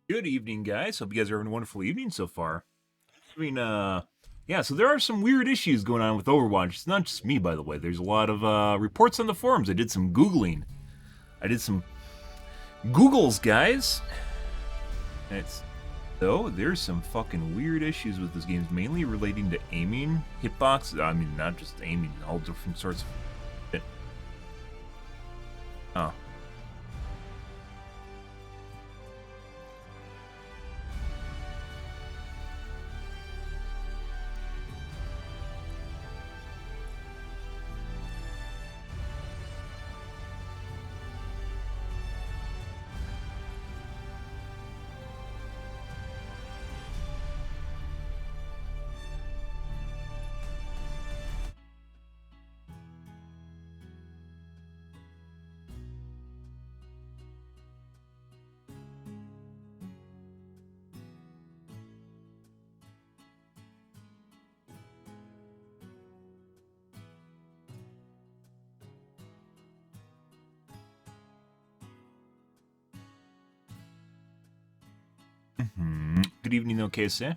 Good evening, guys. Hope you guys are having a wonderful evening so far. Yeah, so there are some weird issues going on with Overwatch. It's not just me, by the way. There's a lot of reports on the forums. I did some Googling. I did some Googles, guys. And there's some fucking weird issues with this game, mainly relating to aiming, hitbox. I mean, not just aiming, all different sorts of shit. Oh. Good evening, okay, sir.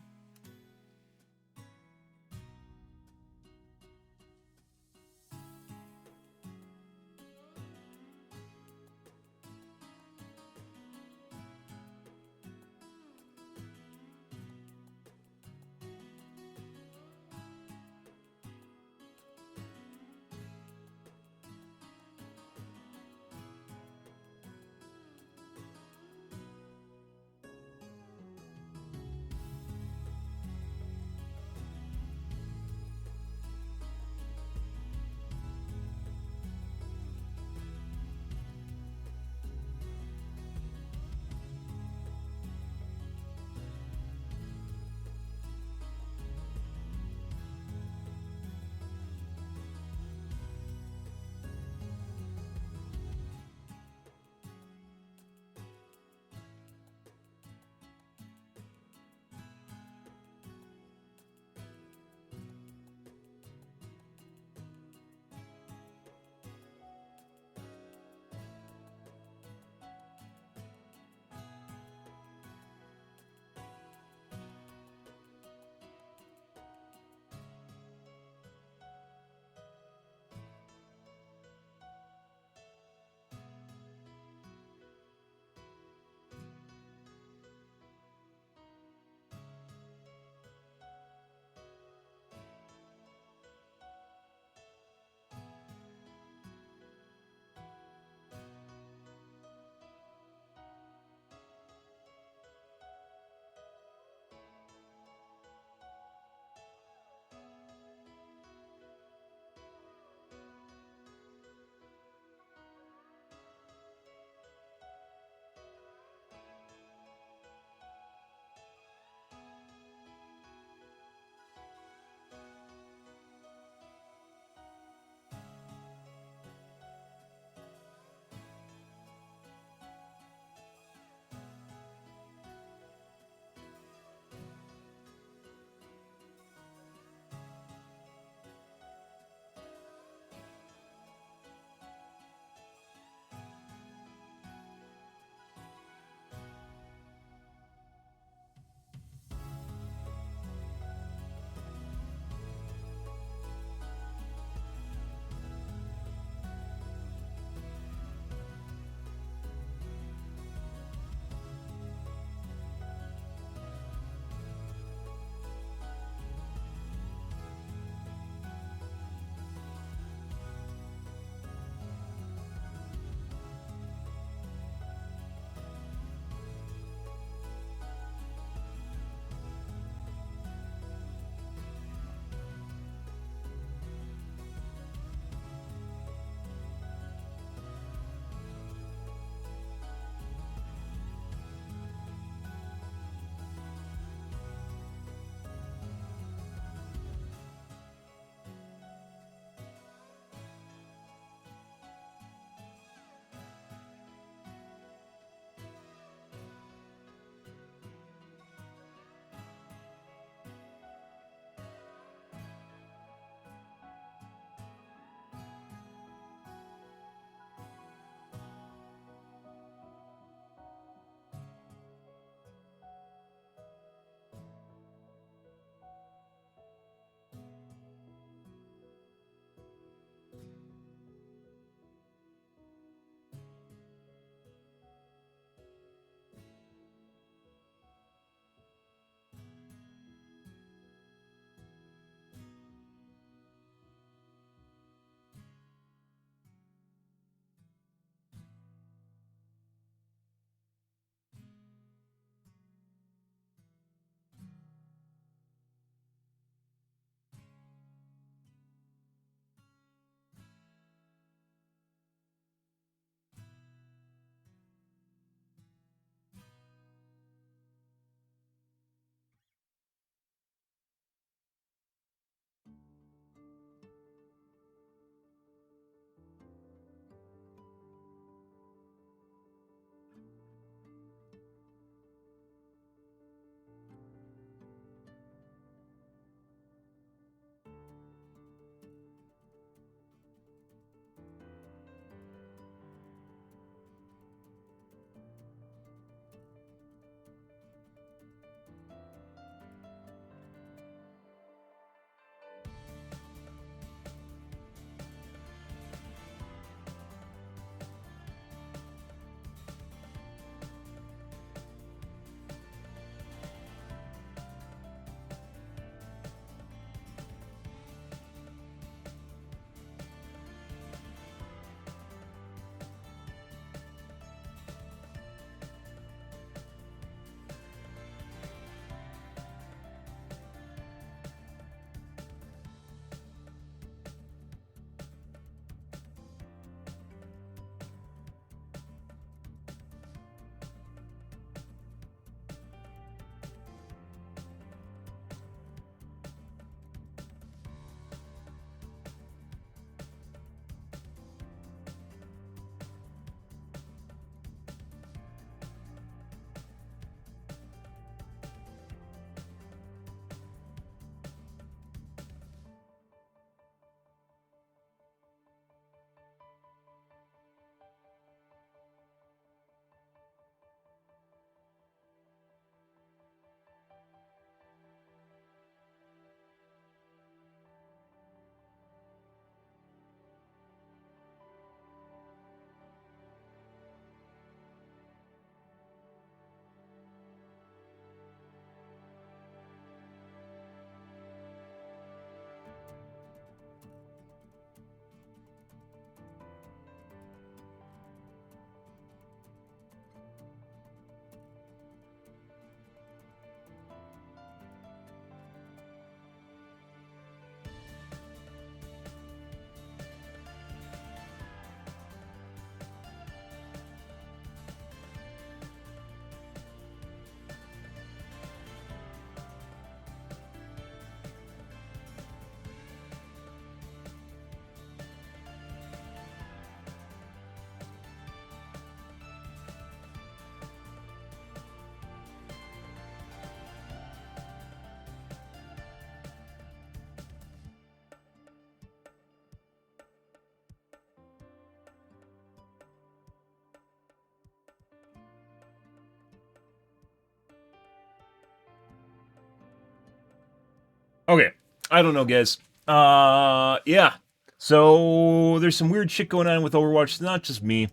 I don't know, guys. Yeah. So there's some weird shit going on with Overwatch. It's not just me.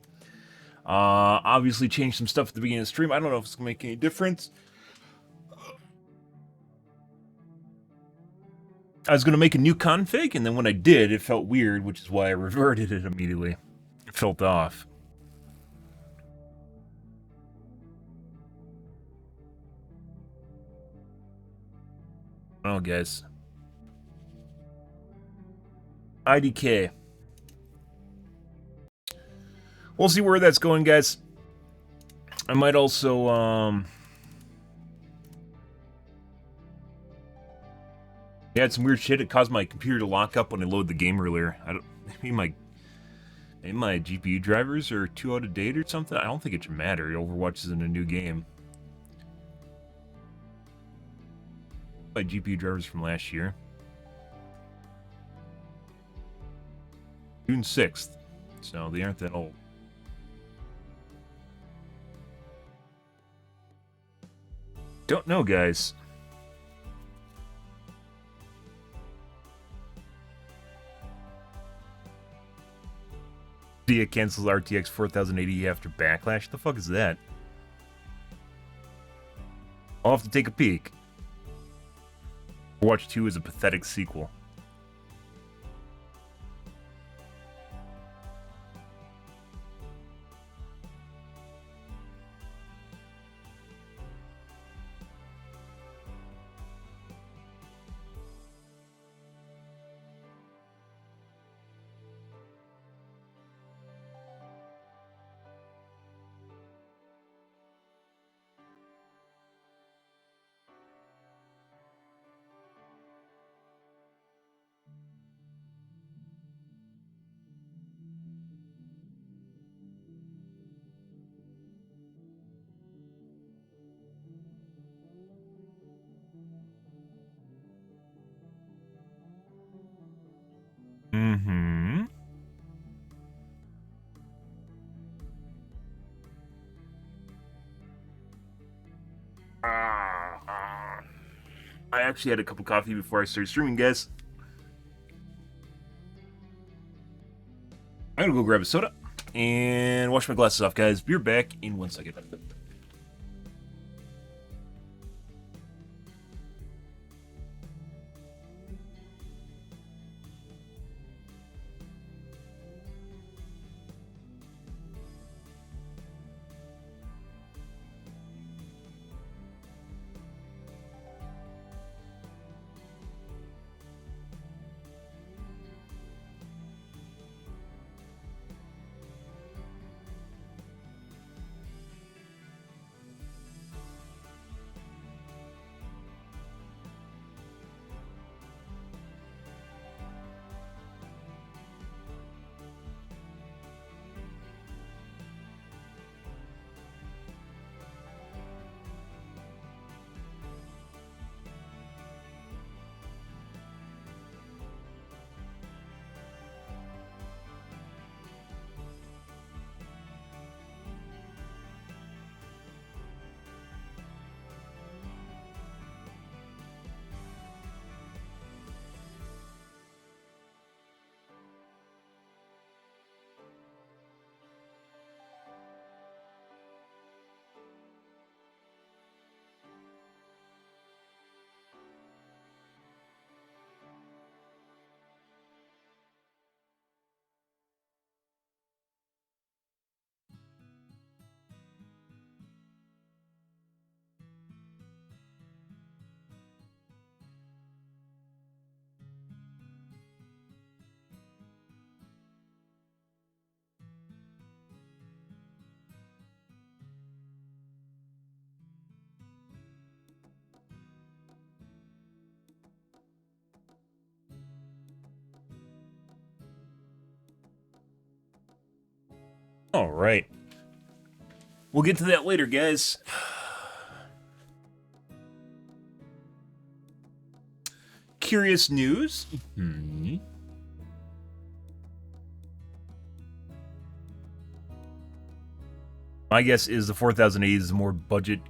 Obviously changed some stuff at the beginning of the stream. I don't know if it's gonna make any difference. I was gonna make a new config, and then when I did, it felt weird, which is why I reverted it immediately. It felt off. Oh, guys. IDK. We'll see where that's going, guys. I might also, yeah, had some weird shit. It caused my computer to lock up when I load the game earlier. Maybe my GPU drivers are too out of date or something. I don't think it should matter. Overwatch isn't a new game. My GPU drivers from last year. June 6th. So they aren't that old. Don't know, guys. Dia cancels RTX 4080 after Backlash? The fuck is that? I'll have to take a peek. Overwatch 2 is a pathetic sequel. Mm-hmm. I actually had a cup of coffee before I started streaming, guys. I'm gonna go grab a soda and wash my glasses off, guys. Be back in 1 second. All right. We'll get to that later, guys. Curious news. My guess is the 4080 is the more budget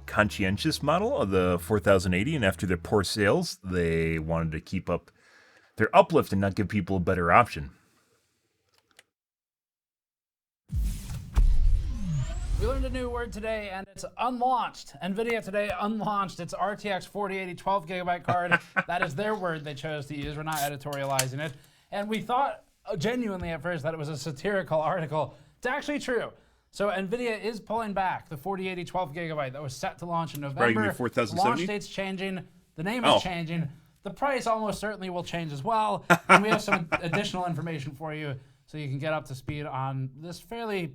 conscientious model of the 4080, and after their poor sales, they wanted to keep up their uplift and not give people a better option. We learned a new word today, and it's unlaunched. NVIDIA today unlaunched its RTX 4080 12GB card. That is their word they chose to use. We're not editorializing it. And we thought genuinely at first that it was a satirical article. It's actually true. So NVIDIA is pulling back the 4080 12GB that was set to launch in November. The launch date's changing. The name is changing. The price almost certainly will change as well. And we have some additional information for you so you can get up to speed on this fairly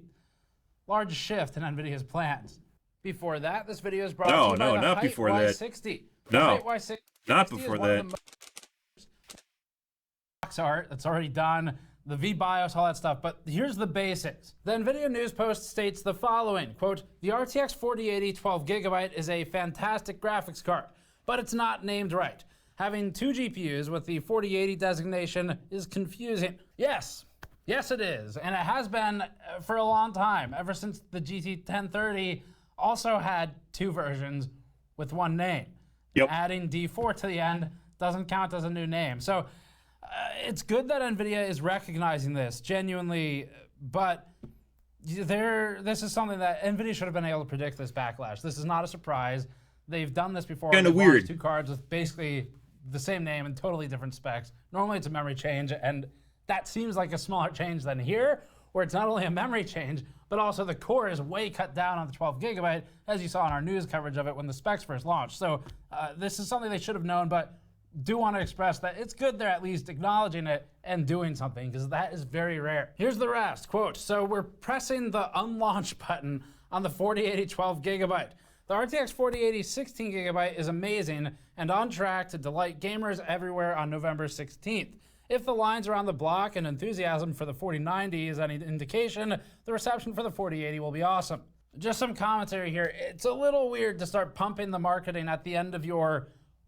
large shift in NVIDIA's plans. Before that, this video is brought to you by the not Height before Y60. No, Y60 not before that. Box art that's already done, the VBIOS, all that stuff. But here's the basics. The NVIDIA News Post states the following, quote, the RTX 4080 12GB is a fantastic graphics card, but it's not named right. Having two GPUs with the 4080 designation is confusing. Yes, it is, and it has been for a long time, ever since the GT 1030 also had two versions with one name. Yep. Adding D4 to the end doesn't count as a new name. So it's good that NVIDIA is recognizing this, genuinely, but this is something that NVIDIA should have been able to predict this backlash. This is not a surprise. They've done this before. Kind of weird. Two cards with basically the same name and totally different specs. Normally it's a memory change, and that seems like a smaller change than here, where it's not only a memory change, but also the core is way cut down on the 12GB, as you saw in our news coverage of it when the specs first launched. So this is something they should have known, but do want to express that it's good they're at least acknowledging it and doing something, because that is very rare. Here's the rest, quote, so we're pressing the unlaunch button on the 4080 12GB. The RTX 4080 16GB is amazing and on track to delight gamers everywhere on November 16th. If the lines around the block and enthusiasm for the 4090 is any indication, the reception for the 4080 will be awesome. Just some commentary here. It's a little weird to start pumping the marketing at the end of your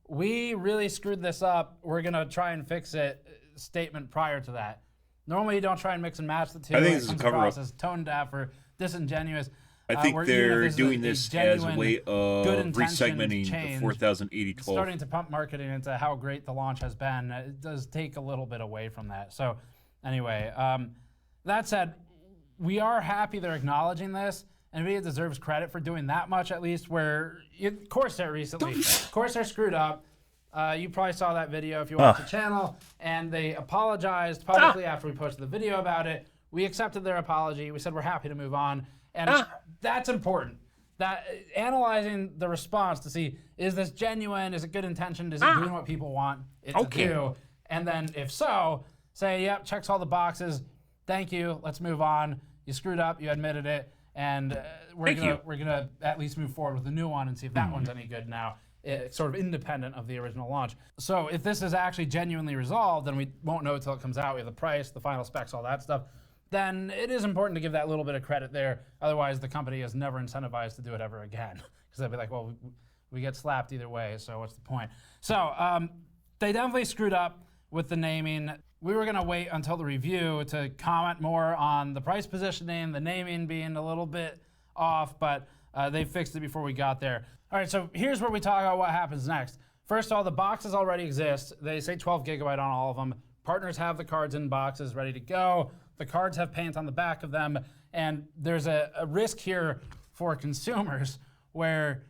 "we really screwed this up, we're gonna try and fix it" statement prior to that. Normally you don't try and mix and match the two. I think this is a cover-up. As tone deaf or disingenuous. I think they're doing this as a way of resegmenting the 4080 12. Starting to pump marketing into how great the launch has been. It does take a little bit away from that. So anyway, that said, we are happy they're acknowledging this. NVIDIA deserves credit for doing that much, at least, where Corsair recently. Corsair screwed up. You probably saw that video if you watched the channel, and they apologized publicly after we posted the video about it. We accepted their apology. We said we're happy to move on. And that's important. That analyzing the response to see, is this genuine? Is it good intention? Is it doing what people want it to do? And then if so, say, yep, checks all the boxes. Thank you. Let's move on. You screwed up. You admitted it. And we're gonna at least move forward with the new one and see if that one's any good now. It's sort of independent of the original launch. So if this is actually genuinely resolved, then we won't know until it comes out. We have the price, the final specs, all that stuff. Then it is important to give that little bit of credit there. Otherwise, the company is never incentivized to do it ever again. Because they'll be like, well, we get slapped either way, so what's the point? So they definitely screwed up with the naming. We were going to wait until the review to comment more on the price positioning, the naming being a little bit off, but they fixed it before we got there. All right, so here's where we talk about what happens next. First of all, the boxes already exist. They say 12GB on all of them. Partners have the cards in boxes ready to go. The cards have paint on the back of them, and there's a risk here for consumers where,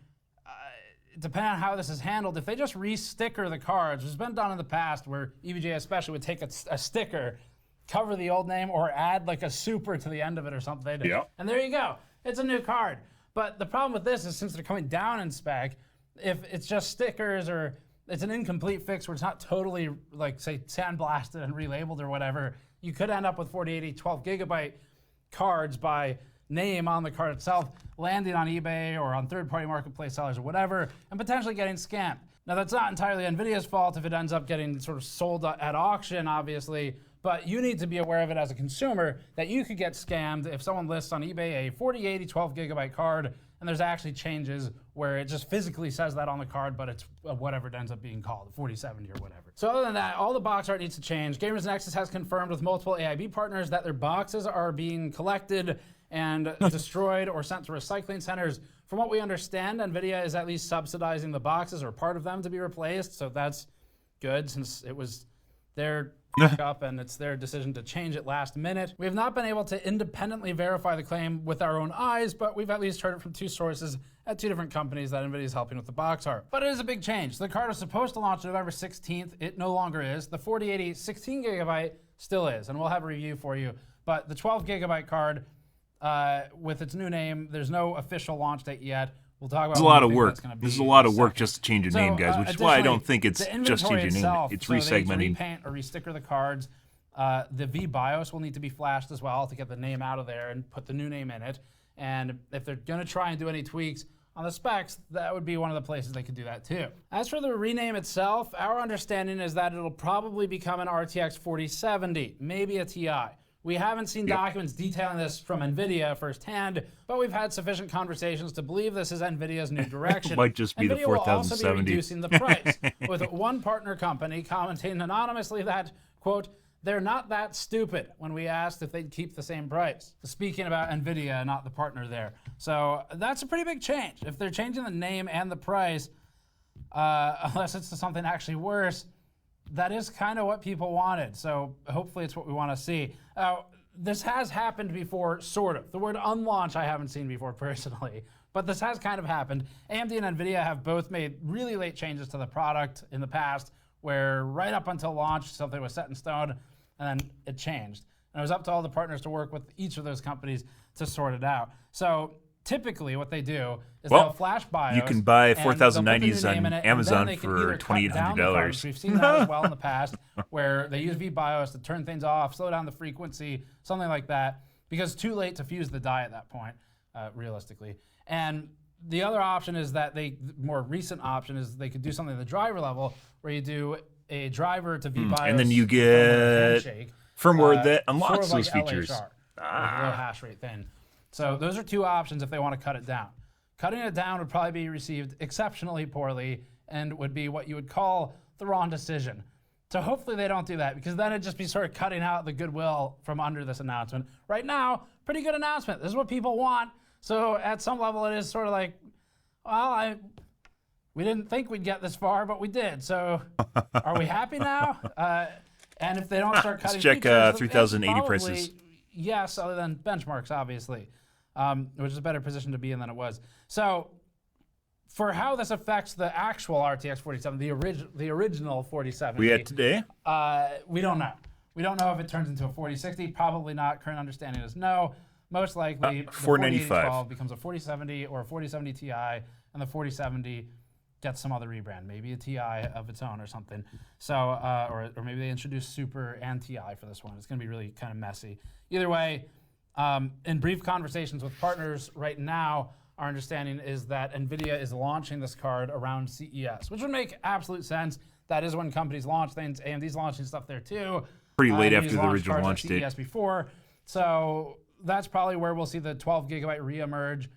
depending on how this is handled, if they just re-sticker the cards, which has been done in the past where EVGA especially would take a sticker, cover the old name, or add like a super to the end of it or something, and there you go. It's a new card. But the problem with this is since they're coming down in spec, if it's just stickers or it's an incomplete fix where it's not totally, like, say, sandblasted and relabeled or whatever, you could end up with 4080 12GB cards by name on the card itself, landing on eBay or on third-party marketplace sellers or whatever, and potentially getting scammed. Now, that's not entirely NVIDIA's fault if it ends up getting sort of sold at auction, obviously, but you need to be aware of it as a consumer that you could get scammed if someone lists on eBay a 4080 12GB card and there's actually changes where it just physically says that on the card, but it's whatever it ends up being called, 4070 or whatever. So other than that, all the box art needs to change. Gamers Nexus has confirmed with multiple AIB partners that their boxes are being collected and destroyed or sent to recycling centers. From what we understand, NVIDIA is at least subsidizing the boxes or part of them to be replaced, so that's good since it was their up and it's their decision to change it last minute. We have not been able to independently verify the claim with our own eyes, but we've at least heard it from 2 sources at 2 different companies that NVIDIA is helping with the box art. But it is a big change. The card was supposed to launch November 16th. It no longer is. The 4080 16GB still is, and we'll have a review for you. But the 12GB card, with its new name, there's no official launch date yet. We'll talk about. It's a lot of work. This is a lot of work just to change a name, guys, which is why I don't think it's just changing a name. It's resegmenting. They repaint or resticker the cards. The VBIOS will need to be flashed as well to get the name out of there and put the new name in it. And if they're going to try and do any tweaks on the specs, that would be one of the places they could do that too. As for the rename itself, our understanding is that it'll probably become an RTX 4070, maybe a TI. We haven't seen documents detailing this from NVIDIA firsthand, but we've had sufficient conversations to believe this is NVIDIA's new direction. Might just be NVIDIA the 4070. will also be reducing the price, with one partner company commenting anonymously that, quote, they're not that stupid when we asked if they'd keep the same price. Speaking about NVIDIA, not the partner there. So that's a pretty big change. If they're changing the name and the price, unless it's to something actually worse, that is kind of what people wanted, so hopefully it's what we want to see. This has happened before, sort of. The word unlaunch I haven't seen before personally, but this has kind of happened. AMD and NVIDIA have both made really late changes to the product in the past, where right up until launch, something was set in stone, and then it changed. And it was up to all the partners to work with each of those companies to sort it out. So typically what they do is they'll flash BIOS. You can buy 4090s on Amazon for $2,800. We've seen that as well in the past, where they use VBIOS to turn things off, slow down the frequency, something like that, because it's too late to fuse the die at that point, realistically. And the other option is that more recent option is they could do something at the driver level, where you do a driver to VBIOS. And then you get firmware that unlocks sort of like those features. LHR, like low hash rate thing. So those are 2 options if they want to cut it down. Cutting it down would probably be received exceptionally poorly and would be what you would call the wrong decision. So hopefully they don't do that, because then it'd just be sort of cutting out the goodwill from under this announcement. Right now, pretty good announcement. This is what people want. So at some level it is sort of like, well, we didn't think we'd get this far, but we did. So are we happy now? And if they don't start cutting Let's check features, 3080 prices. Yes, other than benchmarks, obviously, which is a better position to be in than it was. So for how this affects the actual RTX 4070, the original 4070. We had today? We don't know. We don't know if it turns into a 4060. Probably not. Current understanding is no. Most likely, the 4080 becomes a 4070 or a 4070 Ti, and the 4070 gets some other rebrand, maybe a Ti of its own or something. So, or maybe they introduce Super and Ti for this one. It's going to be really kind of messy. Either way, in brief conversations with partners right now, our understanding is that NVIDIA is launching this card around CES, which would make absolute sense. That is when companies launch things. AMD's launching stuff there too. Pretty late after the original launch date. CES before. So that's probably where we'll see the 12GB reemerge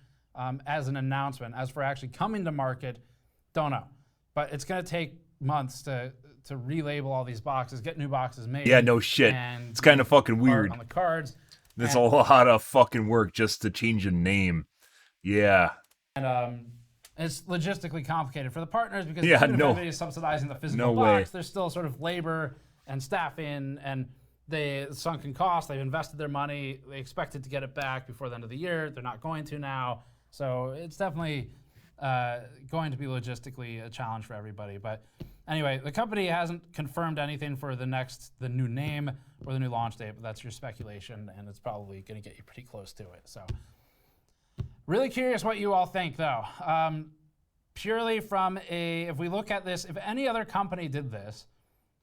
as an announcement. As for actually coming to market, don't know. But it's going to take months to relabel all these boxes, get new boxes made. Yeah, no shit. It's kind of fucking weird. On the cards. There's a lot of fucking work just to change a name. Yeah. And it's logistically complicated for the partners, because even if everybody is subsidizing the physical box, there's still sort of labor and staffing and the sunken cost. They've invested their money. They expected to get it back before the end of the year. They're not going to now. So it's definitely going to be logistically a challenge for everybody. But anyway, the company hasn't confirmed anything for the new name or the new launch date, but that's your speculation, and it's probably going to get you pretty close to it. So really curious what you all think, though. Purely from if we look at this, if any other company did this,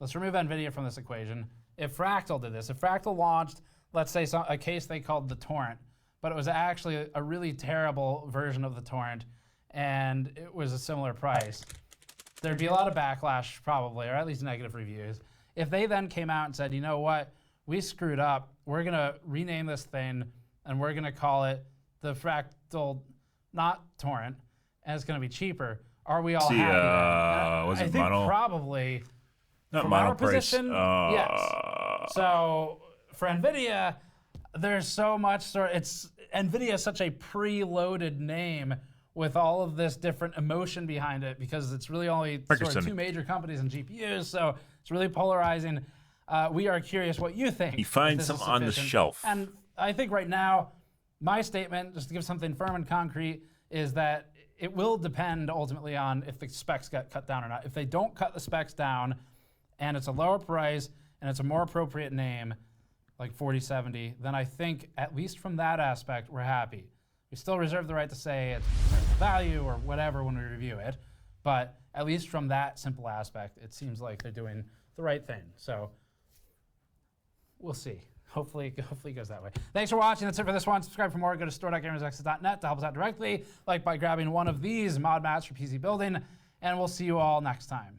let's remove NVIDIA from this equation. If Fractal did this, if Fractal launched, let's say a case they called the Torrent, but it was actually a really terrible version of the Torrent, and it was a similar price, there'd be a lot of backlash probably, or at least negative reviews. If they then came out and said, you know what, we screwed up, we're gonna rename this thing, and we're gonna call it the Fractal, not torrent, and it's going to be cheaper, are we all See, happy? Then? was I it think mono? probably Not from mono our price. position, yes. So for NVIDIA, there's so much NVIDIA is such a preloaded name with all of this different emotion behind it because it's really only sort of two major companies in GPUs, so it's really polarizing. We are curious what you think. You find some on the shelf. And I think right now, my statement, just to give something firm and concrete, is that it will depend ultimately on if the specs get cut down or not. If they don't cut the specs down and it's a lower price and it's a more appropriate name, like 4070, then I think, at least from that aspect, we're happy. We still reserve the right to say it's value or whatever when we review it, but at least from that simple aspect, it seems like they're doing the right thing. So we'll see. Hopefully it goes that way. Thanks for watching. That's it for this one. Subscribe for more. Go to store.gamersnexus.net to help us out directly, like by grabbing one of these mod mats for PC building, and we'll see you all next time.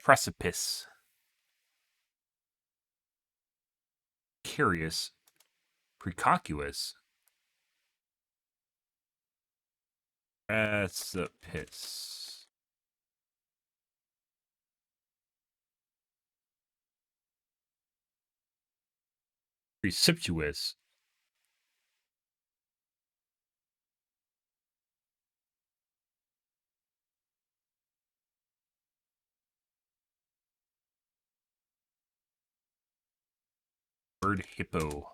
Precipice. Curious. Precocuous. Precipice. Precipituous. Bird hippo.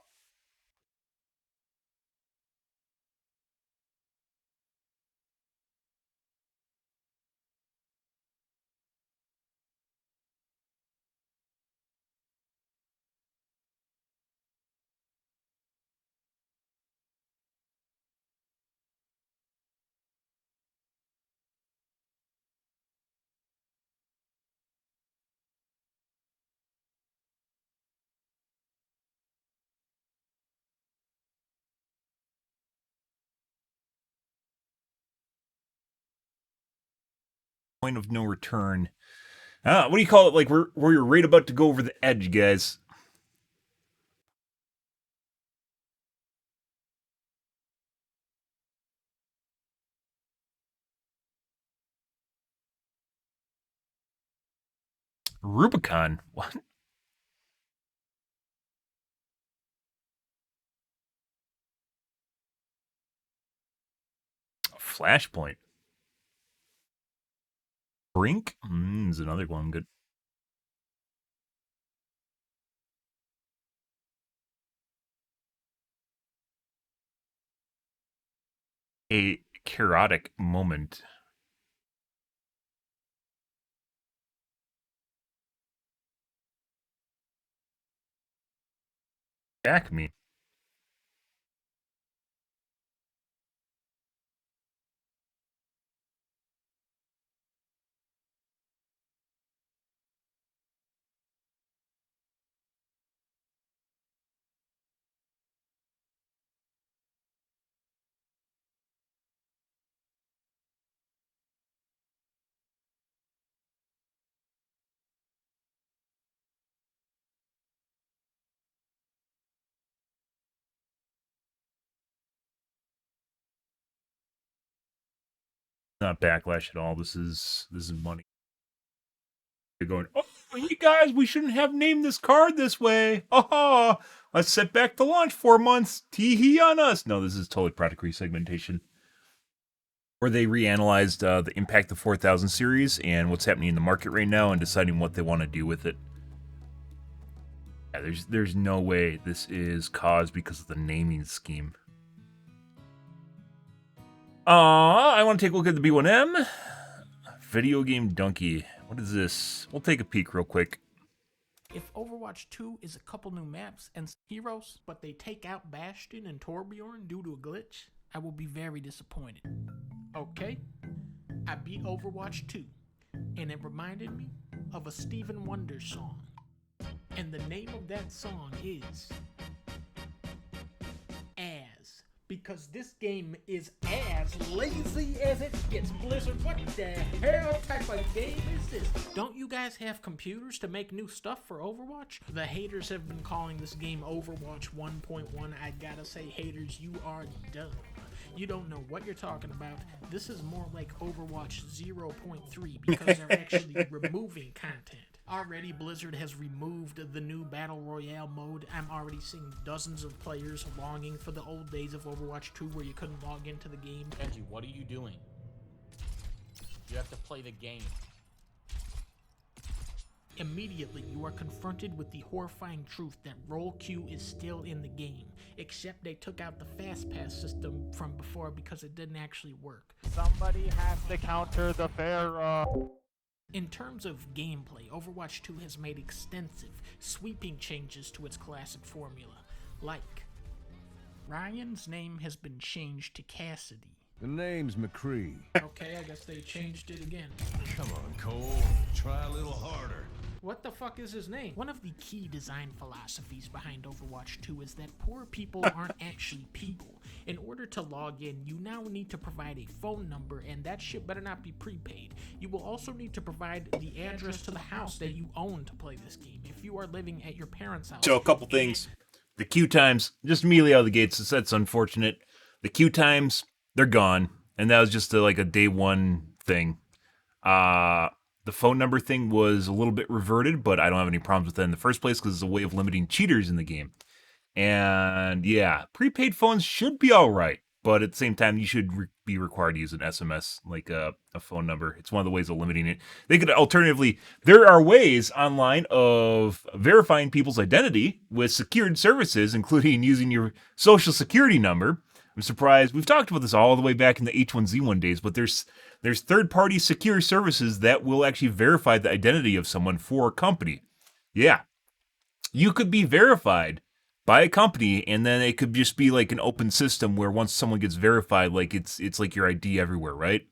Point of no return. What do you call it? Like where you're right about to go over the edge, guys. Rubicon. What? Flashpoint. Brink? Is another one good. A chaotic moment. Acme. Not backlash at all. This is money. You're going, oh, you guys, we shouldn't have named this card this way. Oh, let's set back the launch 4 months. Tee-hee on us. No, this is totally product resegmentation. Where they reanalyzed the Impact the 4000 series and what's happening in the market right now and deciding what they want to do with it. Yeah, there's no way this is caused because of the naming scheme. I want to take a look at the B1M. Video game donkey. What is this? We'll take a peek real quick. If Overwatch 2 is a couple new maps and heroes, but they take out Bastion and Torbjorn due to a glitch, I will be very disappointed. Okay, I beat Overwatch 2, and it reminded me of a Stephen Wonder song. And the name of that song is As. Because this game is as lazy as it gets. Blizzard, what the hell type of game is this? Don't you guys have computers to make new stuff for Overwatch? The haters have been calling this game Overwatch 1.1. I gotta say, haters, you are dumb. You don't know what you're talking about. This is more like Overwatch 0.3 because they're actually removing content. Already, Blizzard has removed the new Battle Royale mode. I'm already seeing dozens of players longing for the old days of Overwatch 2 where you couldn't log into the game. Reggie, what are you doing? You have to play the game. Immediately, you are confronted with the horrifying truth that roll queue is still in the game, except they took out the fast pass system from before because it didn't actually work. Somebody has to counter the Pharaoh. In terms of gameplay, Overwatch 2 has made extensive, sweeping changes to its classic formula, like Ryan's name has been changed to Cassidy. The name's McCree. Okay, I guess they changed it again. Come on, Cole. Try a little harder. What the fuck is his name? One of the key design philosophies behind Overwatch 2 is that poor people aren't actually people. In order to log in, you now need to provide a phone number, and that shit better not be prepaid. You will also need to provide the address to the house that you own to play this game. If you are living at your parents' house... So a couple things. The queue times, just immediately out of the gates, that's unfortunate. The queue times, they're gone. And that was just like a day one thing. The phone number thing was a little bit reverted, but I don't have any problems with that in the first place because it's a way of limiting cheaters in the game. And yeah, prepaid phones should be all right, but at the same time, you should be required to use an SMS, like a phone number. It's one of the ways of limiting it. They could alternatively, there are ways online of verifying people's identity with secured services, including using your social security number. I'm surprised. We've talked about this all the way back in the H1Z1 days, but there's third-party secure services that will actually verify the identity of someone for a company. Yeah. You could be verified by a company, and then it could just be like an open system where once someone gets verified, like it's like your ID everywhere, right?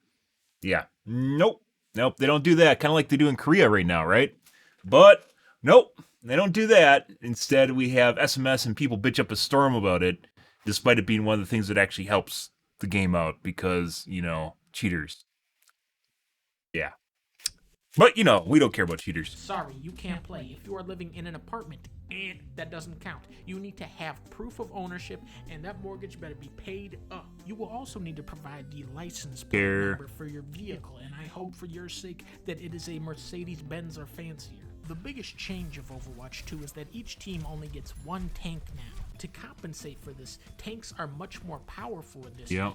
Yeah. Nope, they don't do that. Kind of like they do in Korea right now, right? But nope, they don't do that. Instead, we have SMS and people bitch up a storm about it, despite it being one of the things that actually helps the game out because, cheaters. Yeah. But, we don't care about cheaters. Sorry, you can't play. If you are living in an apartment, and that doesn't count. You need to have proof of ownership, and that mortgage better be paid up. You will also need to provide the license plate number for your vehicle, and I hope for your sake that it is a Mercedes-Benz or fancier. The biggest change of Overwatch 2 is that each team only gets one tank now. To compensate for this, tanks are much more powerful in this game.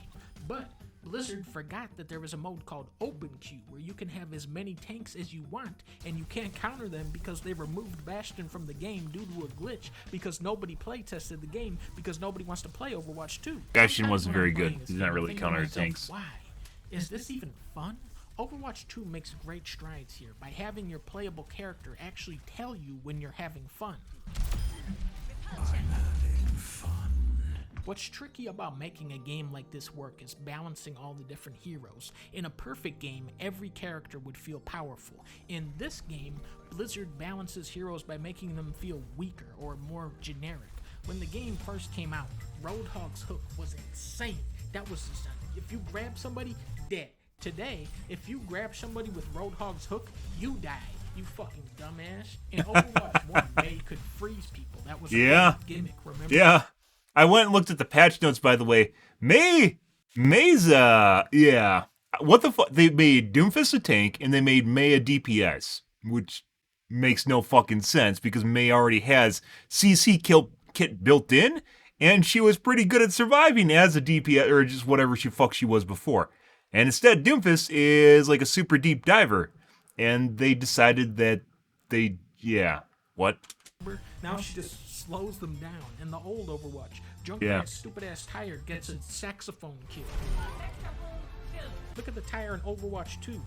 But Blizzard forgot that there is a mode called Open Queue where you can have as many tanks as you want, and you can't counter them because they removed Bastion from the game due to a glitch because nobody playtested the game because nobody wants to play Overwatch 2. Bastion wasn't very good. He's not really countering tanks. Why? Is this even fun? Overwatch 2 makes great strides here by having your playable character actually tell you when you're having fun. I'm having fun. What's tricky about making a game like this work is balancing all the different heroes. In a perfect game, every character would feel powerful. In this game, Blizzard balances heroes by making them feel weaker or more generic. When the game first came out, Roadhog's hook was insane. That was just, if you grab somebody, dead. Today, if you grab somebody with Roadhog's hook, you die. You fucking dumbass. In Overwatch 1, May could freeze people. That was a gimmick, remember? Yeah. I went and looked at the patch notes, by the way. May's, yeah. What the fuck? They made Doomfist a tank, and they made May a DPS, which makes no fucking sense, because May already has CC kill kit built in, and she was pretty good at surviving as a DPS, or just whatever she was before. And instead, Doomfist is like a super deep diver. And they decided that what? Now she just slows them down. In the old Overwatch, Junkrat's stupid-ass tire gets a saxophone kill. Look at the tire in Overwatch 2.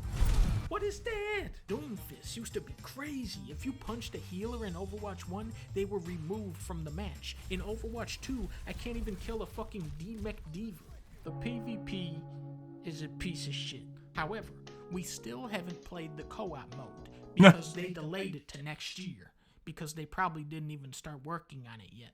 What is that? Doomfist used to be crazy. If you punched a healer in Overwatch 1, they were removed from the match. In Overwatch 2, I can't even kill a fucking D-Mech Diva. The PvP is a piece of shit. However, we still haven't played the co-op mode because they delayed it to next year. because they probably didn't even start working on it yet.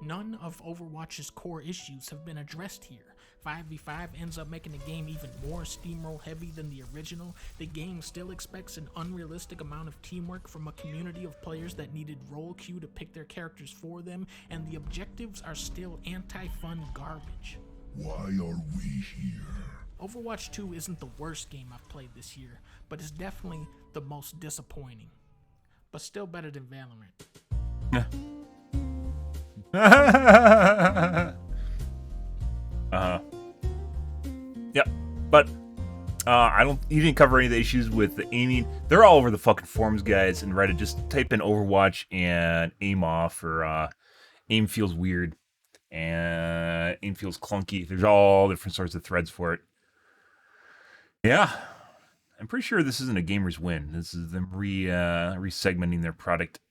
None of Overwatch's core issues have been addressed here. 5v5 ends up making the game even more steamroll heavy than the original. The game still expects an unrealistic amount of teamwork from a community of players that needed roll queue to pick their characters for them, and the objectives are still anti-fun garbage. Why are we here? Overwatch 2 isn't the worst game I've played this year, but it's definitely the most disappointing. But still better than Valorant. Yep. But he didn't cover any of the issues with the aiming. They're all over the fucking forums, guys, and Reddit. Just type in Overwatch and aim off, or aim feels weird and aim feels clunky. There's all different sorts of threads for it. Yeah. I'm pretty sure this isn't a gamer's win. This is them re-segmenting their product.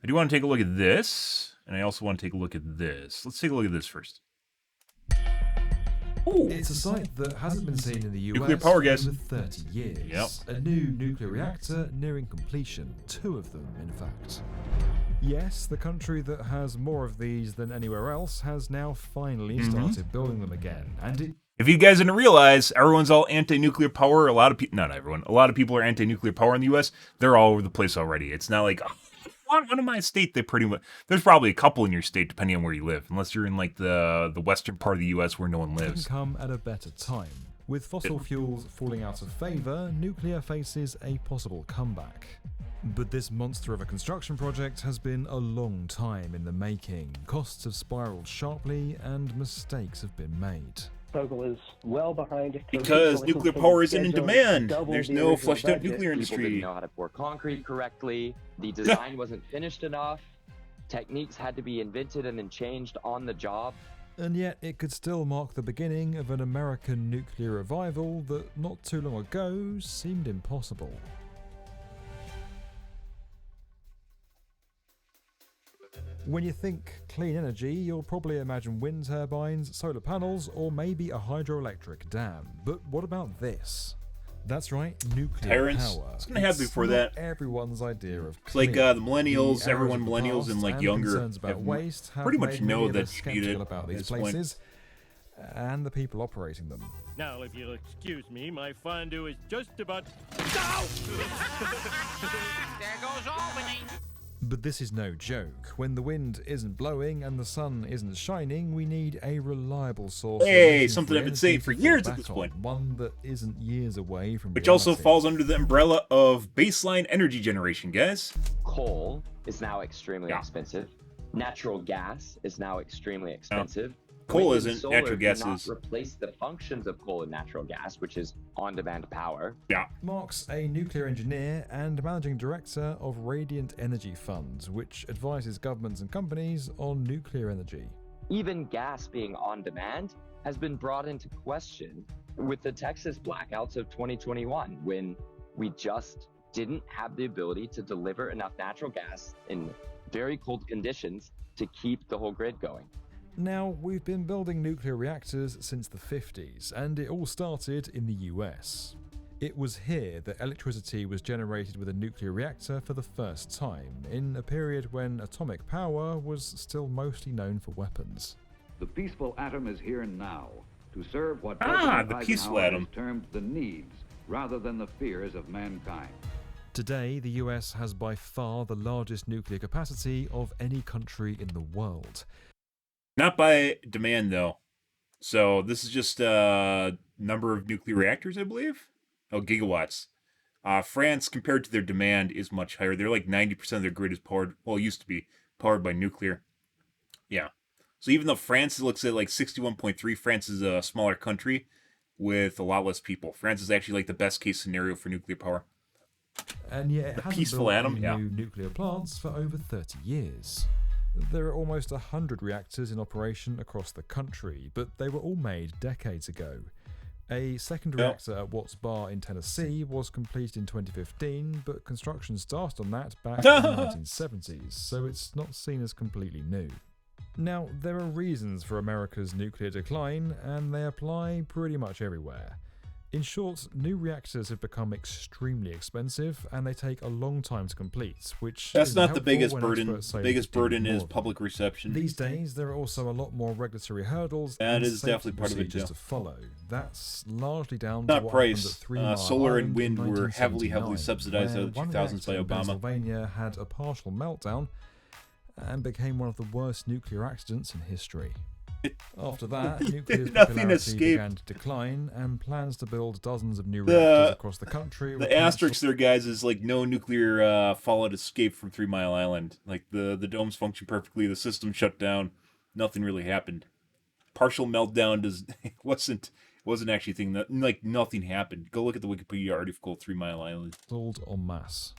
I do want to take a look at this, and I also want to take a look at this. Let's take a look at this first. Ooh. It's a site that hasn't been seen in the US Nuclear power, for guys. over 30 years. Yep. A new nuclear reactor nearing completion, 2 of them, in fact. Yes, the country that has more of these than anywhere else has now finally started building them again, and it... If you guys didn't realize, everyone's all anti-nuclear power. A lot of people, not everyone, a lot of people are anti-nuclear power in the U.S. They're all over the place already. It's not like, one of my state, they pretty much, there's probably a couple in your state depending on where you live, unless you're in like the western part of the U.S. where no one can lives. come at a better time. With fossil fuels falling out of favour, nuclear faces a possible comeback. But this monster of a construction project has been a long time in the making. Costs have spiraled sharply and mistakes have been made. Vogel is well behind. Because nuclear power isn't in demand. There's no fleshed out nuclear People industry. didn't know how to pour concrete correctly. The design wasn't finished enough. Techniques had to be invented and then changed on the job. And yet it could still mark the beginning of an American nuclear revival that not too long ago seemed impossible. When you think clean energy, you'll probably imagine wind turbines, solar panels, or maybe a hydroelectric dam. But what about this? That's right, nuclear Tyrants. power. It's gonna happen before not that. Everyone's idea of It's like clean. the millennials, The everyone arrows of the millennials past and like and younger concerns about have waste have pretty much made know many of that us you need it skeptical about at these this point. places and the people operating them. Now, if you'll excuse me, my fondue is just about... There goes Albany. But this is no joke. When the wind isn't blowing and the sun isn't shining, we need a reliable source. of Hey, emission something I've been energy saying to for fall years at back this on, point. One that isn't years away from Which also reality. falls under the umbrella of baseline energy generation, guys. Coal is now extremely Yeah. expensive. Natural gas is now extremely expensive. Coal Wind and isn't, solar natural gas do not is. replace the functions of coal and natural gas, which is on-demand power. Yeah. Mark's a nuclear engineer and managing director of Radiant Energy Fund, which advises governments and companies on nuclear energy. Even gas being on demand has been brought into question with the Texas blackouts of 2021, when we just didn't have the ability to deliver enough natural gas in very cold conditions to keep the whole grid going. Now, we've been building nuclear reactors since the 50s, and it all started in the US. It was here that electricity was generated with a nuclear reactor for the first time, in a period when atomic power was still mostly known for weapons. The peaceful atom is here now to serve what Ah, President the peaceful Eisenhower atom. has termed the needs rather than the fears of mankind. Today, the US has by far the largest nuclear capacity of any country in the world. Not by demand, though. So this is just number of nuclear reactors, I believe. Oh, gigawatts. France, compared to their demand, is much higher. They're like 90% of their grid is powered, well, it used to be powered by nuclear. Yeah. So even though France looks at like 61.3, France is a smaller country with a lot less people. France is actually like the best case scenario for nuclear power. And yet it The hasn't peaceful built atom, any yeah. new nuclear plants for over 30 years. There are almost 100 reactors in operation across the country, but they were all made decades ago. A second Yep. reactor at Watts Bar in Tennessee was completed in 2015, but construction started on that back in the 1970s, so it's not seen as completely new. Now, there are reasons for America's nuclear decline, and they apply pretty much everywhere. In short, new reactors have become extremely expensive and they take a long time to complete, which That's isn't not the helpful biggest when burden. experts say The we biggest could do burden more is of them. public reception. These days, there are also a lot more regulatory hurdles That and is safety definitely part of it, procedures too. to follow. That's largely down Not to what price. happened at 3 Mile Solar and Island wind in were heavily 1979, subsidized out where of the one 2000s by reactor in Obama. Pennsylvania had a partial meltdown and became one of the worst nuclear accidents in history. After that, nuclear's Nothing popularity escaped. began to decline, and plans to build dozens of new reactors across the country were The asterisk there, guys, is like no nuclear fallout escaped from 3 Mile Island. Like the domes function perfectly, the system shut down, nothing really happened. Partial meltdown wasn't actually a thing. Like nothing happened. Go look at the Wikipedia article 3 Mile Island. Sold en masse.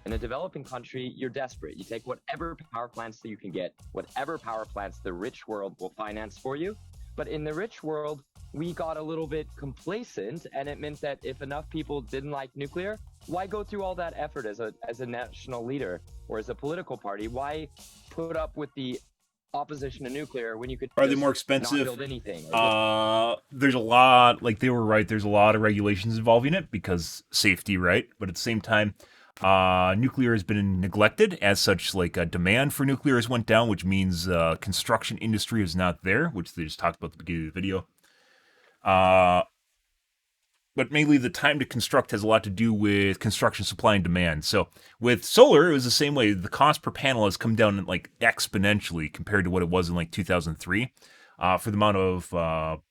In a developing country, you're desperate. You take whatever power plants that you can get, whatever power plants the rich world will finance for you. But in the rich world, we got a little bit complacent, and it meant that if enough people didn't like nuclear, why go through all that effort as a national leader or as a political party? Why put up with the opposition to nuclear when you could Are they more expensive? not build anything? There's a lot, like they were right, there's a lot of regulations involving it because safety, right? But at the same time, nuclear has been neglected. As such, like demand for nuclear has went down, which means construction industry is not there, which they just talked about at the beginning of the video. But mainly the time to construct has a lot to do with construction supply and demand. So with solar, it was the same way. The cost per panel has come down like exponentially compared to what it was in like 2003 for the amount of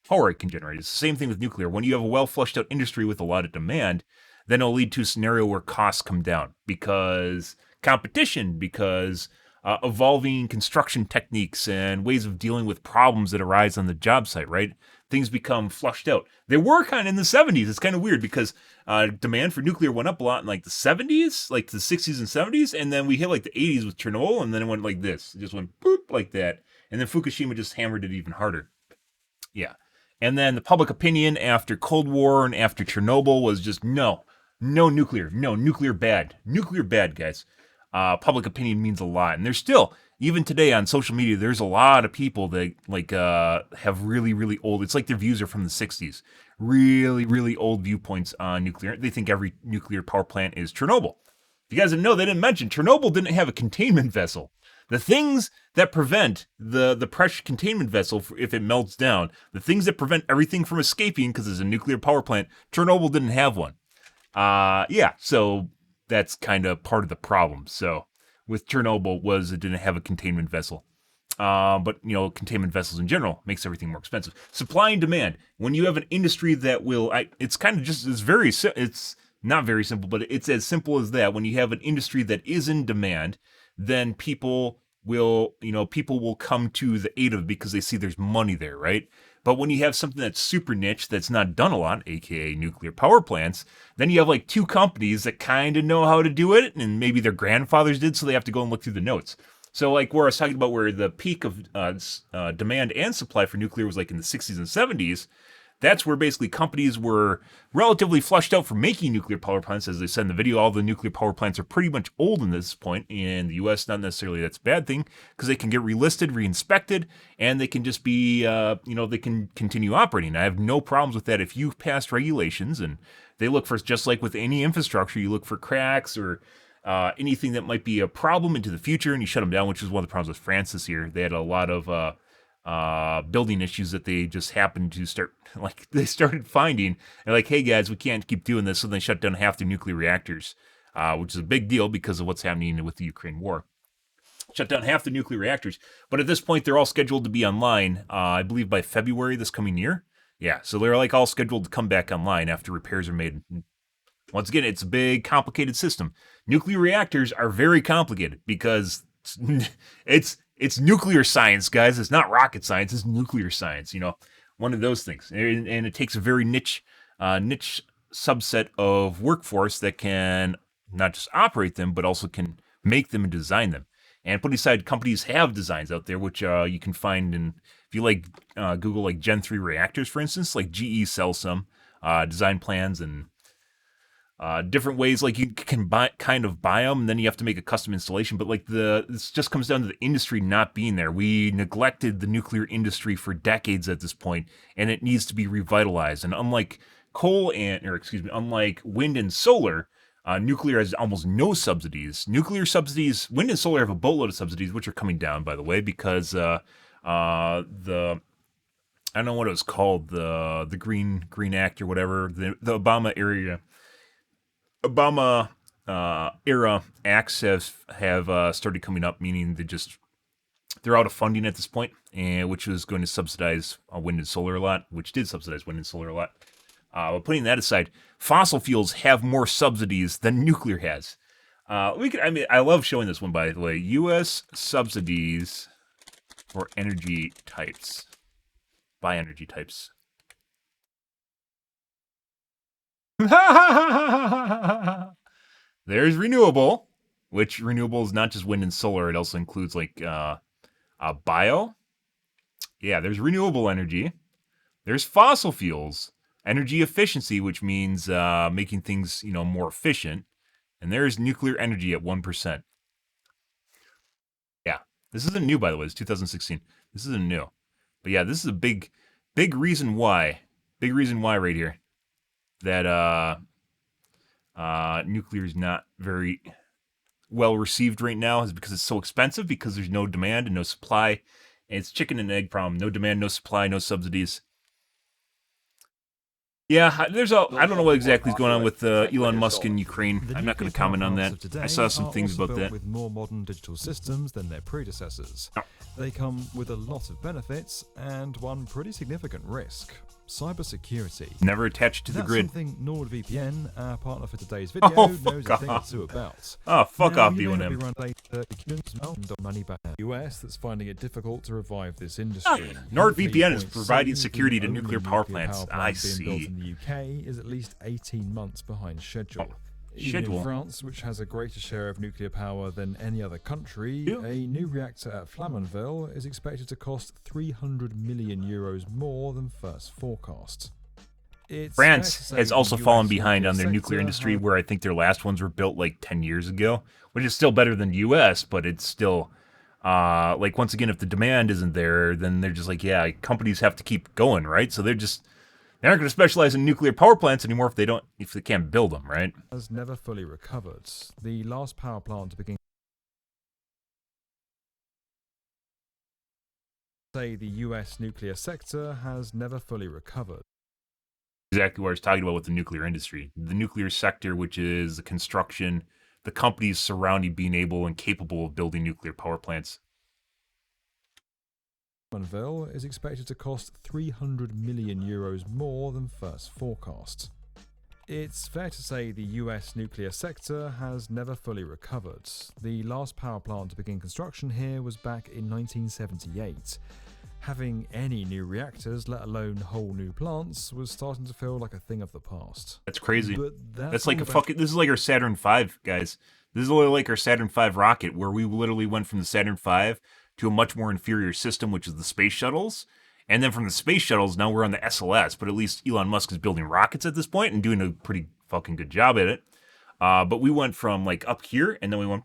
power it can generate. It's the same thing with nuclear. When you have a well flushed out industry with a lot of demand, then it'll lead to a scenario where costs come down because competition, because evolving construction techniques and ways of dealing with problems that arise on the job site, right? Things become flushed out. They were kind of in the 70s. It's kind of weird because demand for nuclear went up a lot in like the 70s, like the 60s and 70s, and then we hit like the 80s with Chernobyl, and then it went like this. It just went boop like that. And then Fukushima just hammered it even harder. Yeah. And then the public opinion after Cold War and after Chernobyl was just no nuclear, bad. Nuclear bad, guys. Public opinion means a lot. And there's still, even today on social media, there's a lot of people that like have really, really old, it's like their views are from the 60s. Really, really old viewpoints on nuclear. They think every nuclear power plant is Chernobyl. If you guys didn't know, they didn't mention Chernobyl didn't have a containment vessel. The things that prevent the pressure containment vessel, if it melts down, the things that prevent everything from escaping because it's a nuclear power plant, Chernobyl didn't have one. So that's kind of part of the problem. So with Chernobyl was it didn't have a containment vessel. But containment vessels in general makes everything more expensive. Supply and demand. When you have an industry that will, it's not very simple, but it's as simple as that. When you have an industry that is in demand, then people will come to the aid of it because they see there's money there, right? But when you have something that's super niche, that's not done a lot, aka nuclear power plants, then you have like two companies that kind of know how to do it, and maybe their grandfathers did, so they have to go and look through the notes. So like where I was talking about where the peak of demand and supply for nuclear was like in the 60s and 70s, that's where basically companies were relatively flushed out for making nuclear power plants. As they said in the video, all the nuclear power plants are pretty much old in this point. In the U.S., not necessarily that's a bad thing because they can get relisted, reinspected, and they can just be, they can continue operating. I have no problems with that if you passed regulations and they look for, just like with any infrastructure, you look for cracks or anything that might be a problem into the future and you shut them down, which is one of the problems with France this year. They had a lot of building issues that they just happened to they started finding. They're like, hey guys, we can't keep doing this. So they shut down half their nuclear reactors, which is a big deal because of what's happening with the Ukraine war. Shut down half the nuclear reactors. But at this point, they're all scheduled to be online, I believe by February this coming year. Yeah, so they're like all scheduled to come back online after repairs are made. Once again, it's a big, complicated system. Nuclear reactors are very complicated because it's nuclear science, guys. It's not rocket science. It's nuclear science, one of those things. And it takes a very niche subset of workforce that can not just operate them, but also can make them and design them. And putting aside, companies have designs out there, which you can find if you like Google like Gen 3 reactors, for instance, like GE sells some design plans and different ways, like you can buy them, and then you have to make a custom installation. But like this just comes down to the industry not being there. We neglected the nuclear industry for decades at this point, and it needs to be revitalized. And unlike unlike wind and solar, nuclear has almost no subsidies. Nuclear subsidies, wind and solar have a boatload of subsidies, which are coming down, by the way, because the I don't know what it was called, the Green Act or whatever, the Obama era acts have started coming up, meaning they're out of funding at this point, and which was going to subsidize wind and solar a lot, which did subsidize wind and solar a lot. But putting that aside, fossil fuels have more subsidies than nuclear has. I love showing this one, by the way. U.S. subsidies for energy types. By energy types. There's renewable, which renewable is not just wind and solar. It also includes like bio. Yeah, there's renewable energy. There's fossil fuels. Energy efficiency, which means making things, more efficient. And there's nuclear energy at 1%. Yeah, this isn't new, by the way. It's 2016. This isn't new. But yeah, this is a big reason why. Big reason why right here. That nuclear is not very well received right now is because it's so expensive, because there's no demand and no supply. And it's chicken and egg problem. No demand, no supply, no subsidies. Yeah, I don't know what exactly is going on with Elon Musk in Ukraine. I'm not going to comment on that. I saw some things about that. With more modern digital systems than their predecessors. They come with a lot of benefits and one pretty significant risk. Cybersecurity. Never attached to the grid. That's something NordVPN, our partner for today's video, knows a thing or two about. Oh, fuck off, B1M. US that's finding it difficult to revive this industry. NordVPN is providing security to nuclear power plants. I see. Built in the UK is at least 18 months behind schedule. Even in France, which has a greater share of nuclear power than any other country, a new reactor at Flamanville is expected to cost 300 million euros more than first forecast. France has also fallen behind on their nuclear industry, where I think their last ones were built like 10 years ago, which is still better than the US, but it's still, once again, if the demand isn't there, then they're just like, yeah, companies have to keep going, right? So they're not going to specialize in nuclear power plants anymore if they can't build them, right? Has never fully recovered. The last power plant to begin. Say the US nuclear sector has never fully recovered. Exactly what I was talking about with the nuclear industry. The nuclear sector, which is the construction, the companies surrounding being able and capable of building nuclear power plants. Flamanville is expected to cost 300 million euros more than first forecast. It's fair to say the US nuclear sector has never fully recovered. The last power plant to begin construction here was back in 1978. Having any new reactors, let alone whole new plants, was starting to feel like a thing of the past. That's crazy. That's like this is like our Saturn V, guys. This is literally like our Saturn V rocket, where we literally went from the Saturn V to a much more inferior system, which is the space shuttles. And then from the space shuttles, now we're on the SLS, but at least Elon Musk is building rockets at this point and doing a pretty fucking good job at it. But we went from like up here, and then we went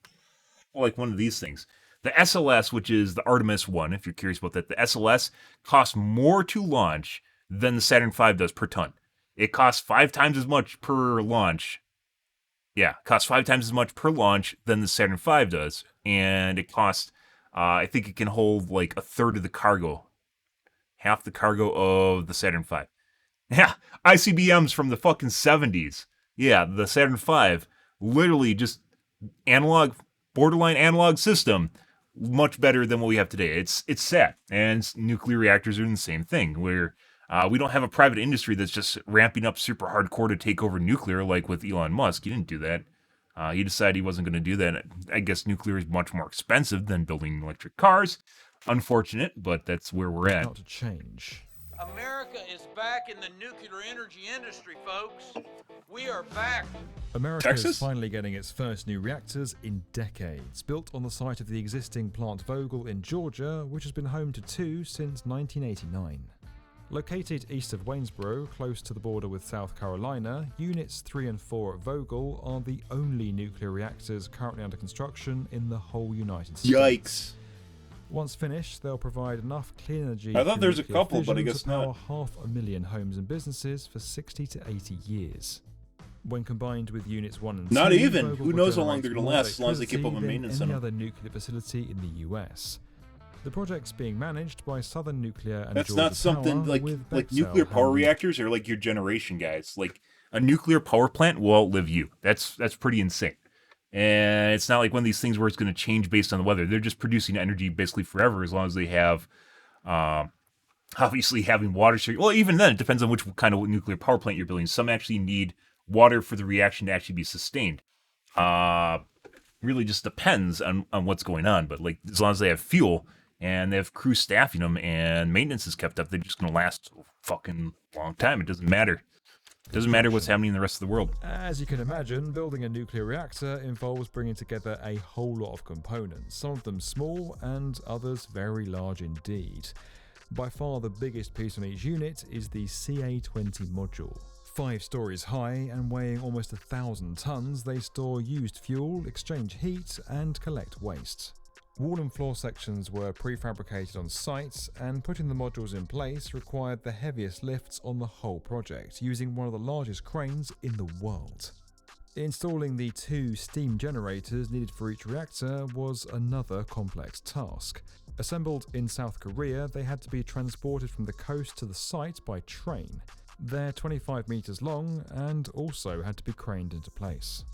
like one of these things. The SLS, which is the Artemis 1, if you're curious about that, the SLS costs more to launch than the Saturn V does per ton. It costs 5 times as much per launch. Yeah, costs 5 times as much per launch than the Saturn V does. And it costs, I think it can hold like a third of the cargo. Half the cargo of the Saturn V. Yeah, ICBMs from the fucking 70s. Yeah, the Saturn V, literally just borderline analog system, much better than what we have today. It's sad, and nuclear reactors are in the same thing, where we don't have a private industry that's just ramping up super hardcore to take over nuclear like with Elon Musk. He didn't do that. He decided he wasn't going to do that. I guess nuclear is much more expensive than building electric cars. Unfortunate, but that's where we're at. Not to change. America is back in the nuclear energy industry, folks. We are back. America is finally getting its first new reactors in decades, built on the site of the existing Plant Vogtle in Georgia, which has been home to 2 since 1989. Located east of Waynesboro, close to the border with South Carolina, Units 3 and 4 at Vogtle are the only nuclear reactors currently under construction in the whole United States. Yikes. Once finished, they'll provide enough clean energy. I thought through there's a nuclear couple, but I fission guess to power not. 500,000 homes and businesses for 60 to 80 years. When combined with units 1 and 2, Not even. Vogel Who will knows how long generate they're gonna more last, as long as they keep up electricity on than maintenance any on them. other nuclear facility in the US. The project's being managed by Southern Nuclear and That's Georgia not something Power, like with nuclear Bechtel power handling- reactors are like your generation, guys. Like a nuclear power plant will outlive you. That's pretty insane. And it's not like one of these things where it's going to change based on the weather. They're just producing energy basically forever as long as they have, obviously having water. Well, even then, it depends on which kind of nuclear power plant you're building. Some actually need water for the reaction to actually be sustained. Really just depends on what's going on. But like as long as they have fuel and they have crew staffing them and maintenance is kept up, they're just going to last a fucking long time. It doesn't matter. It doesn't matter what's happening in the rest of the world. As you can imagine, building a nuclear reactor involves bringing together a whole lot of components, some of them small and others very large indeed. By far the biggest piece on each unit is the CA-20 module. 5 stories high and weighing almost 1,000 tons, they store used fuel, exchange heat, and collect waste. Wall and floor sections were prefabricated on site, and putting the modules in place required the heaviest lifts on the whole project, using one of the largest cranes in the world. Installing the 2 steam generators needed for each reactor was another complex task. Assembled in South Korea, they had to be transported from the coast to the site by train. They're 25 meters long and also had to be craned into place.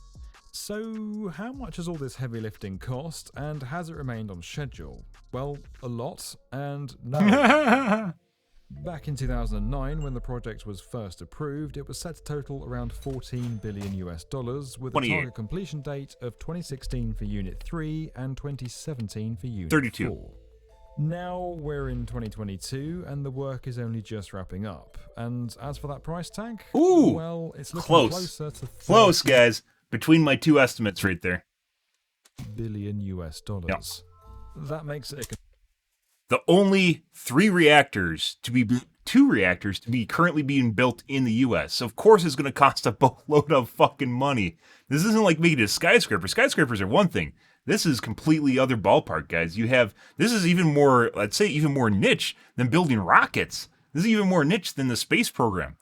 So, how much has all this heavy lifting cost, and has it remained on schedule? Well, a lot, and no. Back in 2009, when the project was first approved, it was set to total around $14 billion with a 28. target completion date of 2016 for Unit 3 and 2017 for Unit 32. 4. Now we're in 2022 and the work is only just wrapping up. And as for that price tag, Ooh, well, it's looking close. closer to Close, guys. Between my two estimates right there. billion US dollars. Yep. That makes it a The only 2 reactors to be currently being built in the U.S. So of course it's going to cost a boatload of fucking money. This isn't like making a skyscraper. Skyscrapers are one thing. This is completely other ballpark, guys. This is even more, let's say, even more niche than building rockets. This is even more niche than the space program.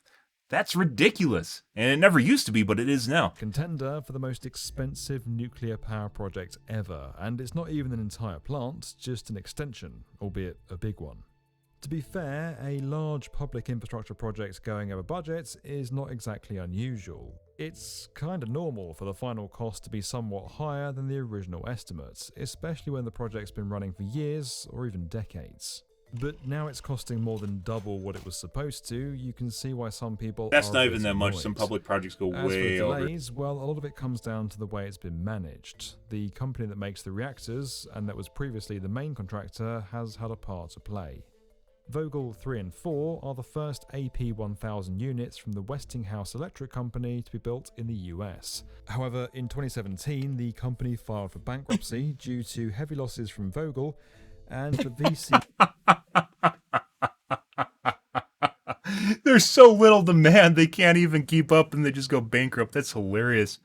That's ridiculous. And it never used to be, but it is now. contender for the most expensive nuclear power project ever, and it's not even an entire plant, just an extension, albeit a big one. To be fair, a large public infrastructure project going over budget is not exactly unusual. It's kinda normal for the final cost to be somewhat higher than the original estimates, especially when the project's been running for years or even decades. But now it's costing more than double what it was supposed to. You can see why some people That's are not a even bit that much. annoyed. Some public projects go As way for over. delays, well, a lot of it comes down to the way it's been managed. The company that makes the reactors, and that was previously the main contractor, has had a part to play. Vogel 3 and 4 are the first AP1000 units from the Westinghouse Electric Company to be built in the US. However, in 2017, the company filed for bankruptcy due to heavy losses from Vogel, and the VC... There's so little demand, they can't even keep up and they just go bankrupt. That's hilarious.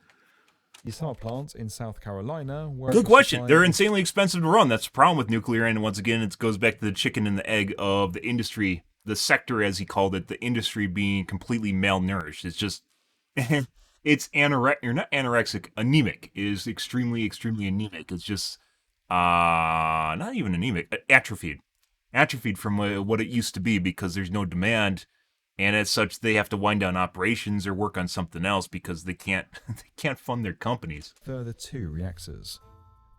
The summer plant in South Carolina, where Good question. They're insanely expensive to run. That's the problem with nuclear. And once again, it goes back to the chicken and the egg of the industry, the sector, as he called it, the industry being completely malnourished. It's just, it's not anorexic, anemic. It is extremely, extremely anemic. It's just, not even anemic, atrophied. Atrophied from what it used to be because there's no demand. And as such, they have to wind down operations or work on something else because they can't fund their companies. Further 2 reactors.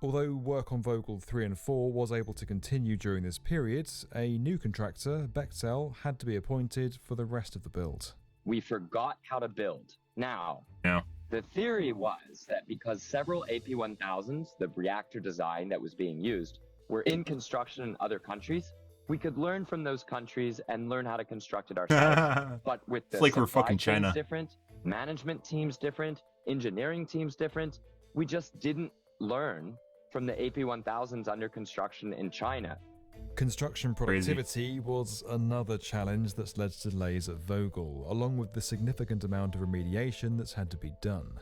Although work on Vogel 3 and 4 was able to continue during this period, a new contractor, Bechtel, had to be appointed for the rest of the build. We forgot how to build. Now, Yeah. the theory was that because several AP1000s, the reactor design that was being used, were in construction in other countries, we could learn from those countries and learn how to construct it ourselves. But with the It's like we're supply fucking chains China. different, management teams different, engineering teams different, we just didn't learn from the AP1000s under construction in China. Construction productivity was another challenge that's led to delays at Vogel, along with the significant amount of remediation that's had to be done.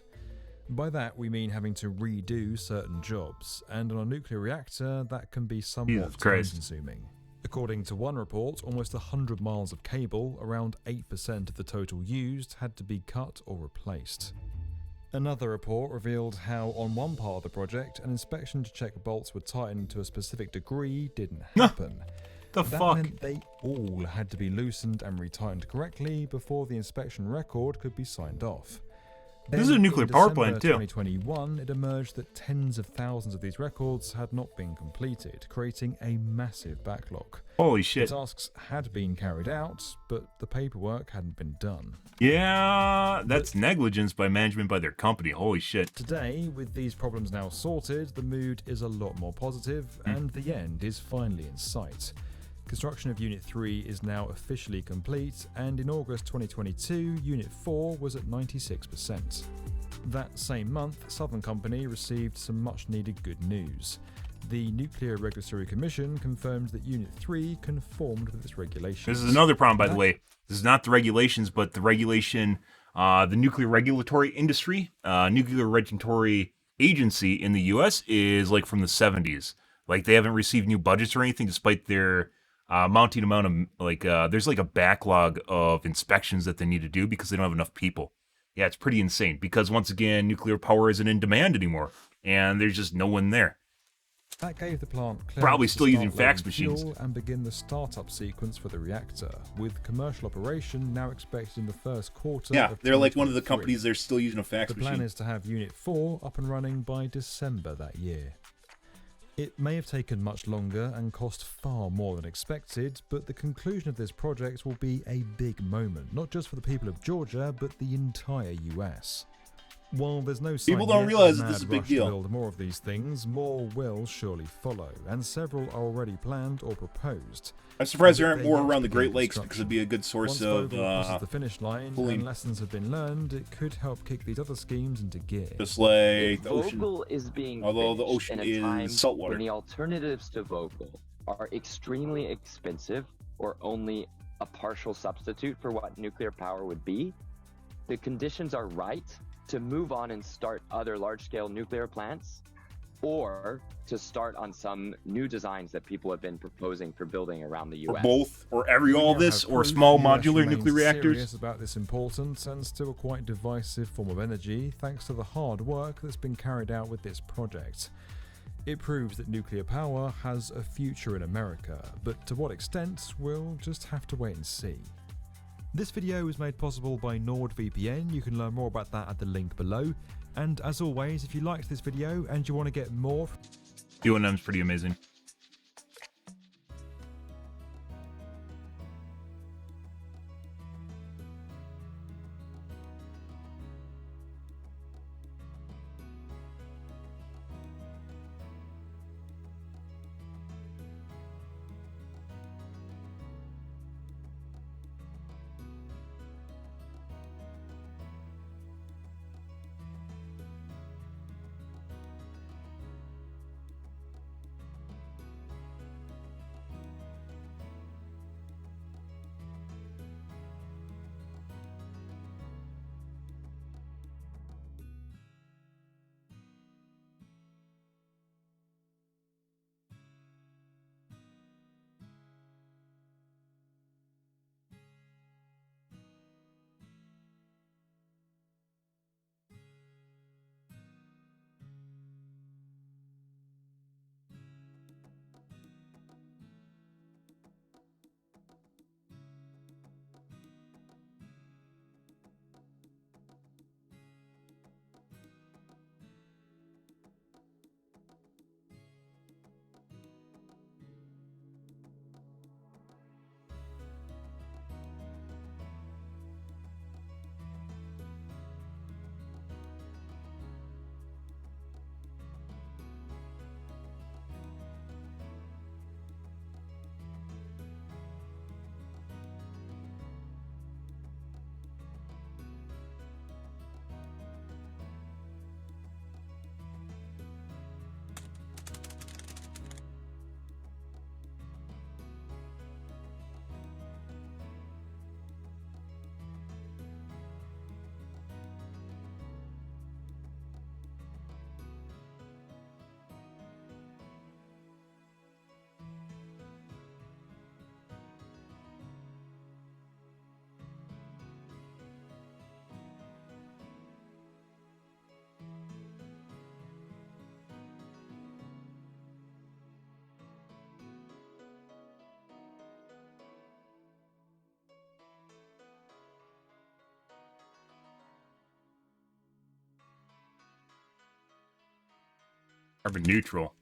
By that, we mean having to redo certain jobs, and on a nuclear reactor, that can be somewhat time-consuming. According to one report, almost 100 miles of cable, around 8% of the total used, had to be cut or replaced. Another report revealed how on one part of the project, an inspection to check bolts were tightened to a specific degree didn't happen. That meant they all had to be loosened and retightened correctly before the inspection record could be signed off. This is a nuclear power plant, too. In 2021, it emerged that tens of thousands of these records had not been completed, creating a massive backlog. Holy shit. The tasks had been carried out, but the paperwork hadn't been done. Yeah, that's negligence by management by their company. Holy shit. Today, with these problems now sorted, the mood is a lot more positive, and the end is finally in sight. Construction of Unit 3 is now officially complete, and in August 2022, Unit 4 was at 96%. That same month, Southern Company received some much-needed good news. The Nuclear Regulatory Commission confirmed that Unit 3 conformed with its regulations. This is another problem, by the way. This is not the regulations, but the regulation, the Nuclear Regulatory Industry, Nuclear Regulatory Agency in the U.S. is like from the 70s. Like, they haven't received new budgets or anything, despite their mounting amount of, like, there's like a backlog of inspections that they need to do because they don't have enough people. Yeah, it's pretty insane because, once again, nuclear power isn't in demand anymore, and there's just no one there. That gave the plant probably still using fax machines and begin the startup sequence for the reactor, with commercial operation now expected in the first quarter. Yeah, they're like one of the companies they're still using a fax machine. The plan is to have Unit 4 up and running by December that year. It may have taken much longer and cost far more than expected, but the conclusion of this project will be a big moment, not just for the people of Georgia, but the entire US. While there's no sign people don't yet realize of a that this is a mad big rush deal. to build more of these things, more will surely follow, and several are already planned or proposed. I'm surprised there aren't more around the Great Lakes because it'd be a good source of crosses the finish line and lessons have been learned, it could help kick these other schemes into gear. Just like the ocean. Vogel is being although the ocean in a time is saltwater. when the alternatives to Vogel are extremely expensive or only a partial substitute for what nuclear power would be, the conditions are right to move on and start other large-scale nuclear plants, or to start on some new designs that people have been proposing for building around the U.S. Or both, or all this, or small modular nuclear reactors. Serious about this important and still quite divisive form of energy, thanks to the hard work that's been carried out with this project. It proves that nuclear power has a future in America, but to what extent, we'll just have to wait and see. This video was made possible by NordVPN. You can learn more about that at the link below. And as always, if you liked this video and you want to get more, UNM's pretty amazing. Carbon neutral.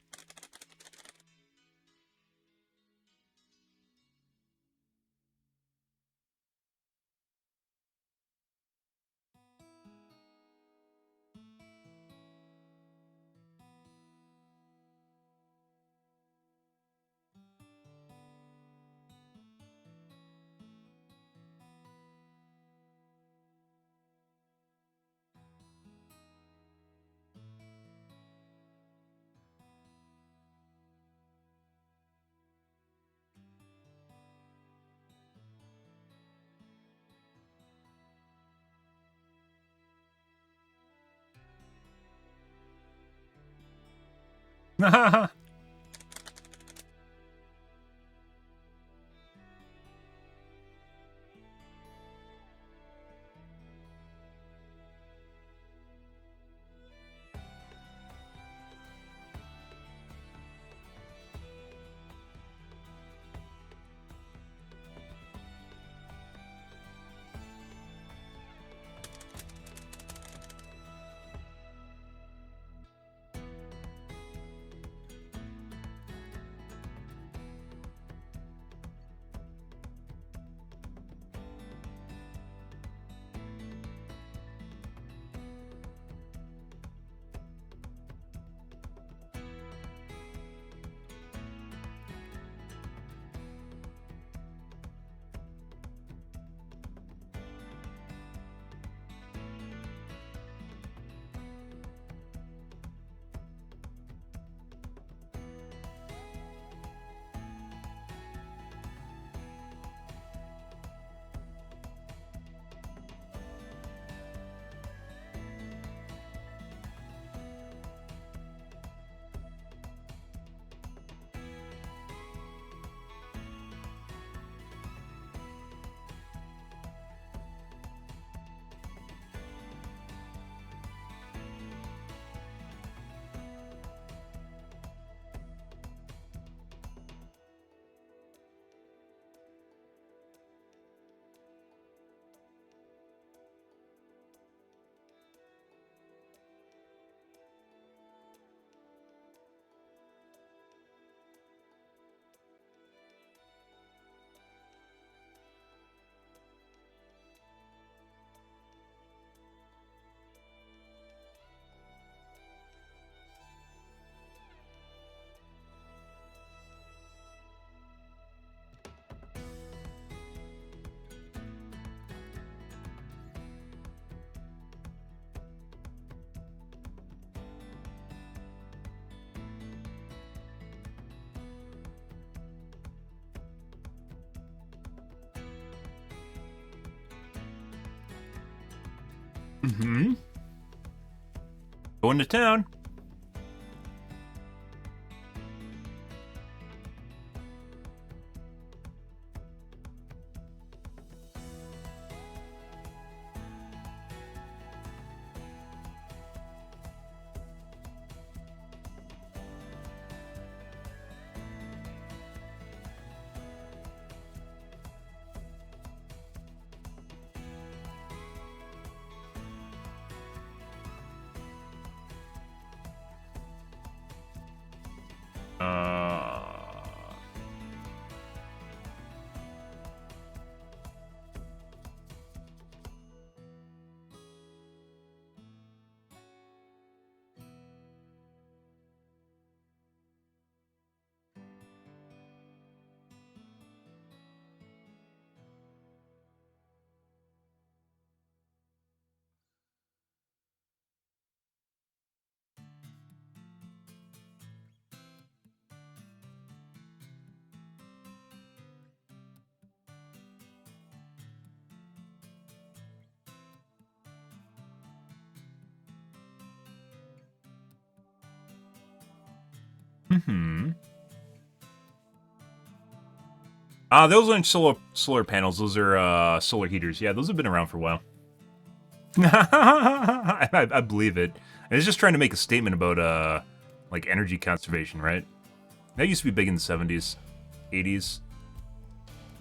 Mm-hmm. Going to town. Mm-hmm. Those aren't solar panels. Those are solar heaters. Yeah, those have been around for a while. I believe it. And it's just trying to make a statement about like energy conservation, right? That used to be big in the 70s, 80s.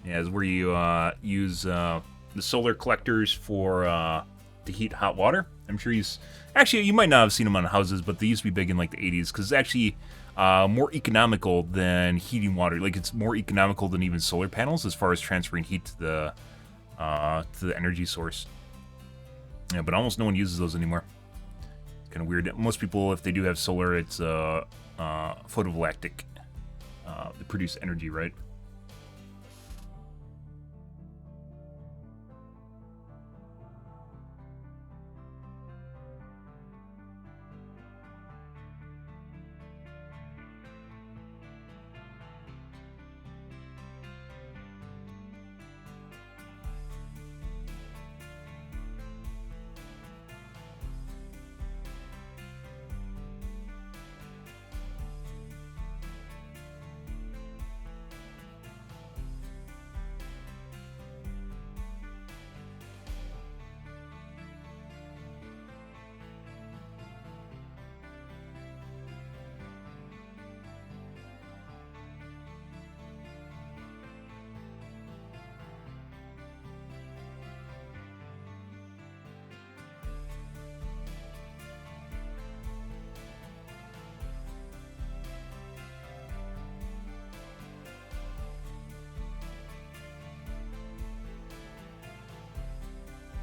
Yeah, it's where you use the solar collectors for to heat hot water. I'm sure you might not have seen them on houses, but they used to be big in like the 80s because it's actually more economical than heating water. Like it's more economical than even solar panels as far as transferring heat to the energy source. Yeah, but almost no one uses those anymore. It's kind of weird. Most people, if they do have solar, it's photovoltaic. They produce energy, right?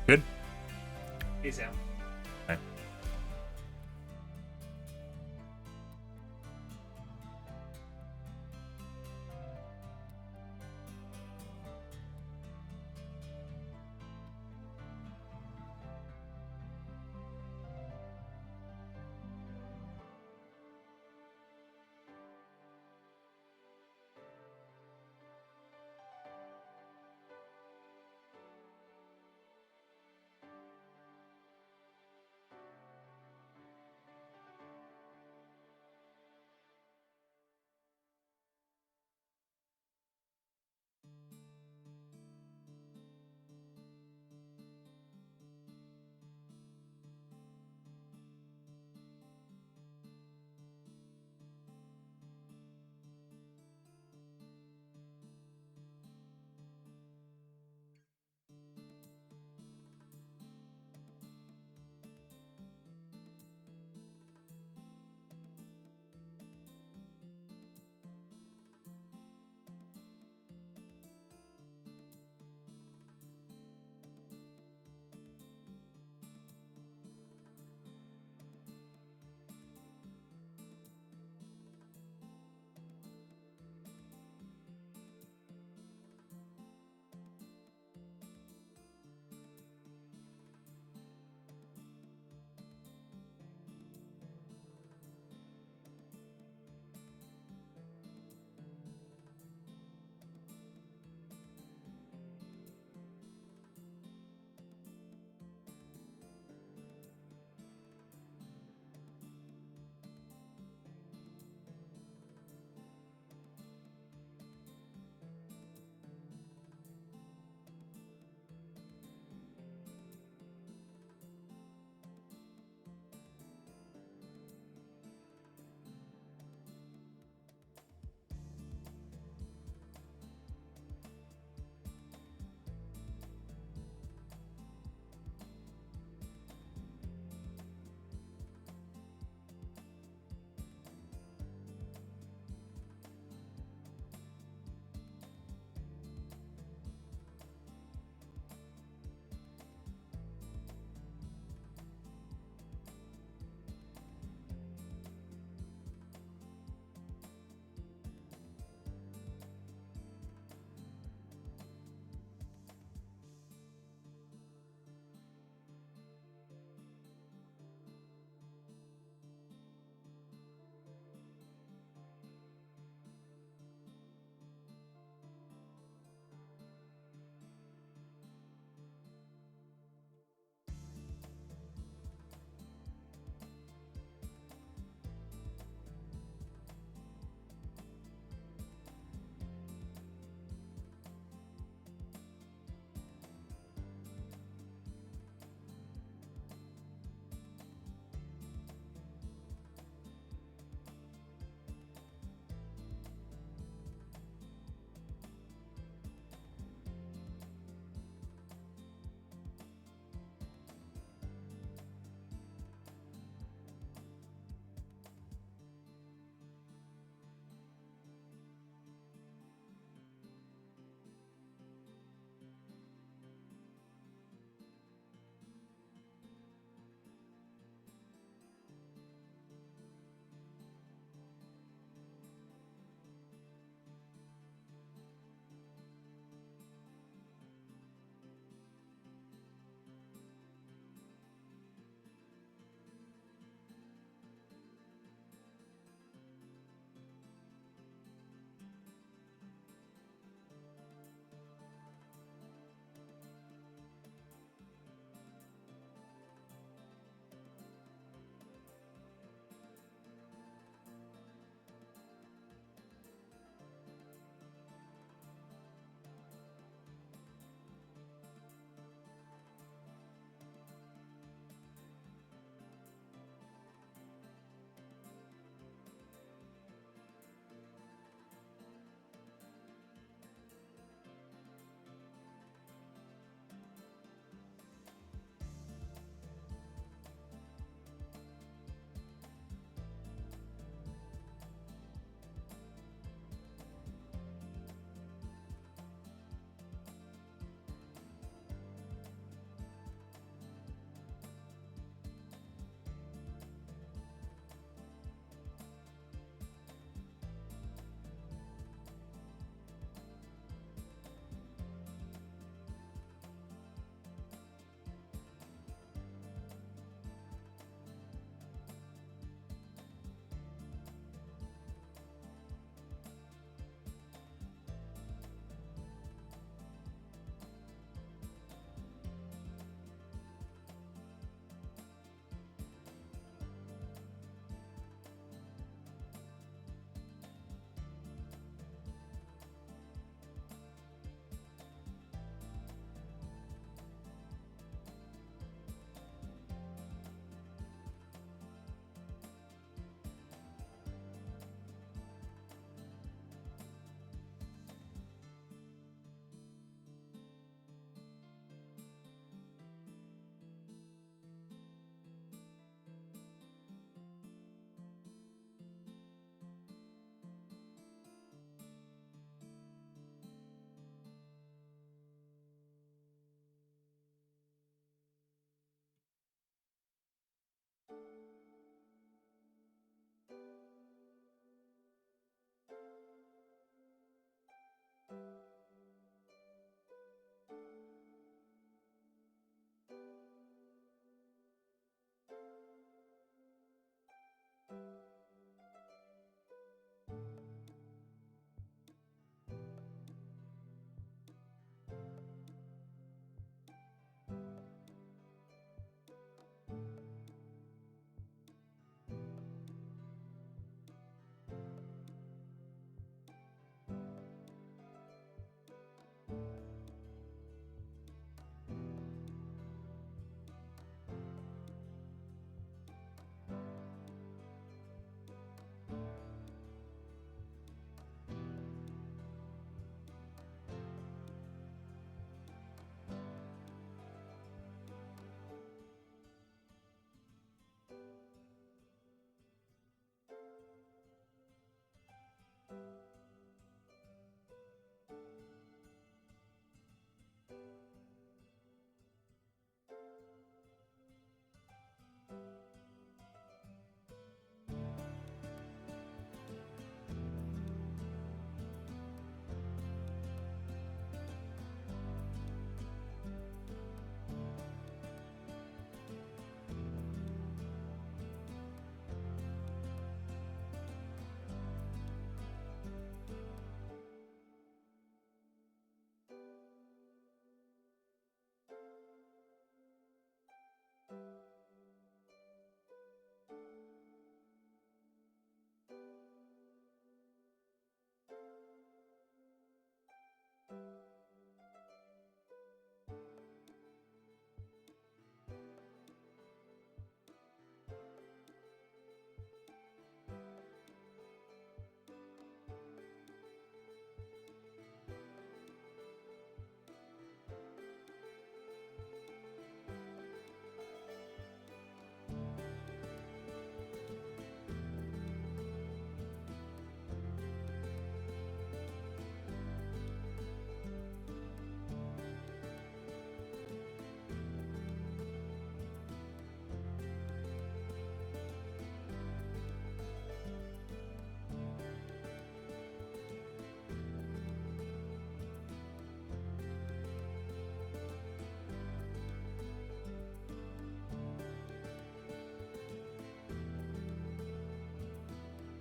Good? Peace out. Okay.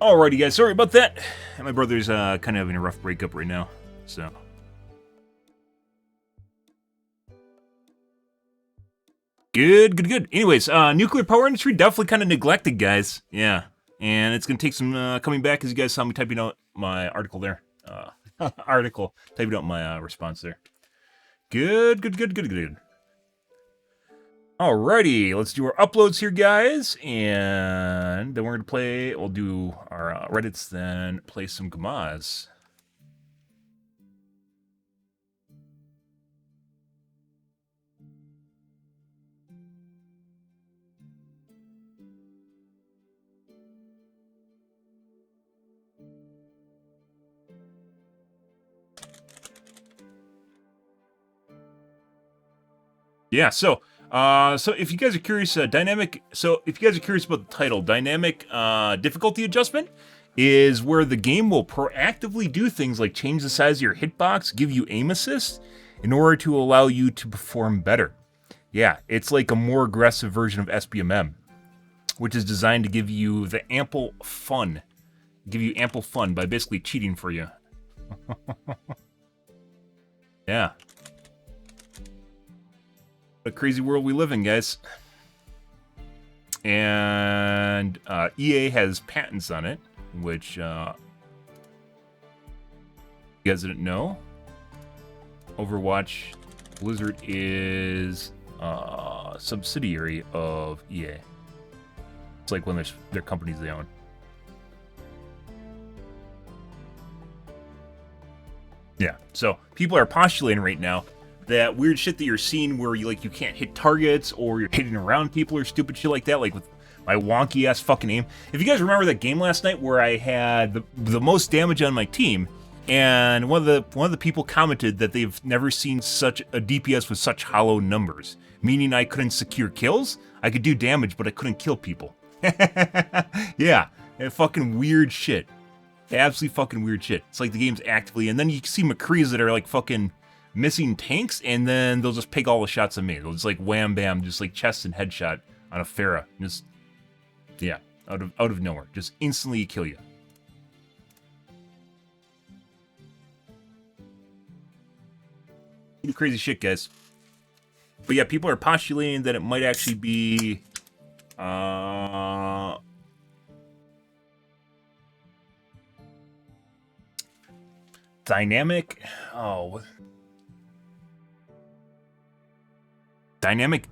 Alrighty, guys. Sorry about that. My brother's kind of having a rough breakup right now, so. Good. Anyways, nuclear power industry definitely kind of neglected, guys. Yeah, and it's gonna take some coming back, as you guys saw me typing out my article there. Typing out my response there. Good. Alrighty, let's do our uploads here, guys, and then we're gonna play. We'll do our Reddits, then play some Gamaz. Yeah, so if you guys are curious, dynamic. So if you guys are curious about the title, dynamic difficulty adjustment is where the game will proactively do things like change the size of your hitbox, give you aim assist, in order to allow you to perform better. Yeah, it's like a more aggressive version of SBMM, which is designed to give you ample fun by basically cheating for you. Yeah. What a crazy world we live in, guys. And EA has patents on it, which you guys didn't know. Overwatch, Blizzard is a subsidiary of EA. It's like one of their companies they own. Yeah, so people are postulating right now that weird shit that you're seeing where you can't hit targets or you're hitting around people or stupid shit like that, like with my wonky ass fucking aim. If you guys remember that game last night where I had the most damage on my team, and one of the people commented that they've never seen such a DPS with such hollow numbers, meaning I couldn't secure kills. I could do damage, but I couldn't kill people. Yeah, fucking weird shit. Absolutely fucking weird shit. It's like the game's actively, and then you see McCrees that are like fucking missing tanks, and then they'll just pick all the shots on me. They'll just like wham bam, just like chest and headshot on a Pharah. Just, yeah, out of nowhere. Just instantly kill you. Crazy shit, guys. But yeah, people are postulating that it might actually be dynamic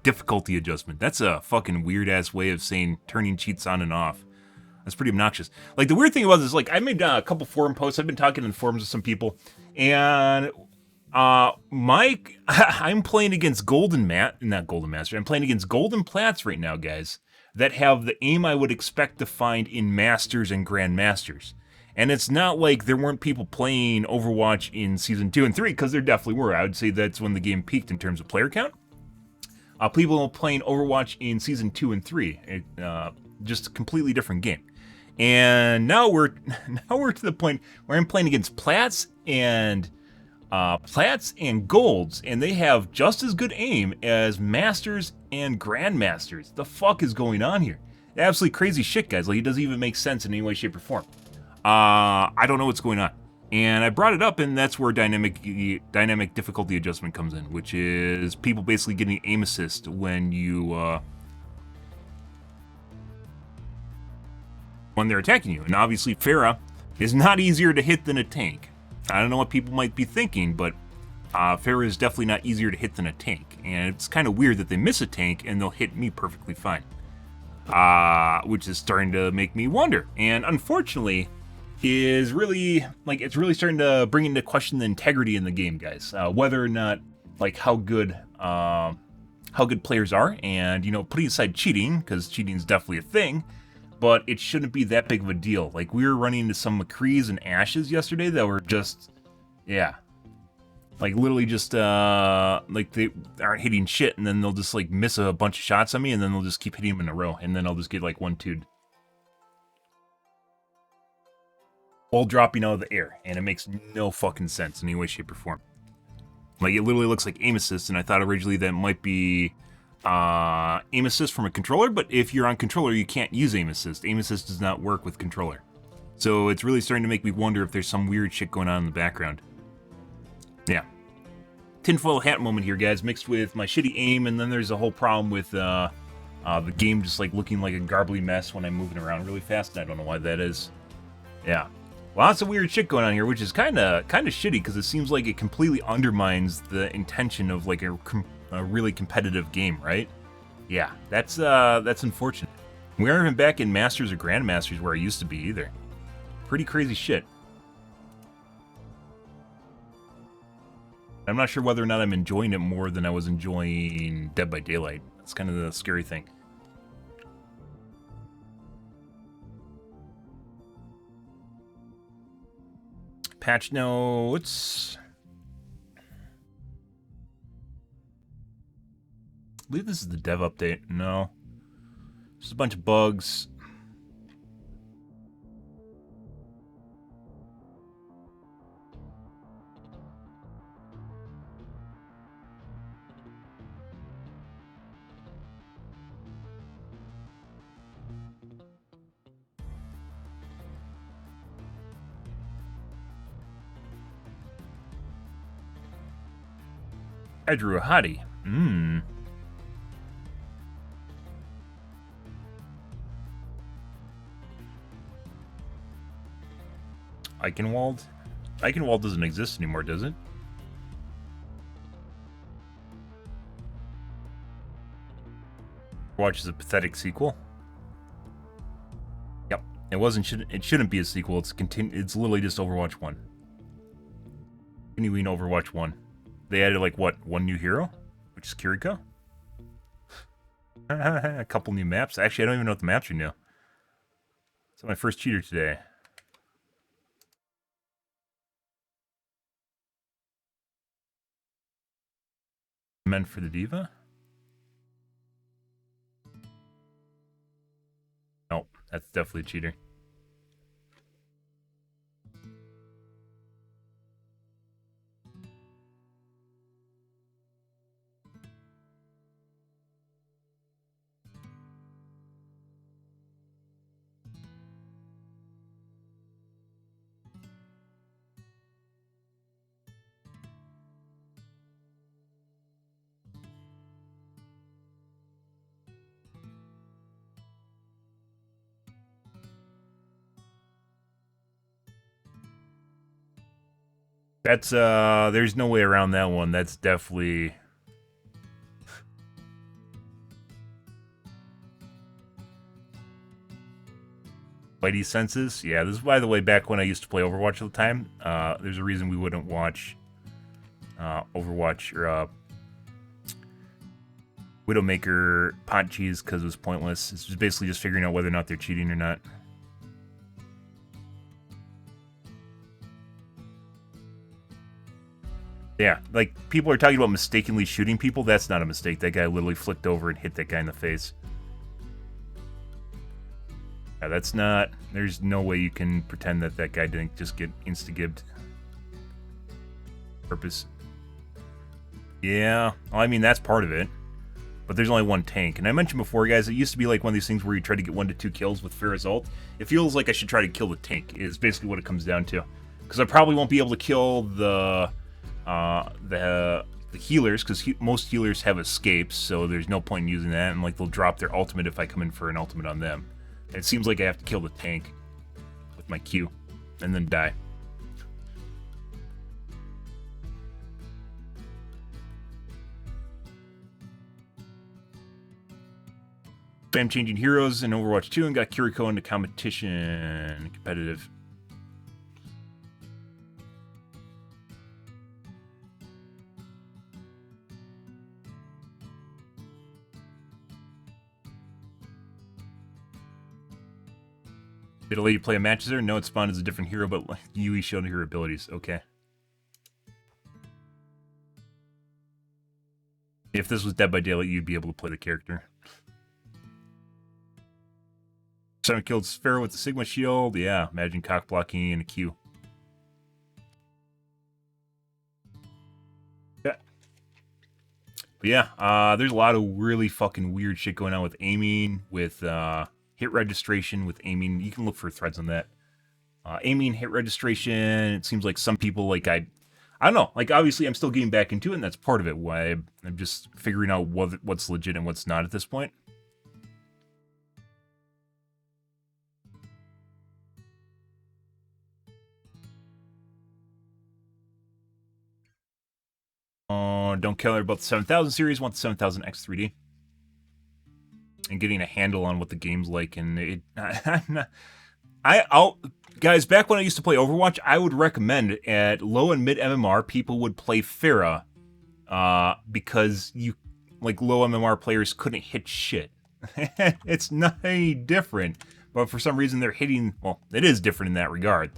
difficulty adjustment. That's a fucking weird ass way of saying turning cheats on and off. That's pretty obnoxious. Like, the weird thing about this is, like, I made a couple forum posts. I've been talking in forums with some people, and I'm playing against I'm playing against Golden Plats right now, guys, that have the aim I would expect to find in Masters and Grandmasters. And it's not like there weren't people playing Overwatch in Season 2 and 3, because there definitely were. I would say that's when the game peaked in terms of player count. People playing Overwatch in Season 2 and 3. Just a completely different game. And now we're to the point where I'm playing against Plats and Golds, and they have just as good aim as Masters and Grandmasters. The fuck is going on here? Absolutely crazy shit, guys. Like, it doesn't even make sense in any way, shape, or form. I don't know what's going on. And I brought it up, and that's where dynamic difficulty adjustment comes in, which is people basically getting aim assist when they're attacking you. And obviously, Pharah is not easier to hit than a tank. I don't know what people might be thinking, but Pharah is definitely not easier to hit than a tank. And it's kind of weird that they miss a tank and they'll hit me perfectly fine. Which is starting to make me wonder. And unfortunately, it's really starting to bring into question the integrity in the game, guys. Whether or not, like, how good players are, and, you know, putting aside cheating, because cheating is definitely a thing, but it shouldn't be that big of a deal. Like, we were running into some McCrees and Ashes yesterday that were just, yeah, like, literally just, like, they aren't hitting shit, and then they'll just, like, miss a bunch of shots on me, and then they'll just keep hitting them in a row, and then I'll just get, like, 1-2'd. All dropping out of the air, and it makes no fucking sense in any way, shape, or form. Like, it literally looks like aim assist, and I thought originally that might be aim assist from a controller, but if you're on controller, you can't use aim assist. Aim assist does not work with controller. So it's really starting to make me wonder if there's some weird shit going on in the background. Yeah. Tinfoil hat moment here, guys, mixed with my shitty aim, and then there's a whole problem with the game just like looking like a garbly mess when I'm moving around really fast, and I don't know why that is. Yeah. Lots of weird shit going on here, which is kind of shitty, because it seems like it completely undermines the intention of like a really competitive game, right? Yeah, that's unfortunate. We aren't even back in Masters or Grandmasters where I used to be either. Pretty crazy shit. I'm not sure whether or not I'm enjoying it more than I was enjoying Dead by Daylight. That's kind of the scary thing. Patch notes. I believe this is the dev update. No. Just a bunch of bugs. I drew a hottie. Eichenwald? Eichenwald doesn't exist anymore, does it? Overwatch is a pathetic sequel. Yep, it shouldn't be a sequel. It's literally just Overwatch 1. Continuing Overwatch 1. They added like what, one new hero, which is Kiriko. A couple new maps. Actually, I don't even know what the maps are new. It's my first cheater today. Meant for the diva? Nope, that's definitely a cheater. That's, there's no way around that one. That's definitely... Whitey senses? Yeah, this is, by the way, back when I used to play Overwatch all the time. There's a reason we wouldn't watch Overwatch or Widowmaker pot cheese, because it was pointless. It's basically just figuring out whether or not they're cheating or not. Yeah, like, people are talking about mistakenly shooting people. That's not a mistake. That guy literally flicked over and hit that guy in the face. Yeah, that's not... There's no way you can pretend that that guy didn't just get insta-gibbed. Purpose. Yeah, well, I mean, that's part of it. But there's only one tank. And I mentioned before, guys, it used to be like one of these things where you try to get 1 to 2 kills with fair result. It feels like I should try to kill the tank, is basically what it comes down to. Because I probably won't be able to kill the healers, because most healers have escapes, so there's no point in using that, and like they'll drop their ultimate if I come in for an ultimate on them. It seems like I have to kill the tank with my Q, and then die. I'm changing heroes in Overwatch 2 and got Kiriko into competition. Competitive. Did it let you play a match there? No, it spawned as a different hero, but Yui showed her abilities. Okay. If this was Dead by Daylight, you'd be able to play the character. 7 killed Sparrow with the Sigma shield. Yeah, imagine cock blocking and a Q. Yeah. But yeah, there's a lot of really fucking weird shit going on with aiming, with hit registration, with aiming. You can look for threads on that. aiming, hit registration. It seems like some people, like, I don't know. Like, obviously, I'm still getting back into it, and that's part of it. Why I'm just figuring out what's legit and what's not at this point. Don't care about the 7000 series. Want the 7000 X3D. And getting a handle on what the game's like, and it, guys, back when I used to play Overwatch, I would recommend at low and mid MMR people would play Pharah, because low MMR players couldn't hit shit. It's not any different, but for some reason they're hitting. Well, it is different in that regard,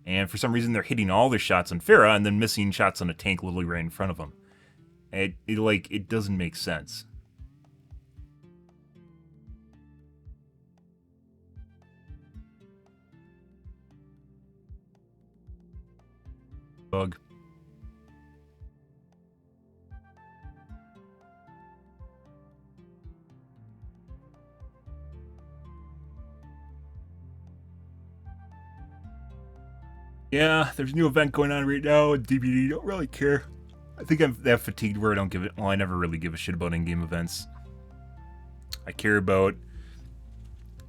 and for some reason they're hitting all their shots on Pharah and then missing shots on a tank literally right in front of them. It doesn't make sense. Bug. Yeah, there's a new event going on right now at DBD. Don't really care. I think I'm that fatigued where I don't give it. Well, I never really give a shit about in-game events. I care about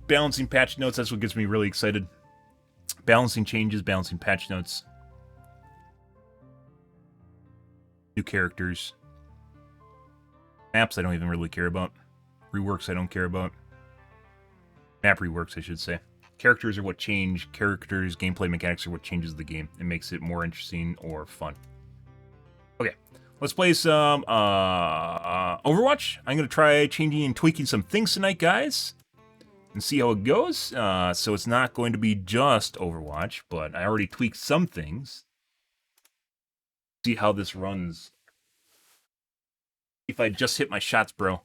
balancing patch notes. That's what gets me really excited. Balancing changes, balancing patch notes. New characters. Maps I don't even really care about. Reworks I don't care about. Map reworks, I should say. Characters are what change. Characters, gameplay mechanics are what changes the game. It makes it more interesting or fun. Okay, let's play some Overwatch. I'm going to try changing and tweaking some things tonight, guys. And see how it goes. So it's not going to be just Overwatch, but I already tweaked some things. See how this runs. If I just hit my shots, bro.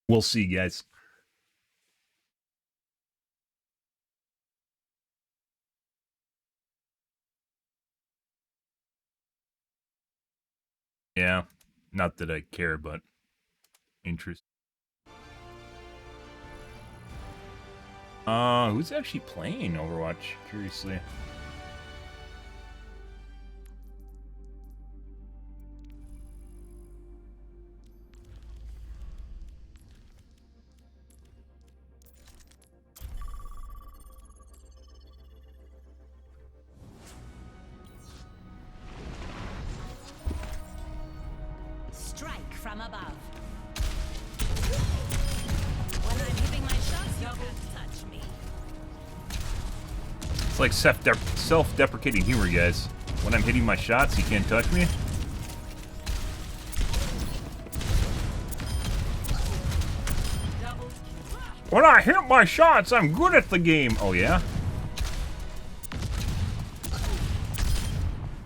We'll see, guys. Yeah, not that I care, but interest. Who's actually playing Overwatch? Curiously. Strike from above. When I'm hitting my shots, you can't touch me. It's like self-deprecating humor, guys. When I'm hitting my shots, you can't touch me. When I hit my shots, I'm good at the game. Oh, yeah?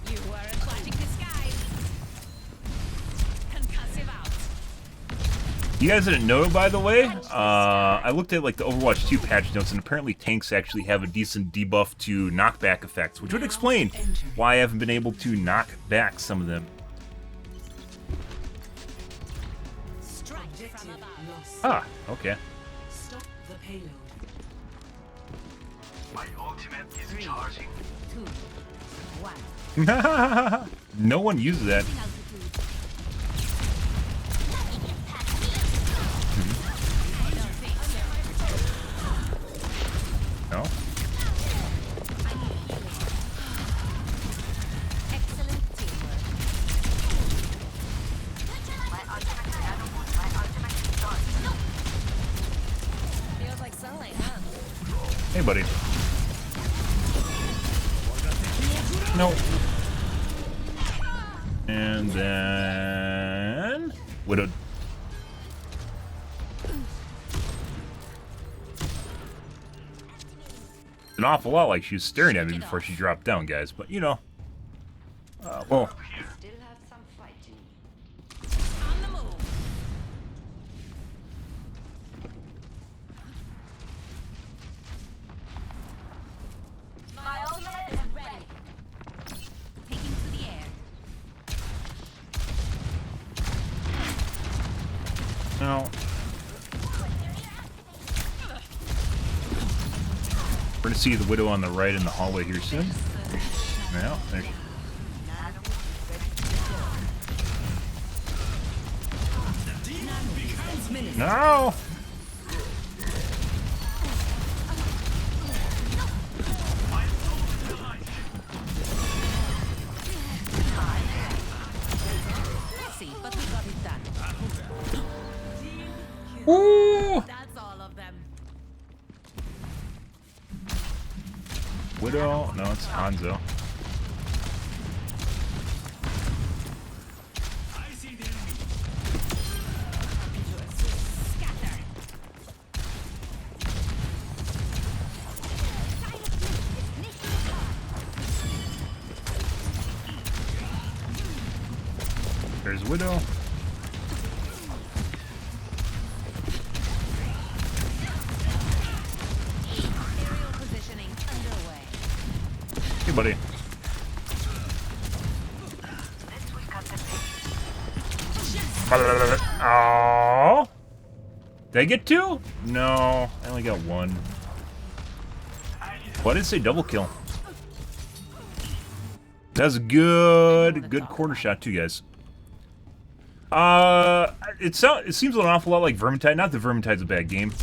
You weren't flashing disguise. Concussive out. You guys didn't know, by the way, I looked at like the Overwatch 2 patch notes, and apparently tanks actually have a decent debuff to knockback effects, which would explain why I haven't been able to knock back some of them. Ah, okay. Stop the payload. My ultimate is charging. 2, 1. No one uses that. No? Excellent teamwork. Feels like sunlight, huh? Hey, buddy. No. And then... Widowed. An awful lot like she was staring at me before she dropped down, guys. But, you know. Well... Still have some fighting. On the move. My ultimate is ready. Taking to the air. We're gonna see the Widow on the right in the hallway here soon. Yeah, there. No! But we got it done. Ooh! That's all of them. Widow? No, it's Hanzo. There's Widow. Hey, buddy. Oh! Did I get two? No, I only got one. Why did it say double kill? That's a good quarter shot too, guys. It seems an awful lot like Vermintide. Not that Vermintide's a bad game,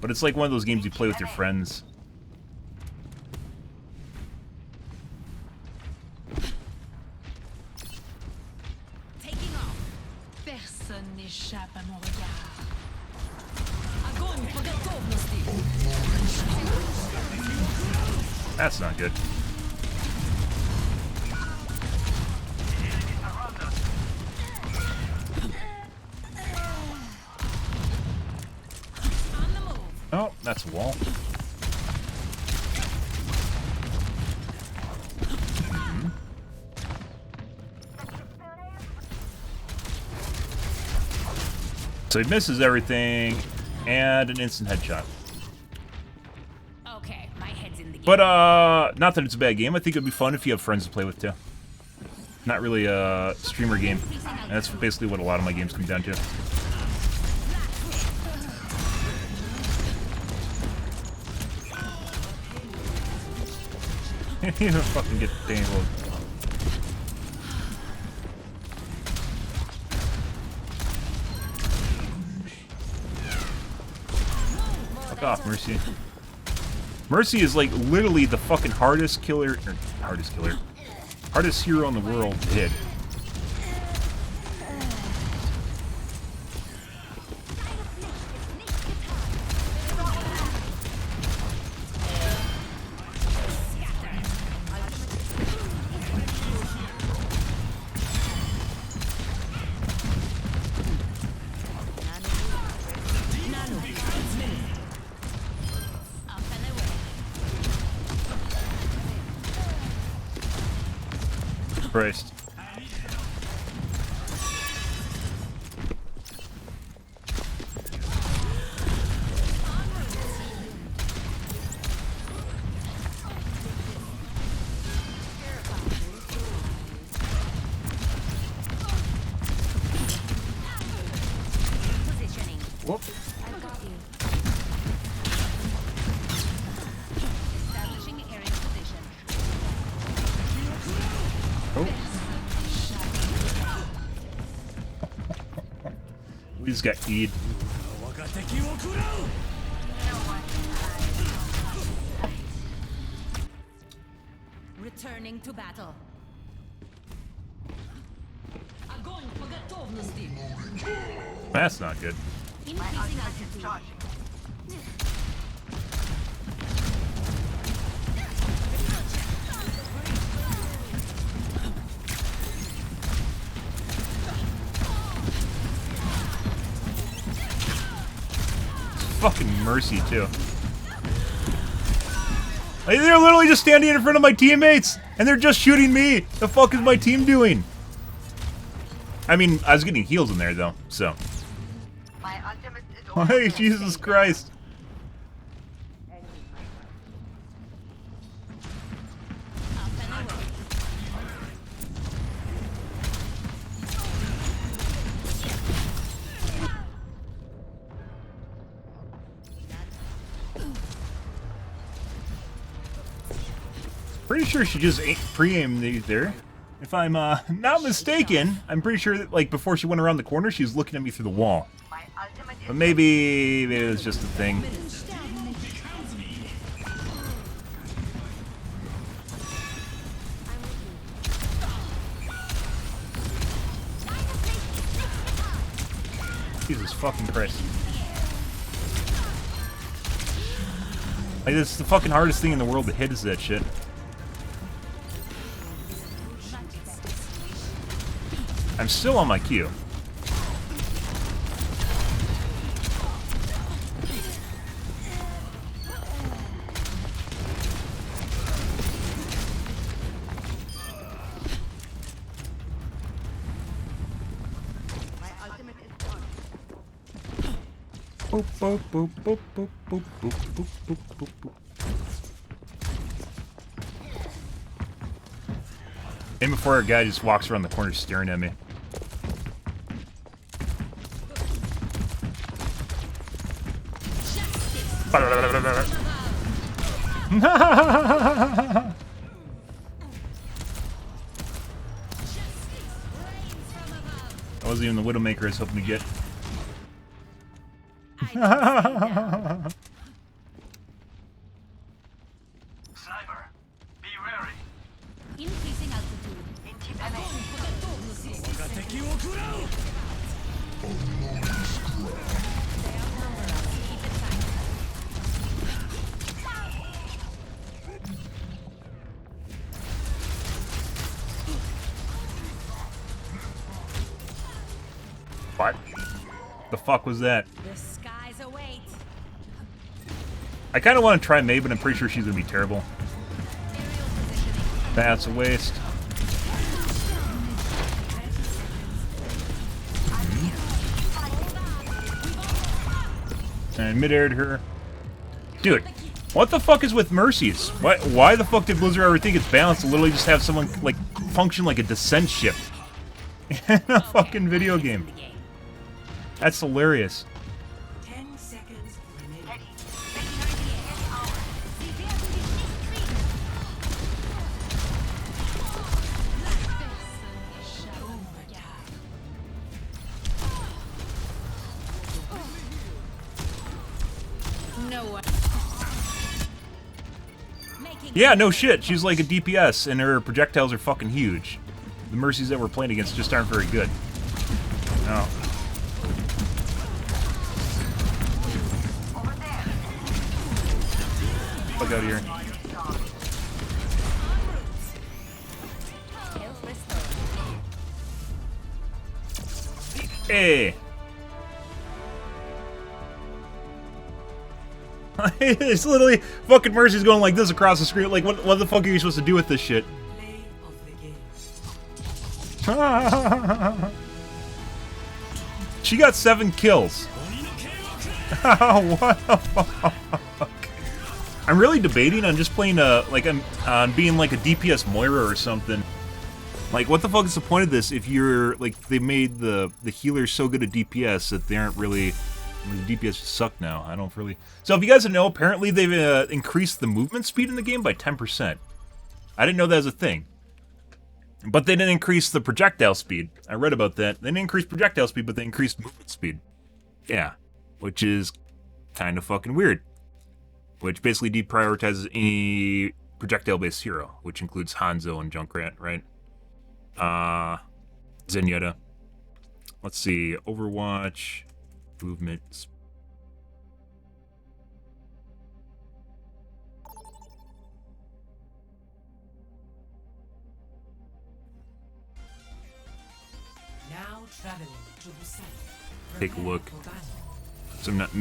but it's like one of those games you play with your friends. Taking off. Personne n'échappe à mon regard. Огонь по готовности. That's not good. Oh, that's a wall. So he misses everything, and an instant headshot. Okay, my head's in the game. But, not that it's a bad game. I think it'd be fun if you have friends to play with, too. Not really a streamer game. And that's basically what a lot of my games come down to. You don't fucking get tangled. Fuck off, Mercy. Mercy is like literally the fucking hardest killer, or hardest hero in the world to hit. Christ. Whoop. I got you. Establishing area position. Oh. We just got E'd. Returning to battle. Огонь по готовности. That's not good. Increasing altitude. Fucking Mercy, too. Like, they're literally just standing in front of my teammates, and they're just shooting me. The fuck is my team doing? I mean, I was getting heals in there, though, so. Hey, Jesus Christ. Pretty sure she just pre-aimed there. If I'm not mistaken, I'm pretty sure that, like, before she went around the corner, she was looking at me through the wall. But maybe it was just a thing. Jesus fucking Christ. Like, this is the fucking hardest thing in the world to hit is that shit. I'm still on my queue. Boop, boop, boop, boop, boop, boop, boop, boop, boop, boop, boop. And before our guy just walks around the corner staring at me. That wasn't even the Widowmaker I was hoping to get. Sniper, be wary. Increasing altitude. What? The fuck was that? The skies await. I kind of want to try May, but I'm pretty sure she's going to be terrible. That's a waste. And mid-aired her. Dude, what the fuck is with Mercies? Why the fuck did Blizzard ever think it's balanced to literally just have someone, like, function like a descent ship in a fucking video game? That's hilarious. 10 seconds remaining. No one. Yeah, no shit. She's like a DPS, and her projectiles are fucking huge. The Mercies that we're playing against just aren't very good. No. Fuck out of here. Hey! It's literally fucking Mercy's going like this across the screen. Like, what the fuck are you supposed to do with this shit? She got 7 kills. What the fuck? I'm really debating on just playing on being like a DPS Moira or something. Like, what the fuck is the point of this if you're like they made the healers so good at DPS that they aren't really the DPS just suck now. I don't really. So if you guys don't know, apparently they've increased the movement speed in the game by 10%. I didn't know that was a thing. But they didn't increase the projectile speed. I read about that. They didn't increase projectile speed, but they increased movement speed. Yeah, which is kind of fucking weird. Which basically deprioritizes any projectile-based hero, which includes Hanzo and Junkrat, right? Zenyatta. Let's see, Overwatch, movement. Now traveling to the site. Take a look. So I'm not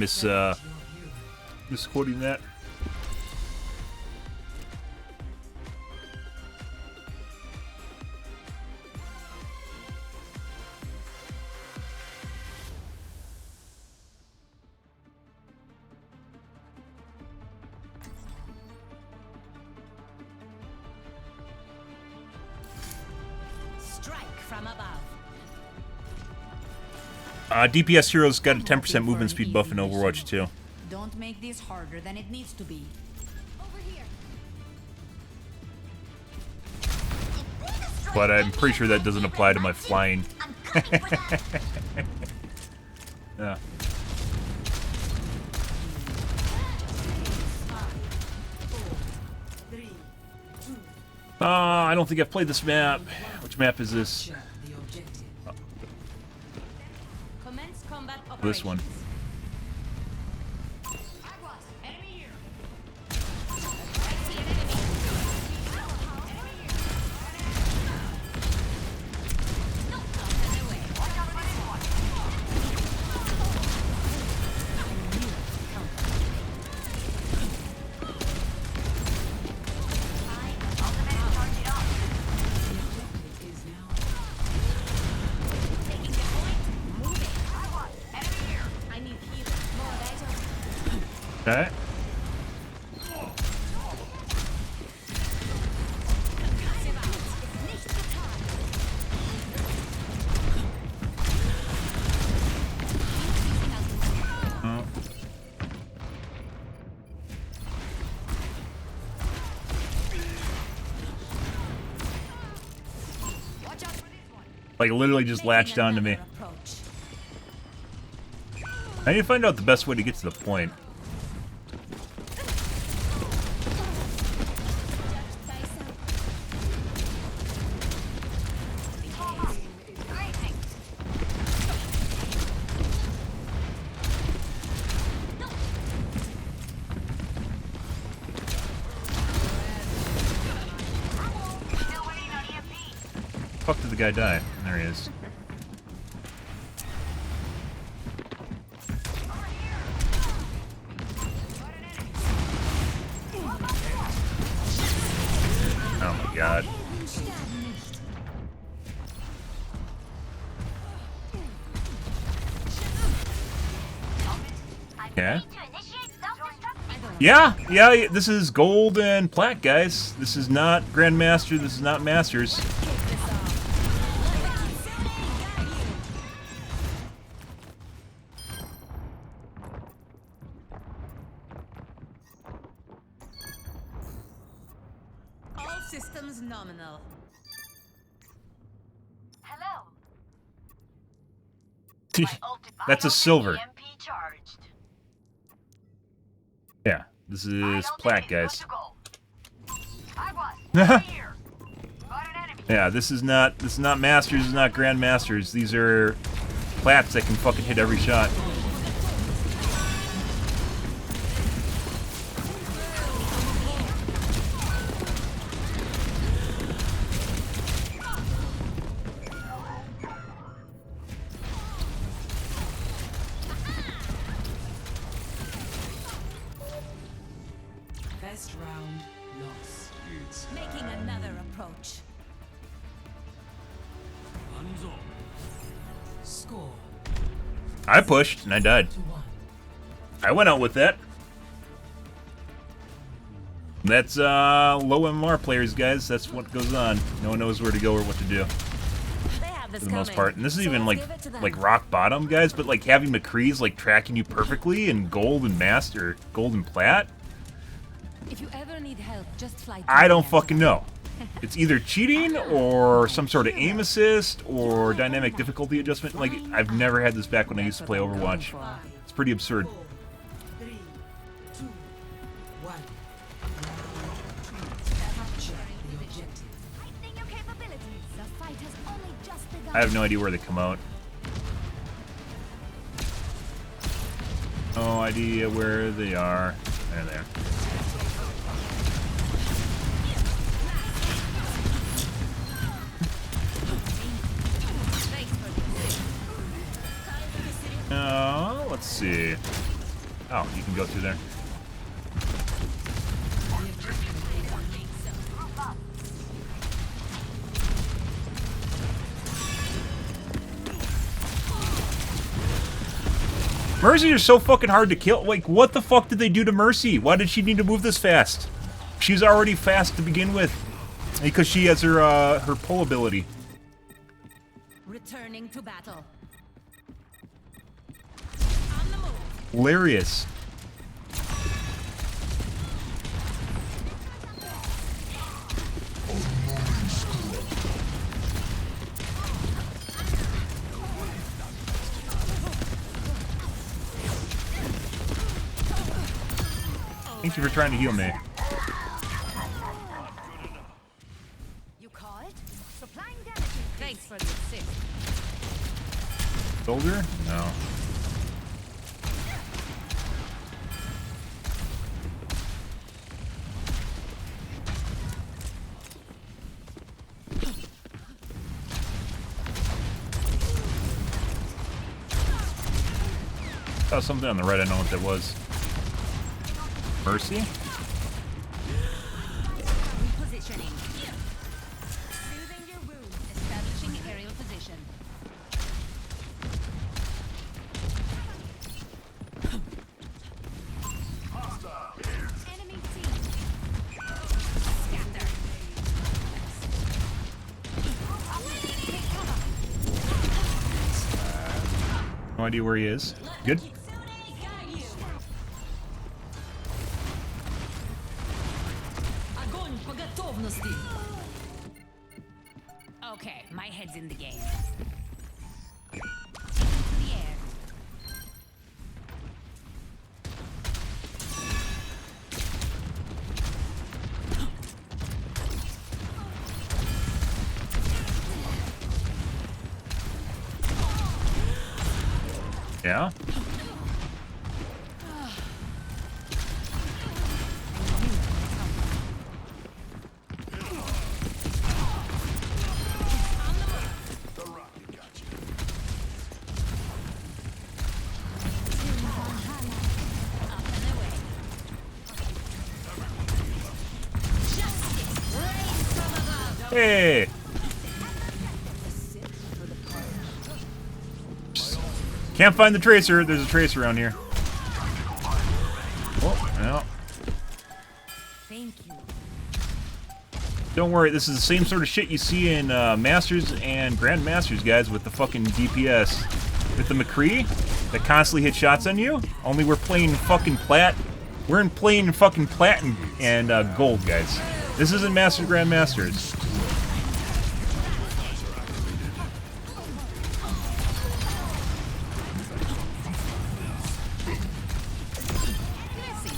misquoting that. Strike from above. DPS heroes got a 10% movement speed buff in Overwatch too. Don't make this harder than it needs to be. Over here. But I'm pretty sure that doesn't apply to my flying. Yeah. I don't think I've played this map. Which map is this? Oh. This one. Okay. Like, literally just latched onto me. I need to find out the best way to get to the point. Fuck did the guy die? There he is. Oh my god. Yeah. Yeah, this is gold and plat, guys. This is not Grandmaster, this is not Masters. All systems nominal. Hello. That's a silver. Yeah, this is plat, guys. Yeah, this is not Masters, this is not Grandmasters. These are plats that can fucking hit every shot. Best round lost. Making another approach. Score. I pushed and I died. I went out with that. That's low MMR players, guys. That's what goes on. No one knows where to go or what to do. For the most part. And this is even like rock bottom, guys, but like having McCree's like tracking you perfectly in gold and master, gold and plat. If you ever need help, just fly. I don't fucking know. It's either cheating or some sort of aim assist or dynamic difficulty adjustment. Like, I've never had this back when I used to play Overwatch. It's pretty absurd. 3, 2, 1. I have no idea where they come out. No idea where they are. There they are. Let's see. Oh, you can go through there. Mercy are so fucking hard to kill. Like, what the fuck did they do to Mercy? Why did she need to move this fast? She was already fast to begin with. Because she has her pull ability. Returning to battle. Hilarious. Thank you for trying to heal me. You call it? Supplying damage. Thanks for the assist. Soldier? No. Saw something on the right, I know what that was. Mercy? Repositioning. Soothing your wound. Establishing aerial position. Enemy team. Scatter. Take cover. No idea where he is. Good. Okay, my head's in the game. Into the air. Yeah? Hey! Can't find the tracer. There's a tracer around here. Oh, no. Thank you. Don't worry, this is the same sort of shit you see in Masters and Grandmasters, guys, with the fucking DPS. With the McCree that constantly hit shots on you. Only we're playing fucking plat. We're playing fucking plat and gold, guys. This isn't Masters Grandmasters.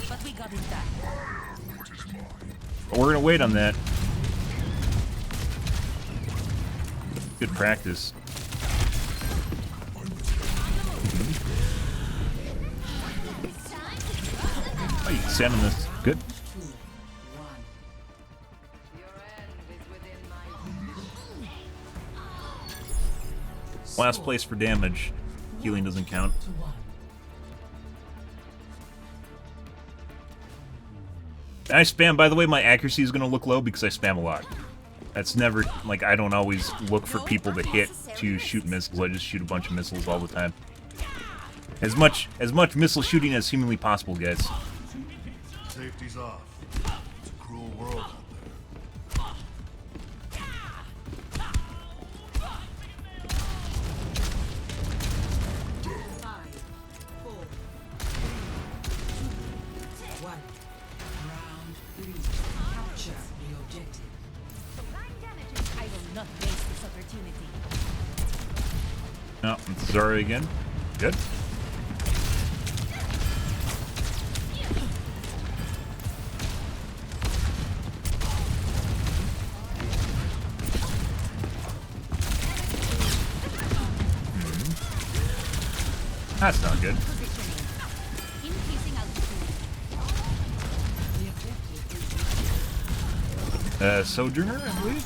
But we got it done. But we're gonna wait on that. Good practice. Oh, you can stand on this. Good. Last place for damage. Healing doesn't count. And I spam, by the way, my accuracy is going to look low because I spam a lot. That's never, like, I don't always look for people to hit to shoot missiles. I just shoot a bunch of missiles all the time. As much missile shooting as humanly possible, guys. Safety's off. It's a cruel world out there. I will not waste this opportunity. No, it's Zara again. Good. That's not good. Increasing altitude. Sojourner, I believe?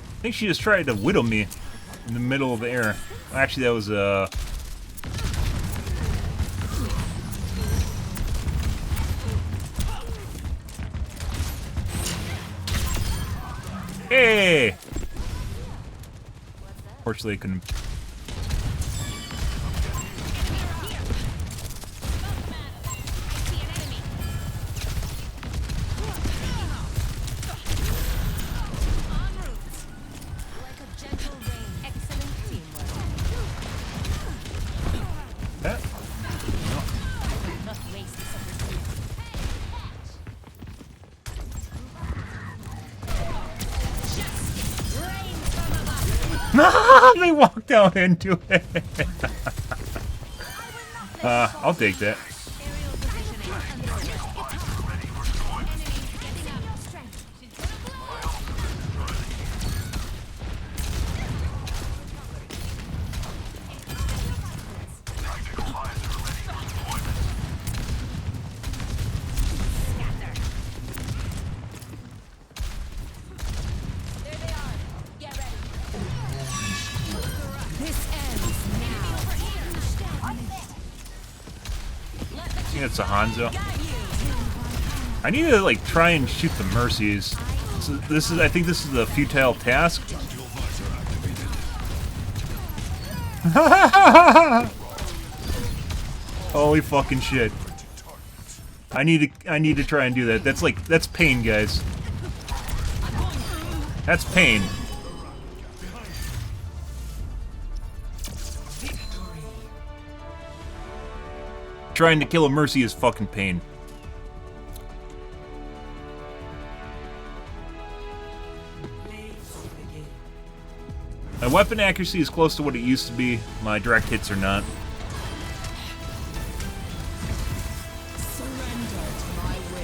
I think she just tried to whittle me in the middle of the air. Actually, that was Hey! Fortunately, I couldn't. They walked out into it. I'll take that. I think it's a Hanzo. I need to like try and shoot the Mercies. So I think this is a futile task. Holy fucking shit. I need to try and do that. That's pain, guys. That's pain. Trying to kill a Mercy is fucking pain. My weapon accuracy is close to what it used to be. My direct hits are not.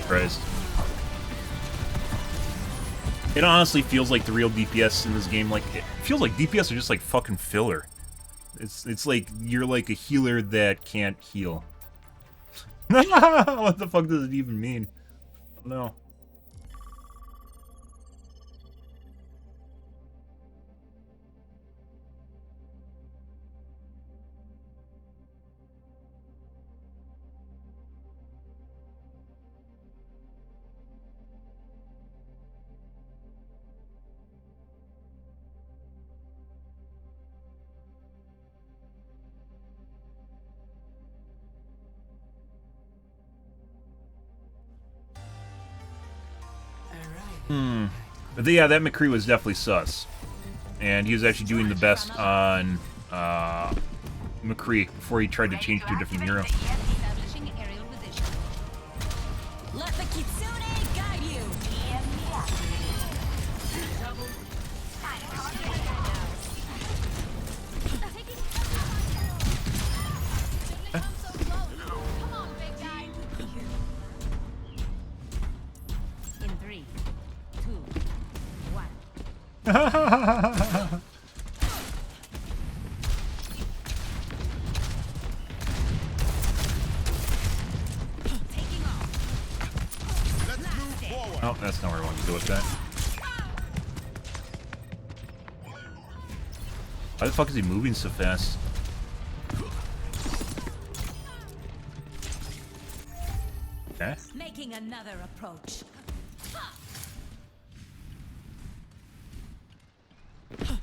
Christ. It honestly feels like the real DPS in this game. Like, it feels like DPS are just like fucking filler. It's like you're like a healer that can't heal. What the fuck does it even mean? I don't know. But yeah, that McCree was definitely sus. And he was actually doing the best on McCree before he tried to change to a different hero. Let the Kitsune guide you. In 3, 2, 1. Oh, that's not where I wanted to go with that. Why the fuck is he moving so fast? Okay. Making another approach. Up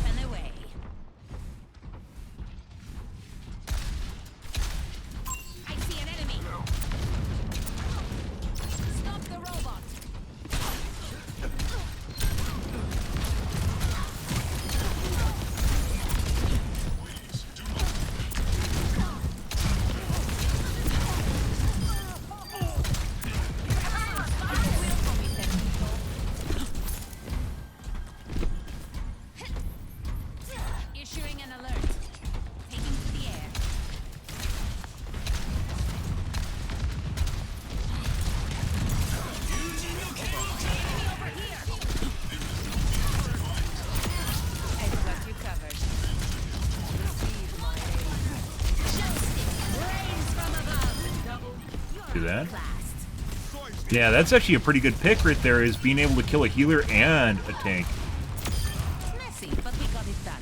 and away. I see an enemy. Stop the robot. Issuing an alert. Taking to the air. I've got you covered. Receive my aid. Justice reigns from above. Do that. Yeah, that's actually a pretty good pick right there, is being able to kill a healer and a tank. Messy, but we got it done.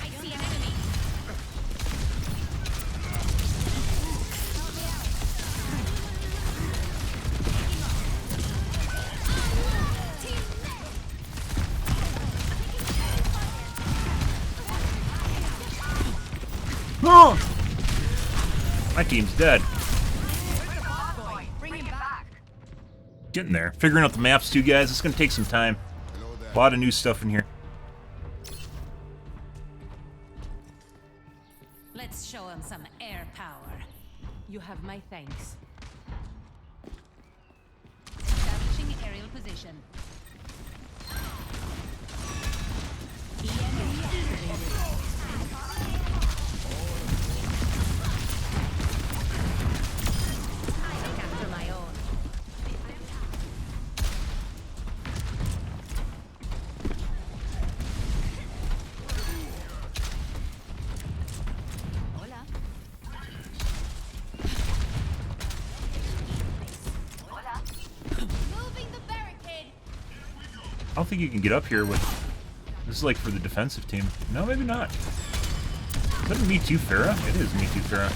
I see an enemy. Oh! My team's dead. Bring him back. Getting there. Figuring out the maps too, guys. It's gonna take some time. A lot of new stuff in here. Let's show him some air power. You have my thanks. position. I don't think you can get up here with... This is like for the defensive team. No, maybe not. Is that a Me Too Pharah? It is Me Too Pharah.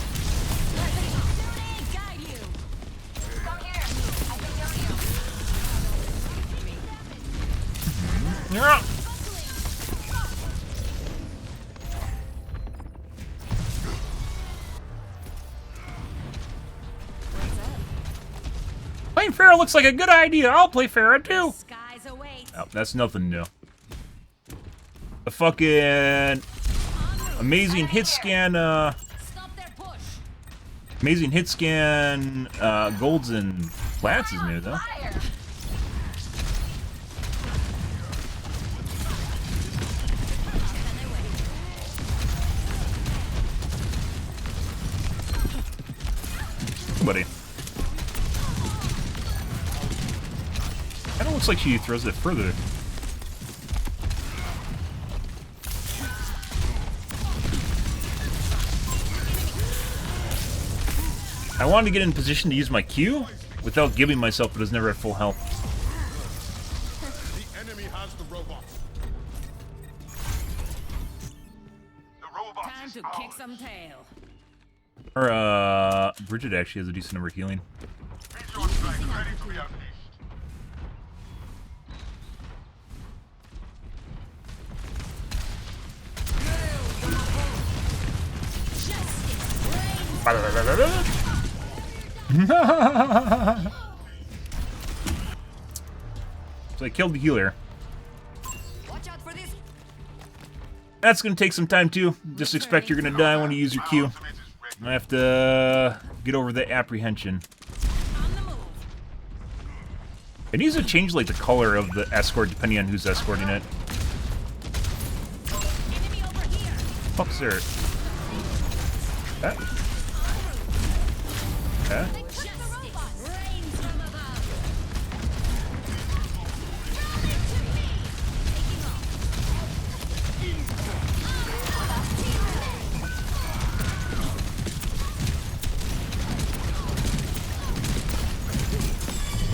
Yeah. Playing Pharah looks like a good idea. I'll play Pharah too. Oh, that's nothing new. The fucking amazing hit scan, amazing hit scan, golds and flats is new though. Buddy. Kind of looks like she throws it further. I wanted to get in position to use my Q without giving myself, but I was never at full health. The enemy has the robot. The robot Time to kick some tail. Or, Bridget actually has a decent number of healing. Visual strike ready to be unleashed. So I killed the healer. Watch out for this. That's gonna take some time too. Just expect you're gonna die when you use your Q. I have to get over the apprehension. It needs to change like the color of the escort depending on who's escorting it. Fuck's there? Okay.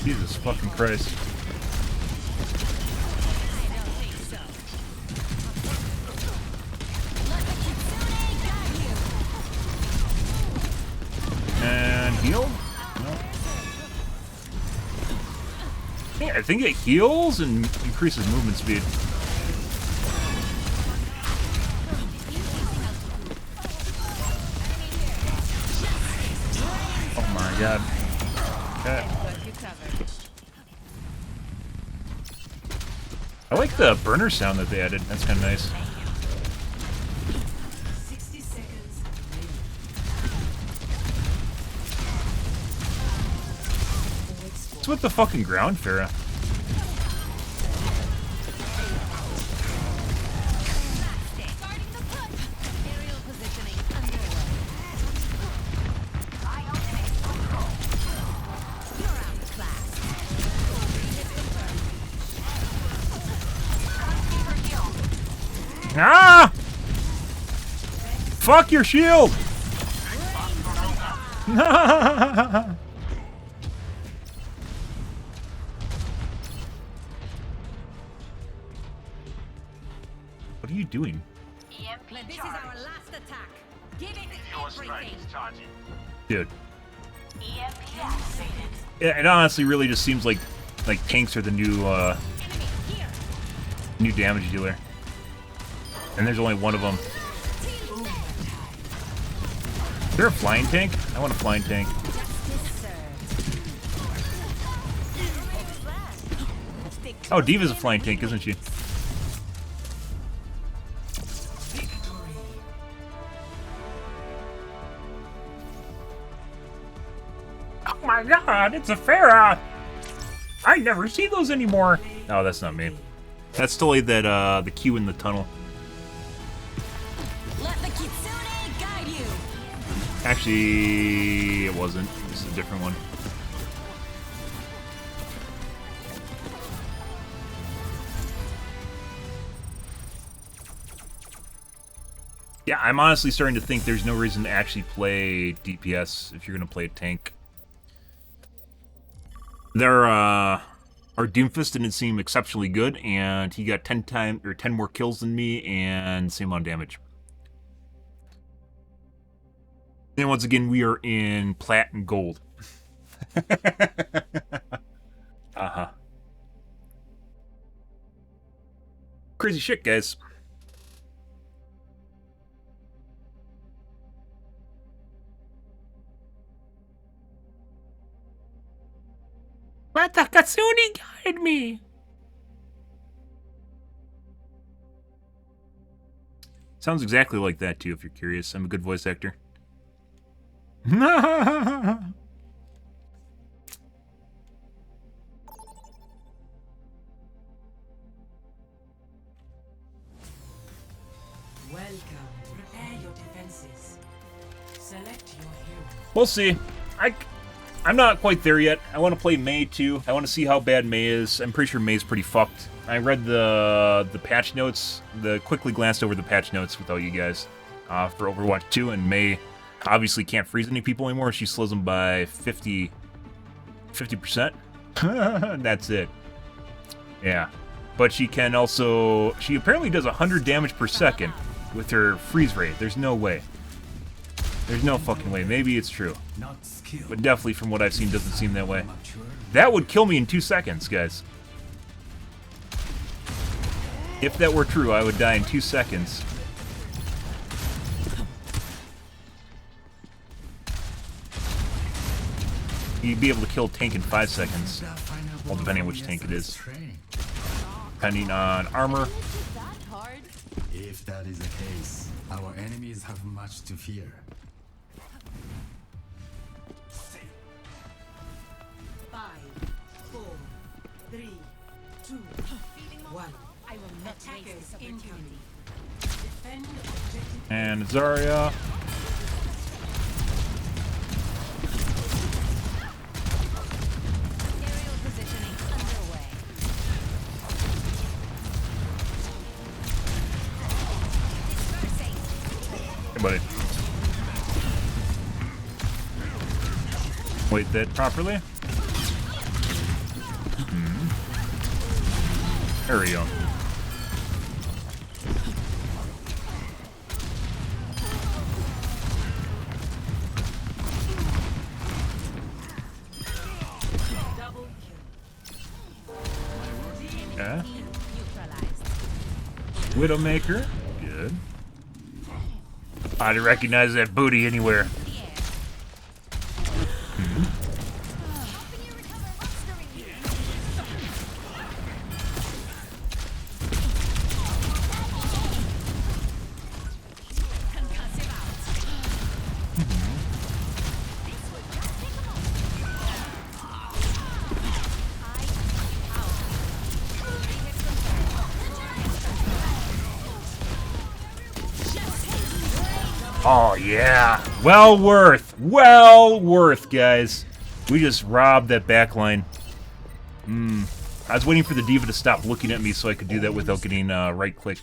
Jesus fucking Christ. And heal? No. Yeah, I think it heals and increases movement speed. Oh my god. Okay. I like the burner sound that they added. That's kind of nice. 60 seconds. What's with the fucking ground, Pharah? Ah! Fuck your shield! What are you doing? This is our last attack. Give it everything. Dude. Yeah, it honestly really just seems like tanks are the new new damage dealer. And there's only one of them. Is there a flying tank? I want a flying tank. Oh, Diva's a flying tank, isn't she? Oh my god, it's a Pharah! I I never see those anymore. Oh, that's not me. That's totally that the queue in the tunnel. Let the kitsune guide you. Actually, it wasn't. This is a different one. Yeah, I'm honestly starting to think there's no reason to actually play DPS if you're gonna play a tank. Our Doomfist didn't seem exceptionally good, and he got 10 more kills than me, and same amount of damage. And once again, we are in plat and gold. Uh-huh. Crazy shit, guys. Let the Katsuni guide me! Sounds exactly like that, too, if you're curious. I'm a good voice actor. Welcome. Prepare your defenses. Select your hero. We'll see. I'm not quite there yet. I want to play Mei too. I want to see how bad Mei is. I'm pretty sure Mei's pretty fucked. I read the patch notes, quickly glanced over the patch notes without you guys for Overwatch 2, and Mei obviously can't freeze any people anymore. She slows them by 50%. That's it. Yeah. But she can also... She apparently does 100 damage per second with her freeze rate. There's no way. There's no fucking way. Maybe it's true. But definitely from what I've seen doesn't seem that way. That would kill me in 2 seconds, guys. If that were true, I would die in 2 seconds. You'd be able to kill a tank in 5 seconds. Well, depending on which tank it is. Depending on armor. If that is the case, our enemies have much to fear. 5, 4, 3, 2, 1. I will not attackers incoming. Defend objective. And Zarya. Aerial positioning underway. Hey, buddy. Wait that properly. There we go. Yeah. Widowmaker. Good. I'd recognize that booty anywhere. Oh, yeah. Well worth, guys. We just robbed that backline. I was waiting for the diva to stop looking at me so I could do that without getting right-clicked.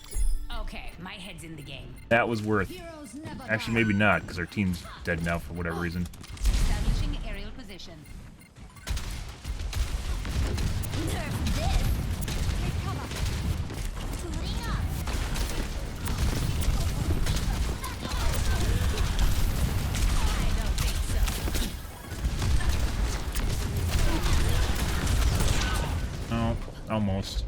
Okay, my head's in the game. That was worth. Actually, maybe not, because our team's dead now for whatever reason. Establishing aerial position. Nerf this. Take cover. Suiting up. I don't think so. Oh, almost.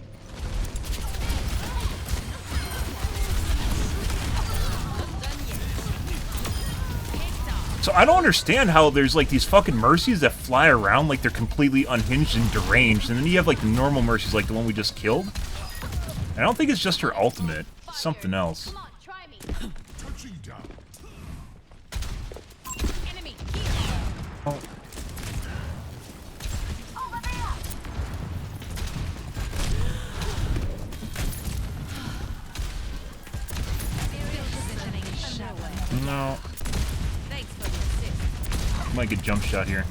So I don't understand how there's like these fucking mercies that fly around like they're completely unhinged and deranged, and then you have like the normal mercies like the one we just killed. I don't think it's just her ultimate. It's something else. Enemy. Oh. No. Thanks for the assist. Might get jump shot here.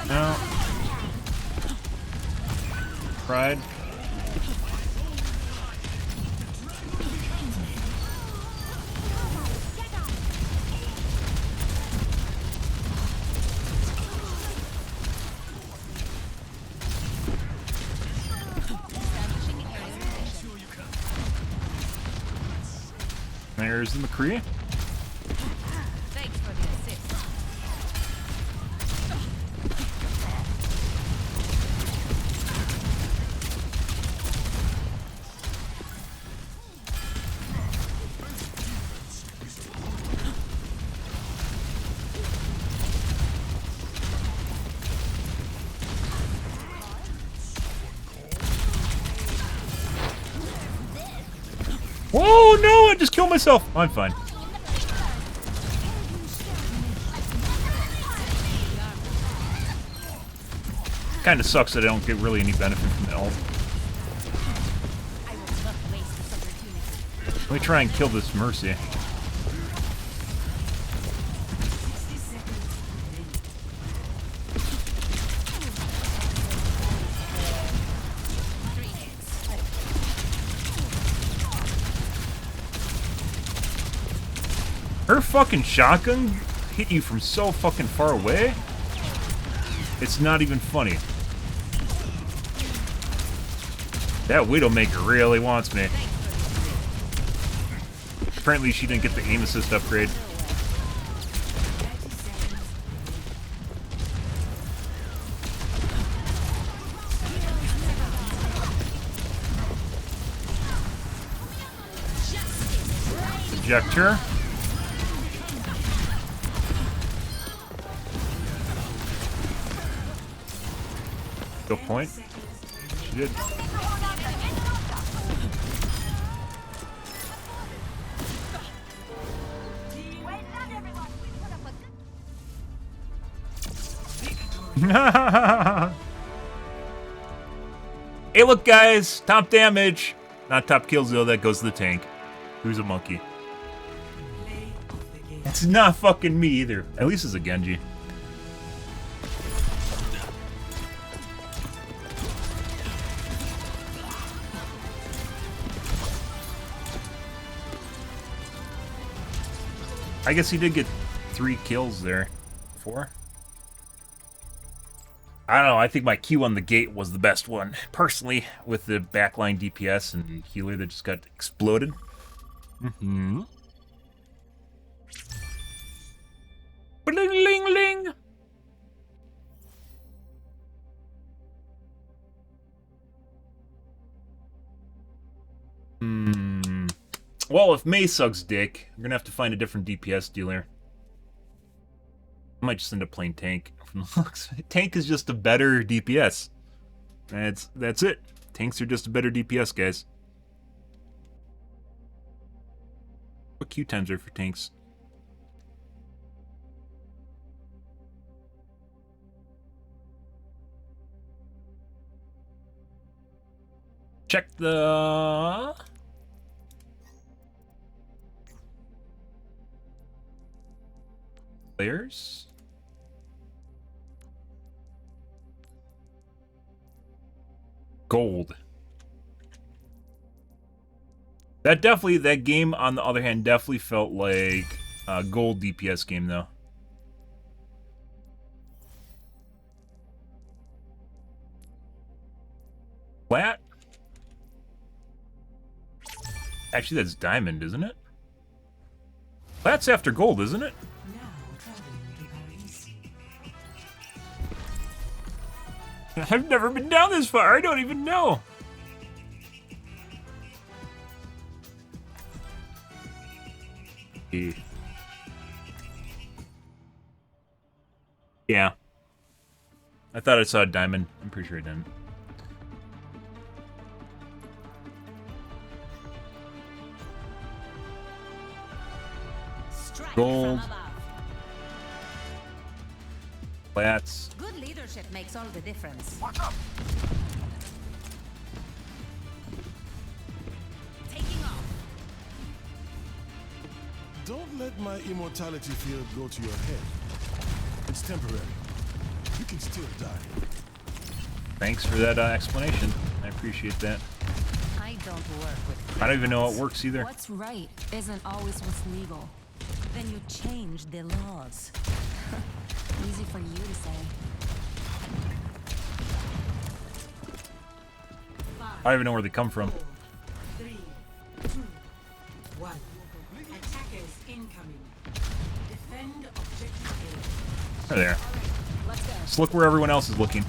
No. Pride. There's the McCree. Thanks for the assist. Whoa, no, I just killed myself. I'm fine. Kinda sucks that I don't get really any benefit from the ult. Let me try and kill this Mercy. Her fucking shotgun hit you from so fucking far away. It's not even funny. That Widowmaker really wants me. Apparently she didn't get the aim assist upgrade. Eject her. Go point. She did. Hey, look, guys! Top damage! Not top kills, though. That goes to the tank. Who's a monkey? It's not fucking me, either. At least it's a Genji. I guess he did get 3 kills there. 4? I don't know, I think my Q on the gate was the best one, personally, with the backline DPS and healer that just got exploded. Mm-hmm. Bling-ling-ling! Well, if Mei sucks dick, we're gonna have to find a different DPS dealer. I might just end up playing tank from the looks. Tank is just a better DPS. That's it. Tanks are just a better DPS, guys. What Q times are for tanks? Check the... players. Gold. That game, on the other hand, definitely felt like a gold DPS game, though. Flat? Actually, that's diamond, isn't it? Flat's after gold, isn't it? I've never been down this far. I don't even know. Yeah. I thought I saw a diamond. I'm pretty sure I didn't. Gold. Plats. Good leadership makes all the difference. What's up? Taking off. Don't let my immortality field go to your head. It's temporary. You can still die. Thanks for that explanation. I appreciate that. I don't work with I don't even know how it works either. What's right isn't always what's legal. Then you change the laws. Easy for you to say. I don't even know where they come from. 3, 2, 1. Attackers incoming. Defend objective There, there. Just look where everyone else is looking.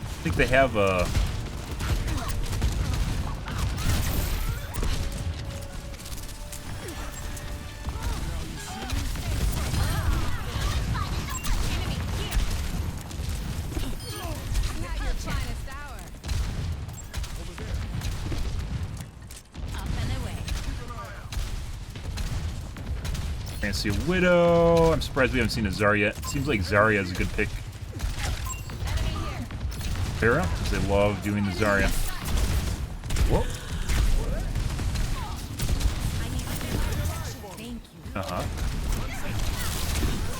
I think they have a... Can't see a Widow. I'm surprised we haven't seen a Zarya yet. Seems like Zarya is a good pick. Pharah, because they love doing the Zarya. Whoa. Uh-huh.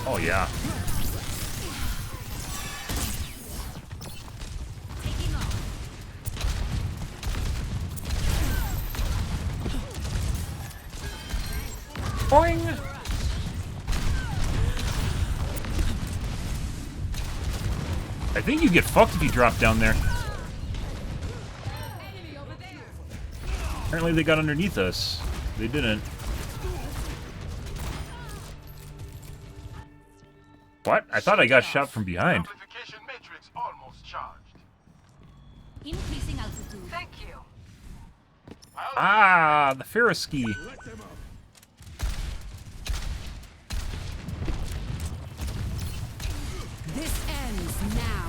Oh, yeah. Boing! I think you get fucked if you drop down there. Apparently they got underneath us. They didn't. What? I thought I got shot from behind. Amplification matrix almost charged. Increasing altitude. Thank you. Ah, the Pharisee. This ends now.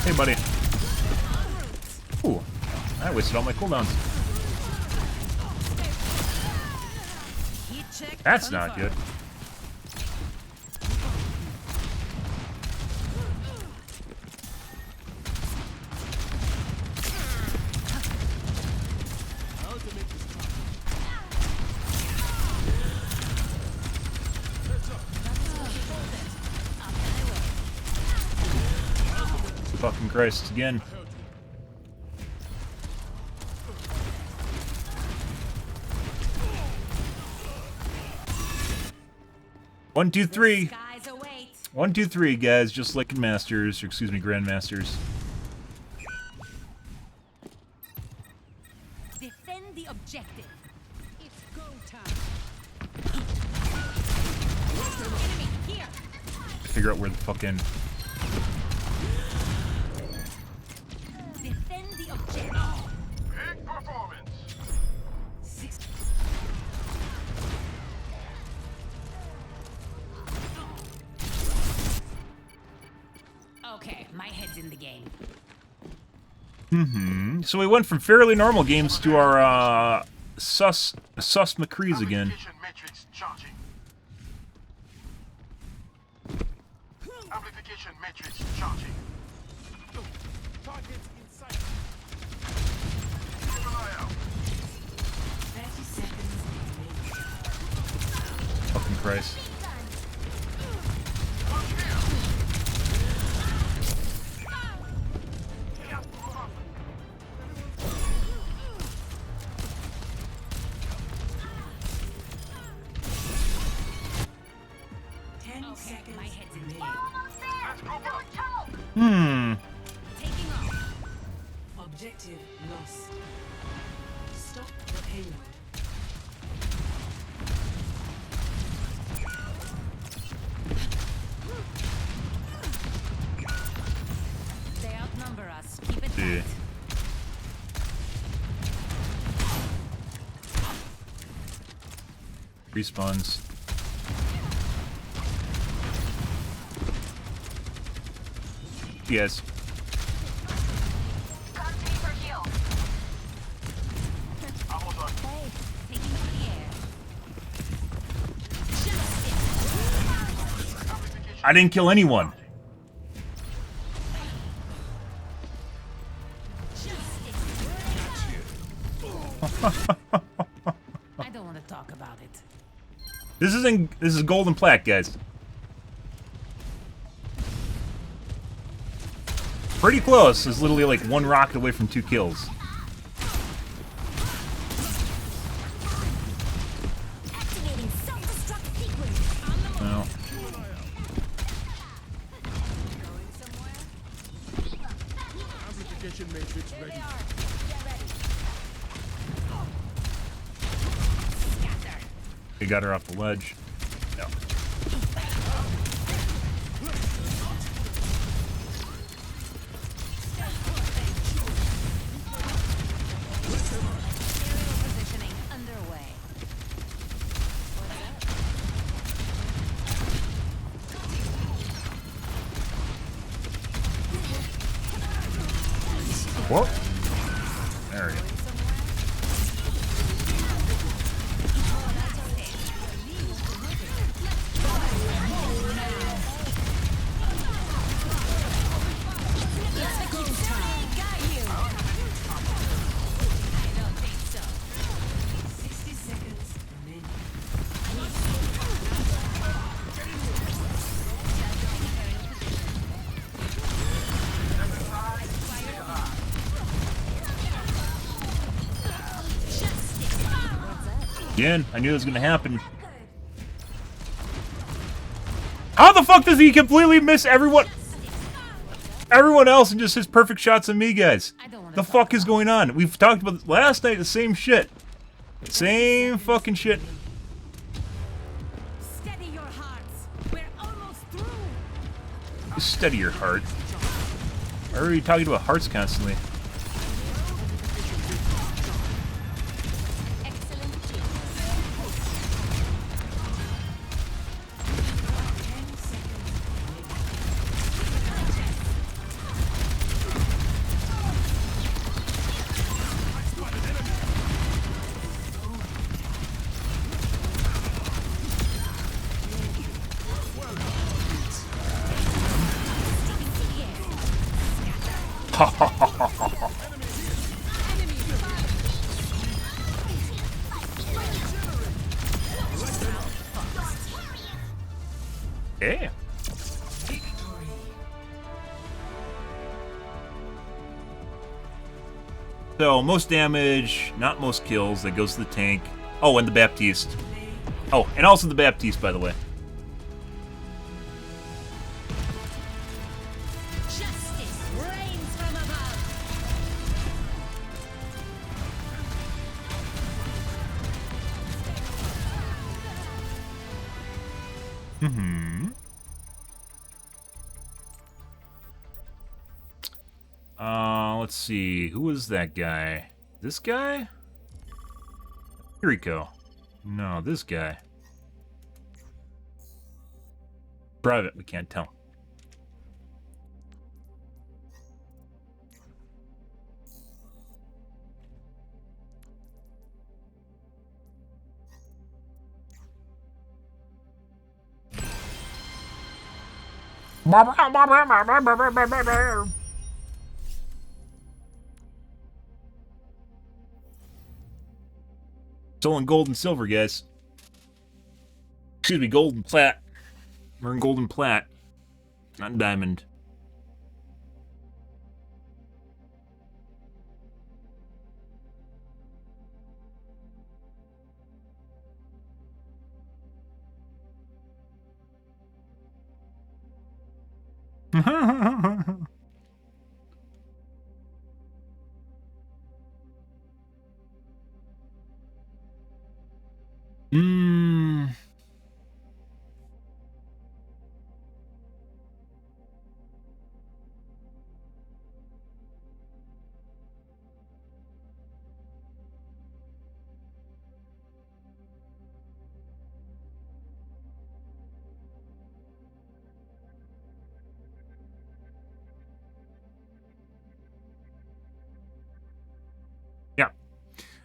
Hey, buddy. Ooh, I wasted all my cooldowns. That's not good. Fucking Christ, again. One, two, three. 1, 2, 3, guys, just like in Masters, or excuse me, Grandmasters. Defend the objective. It's go time. Enemy here. Figure out where the fucking... Defend the objective. Big performance. Okay, my head's in the game. Mm-hmm. So we went from fairly normal games to our, sus McCrees again. Matrix charging. Amplification matrix charging. Targets in sight. Keep an eye out. 30 seconds remaining. Fucking Christ. My head's in the Hmm. Taking off. Objective lost. Stop the payload. They outnumber us. Keep it Yeah. tight. Respawns. FPS. I didn't kill anyone. I don't want to talk about it. This is golden plat, guys. Pretty close. It's literally like one rocket away from 2 kills. Activating self-destruct sequence. On the move. Well. Amplification matrix ready. Get ready. Scatter. They got her off the ledge. No. Aerial positioning underway. What? There we go. Again, I knew it was gonna happen. How the fuck does he completely miss everyone else and just hits perfect shots on me, guys? The fuck is going on? We've talked about this last night, the same shit. Same fucking shit. Steady your hearts. We're almost through. Steady your heart. Why are you talking about hearts constantly? Yeah. So, most damage, not most kills, that goes to the tank. Oh, and the Baptiste. Oh, and also the Baptiste, by the way. Justice reigns from above. Let's see. Who was that guy? This guy? Kiriko. No, this guy. Private, we can't tell. Still in gold and silver, guys. Excuse me, gold and plat. We're in gold and plat, not diamond.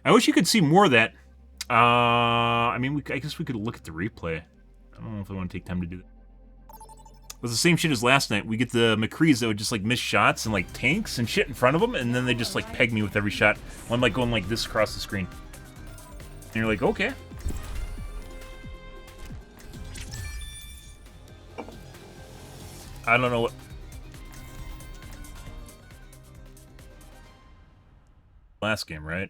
I wish you could see more of that. I mean, I guess we could look at the replay. I don't know if I want to take time to do that. It was the same shit as last night. We get the McCrees that would just like miss shots and like tanks and shit in front of them, and then they just like peg me with every shot. I'm like going like this across the screen. And you're like, okay. I don't know what... Last game, right?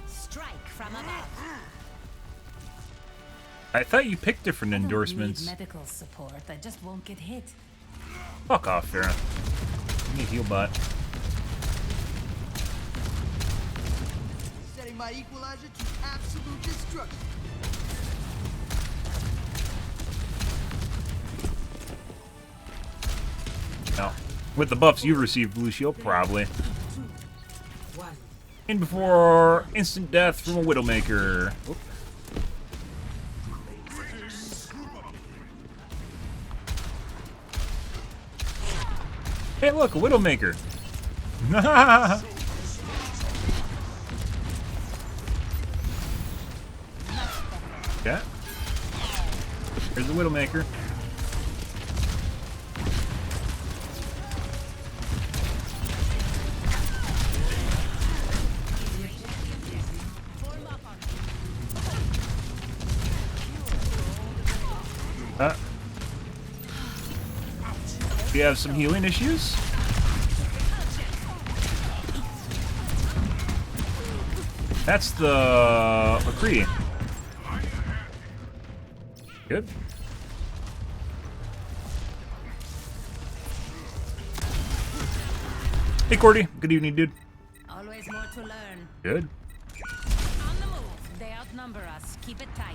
Strike from above. I thought you picked different I don't endorsements. need medical support. I just won't get hit. Fuck off, Farah. Give me a heal bot. Setting my equalizer to absolute destruction. No. With the buffs you've received, Blue Shield, probably. And before instant death from a Widowmaker. Oop. Hey, look, a Widowmaker. Yeah. Here's the Widowmaker. We have some healing issues. That's the McCree. Good. Hey, Cordy. Good evening, dude. Always more to learn. Good. On the move. They outnumber us. Keep it tight.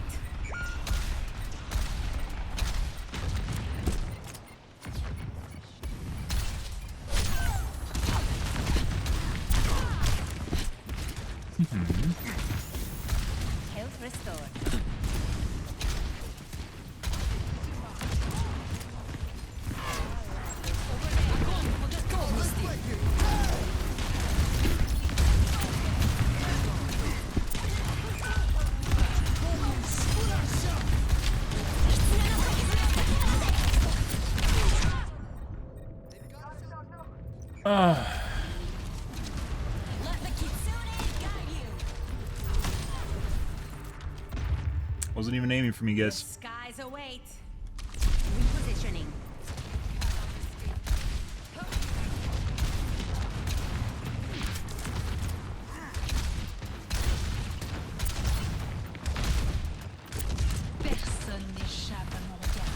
Health restored. Wasn't even aiming for me, guys. Skies await. Repositioning. Personne n'échappe à mon regard.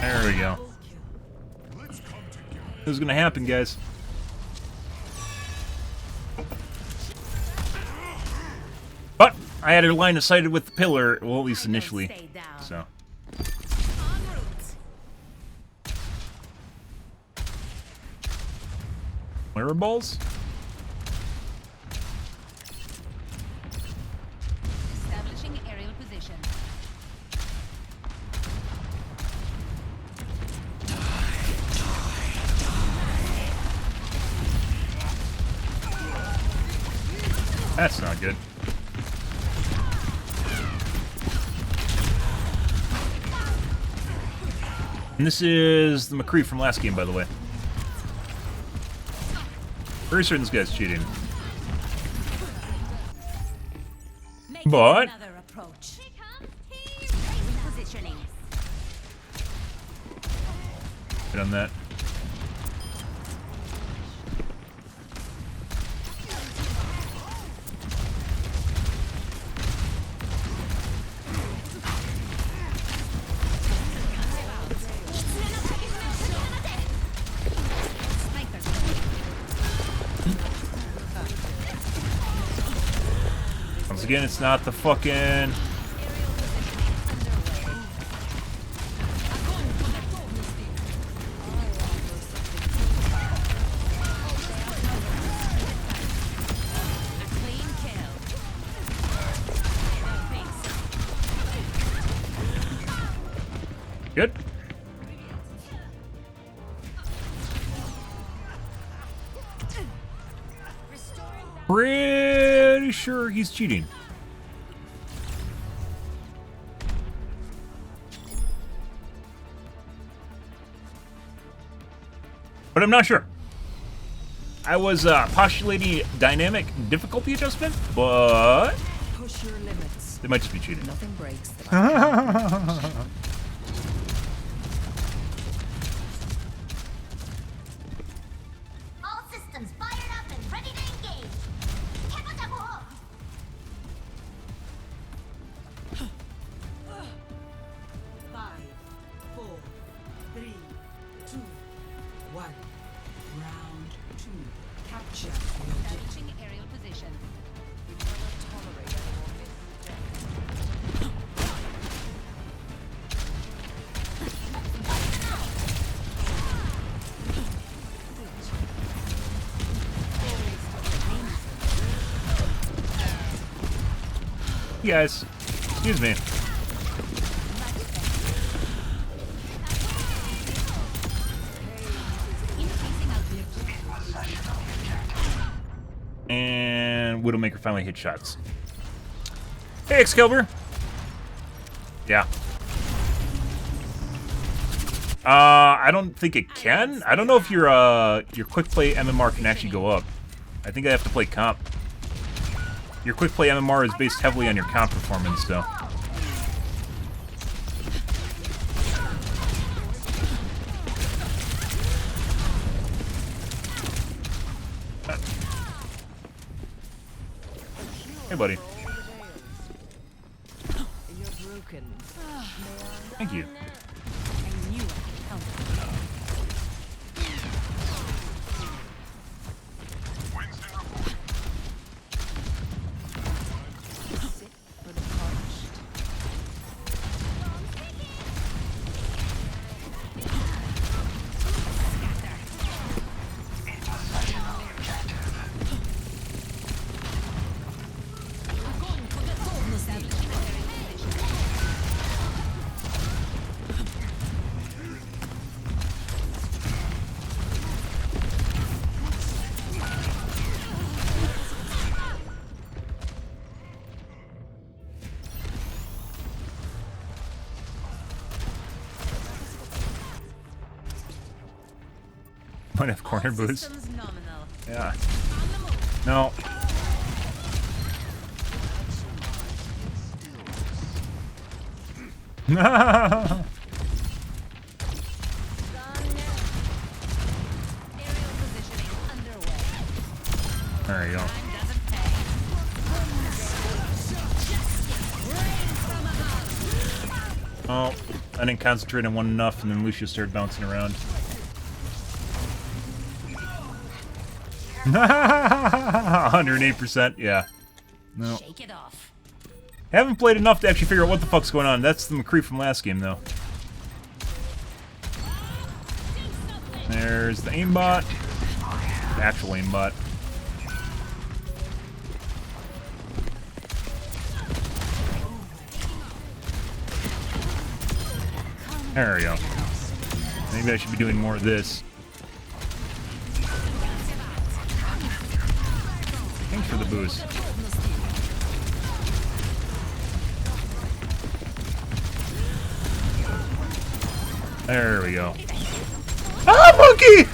There we go. This is gonna happen, guys. But I had her line of sighted with the pillar, well, at least initially. So. Wearables? Establishing aerial position. That's not good. And this is the McCree from last game, by the way. Very certain this guy's cheating. But Another approach. Repositioning. hit on that. Once again, it's not the fucking... Good. Pretty sure he's cheating. But I'm not sure. I was postulating dynamic difficulty adjustment, but Push your limits. they might just be cheating. Nothing breaks the All systems fired up and ready to engage. 해보자고. Five, 4, 3, 2, 1. Round 2. Capture your Establishing aerial position. We never tolerate any more missteps. You guys, excuse me. And Widowmaker finally hit shots. Hey, Excalibur. Yeah. I don't think it can. I don't know if your quick play MMR can actually go up. I think I have to play comp. Your quick play MMR is based heavily on your comp performance, so. Hey, buddy. You're broken. Thank you. I knew I could count on you. For the parched. Might have corner boost. Systems nominal. Yeah. No. Aerial positioning underway. There you go. Time doesn't pay. Rain from above. Oh, I didn't concentrate on one enough, and then Lucio started bouncing around. 108%, yeah. No. Shake it off. Haven't played enough to actually figure out what the fuck's going on. That's the McCree from last game, though. There's the aimbot. The actual aimbot. There we go. Maybe I should be doing more of this. Thanks for the boost. There we go. Ah, monkey!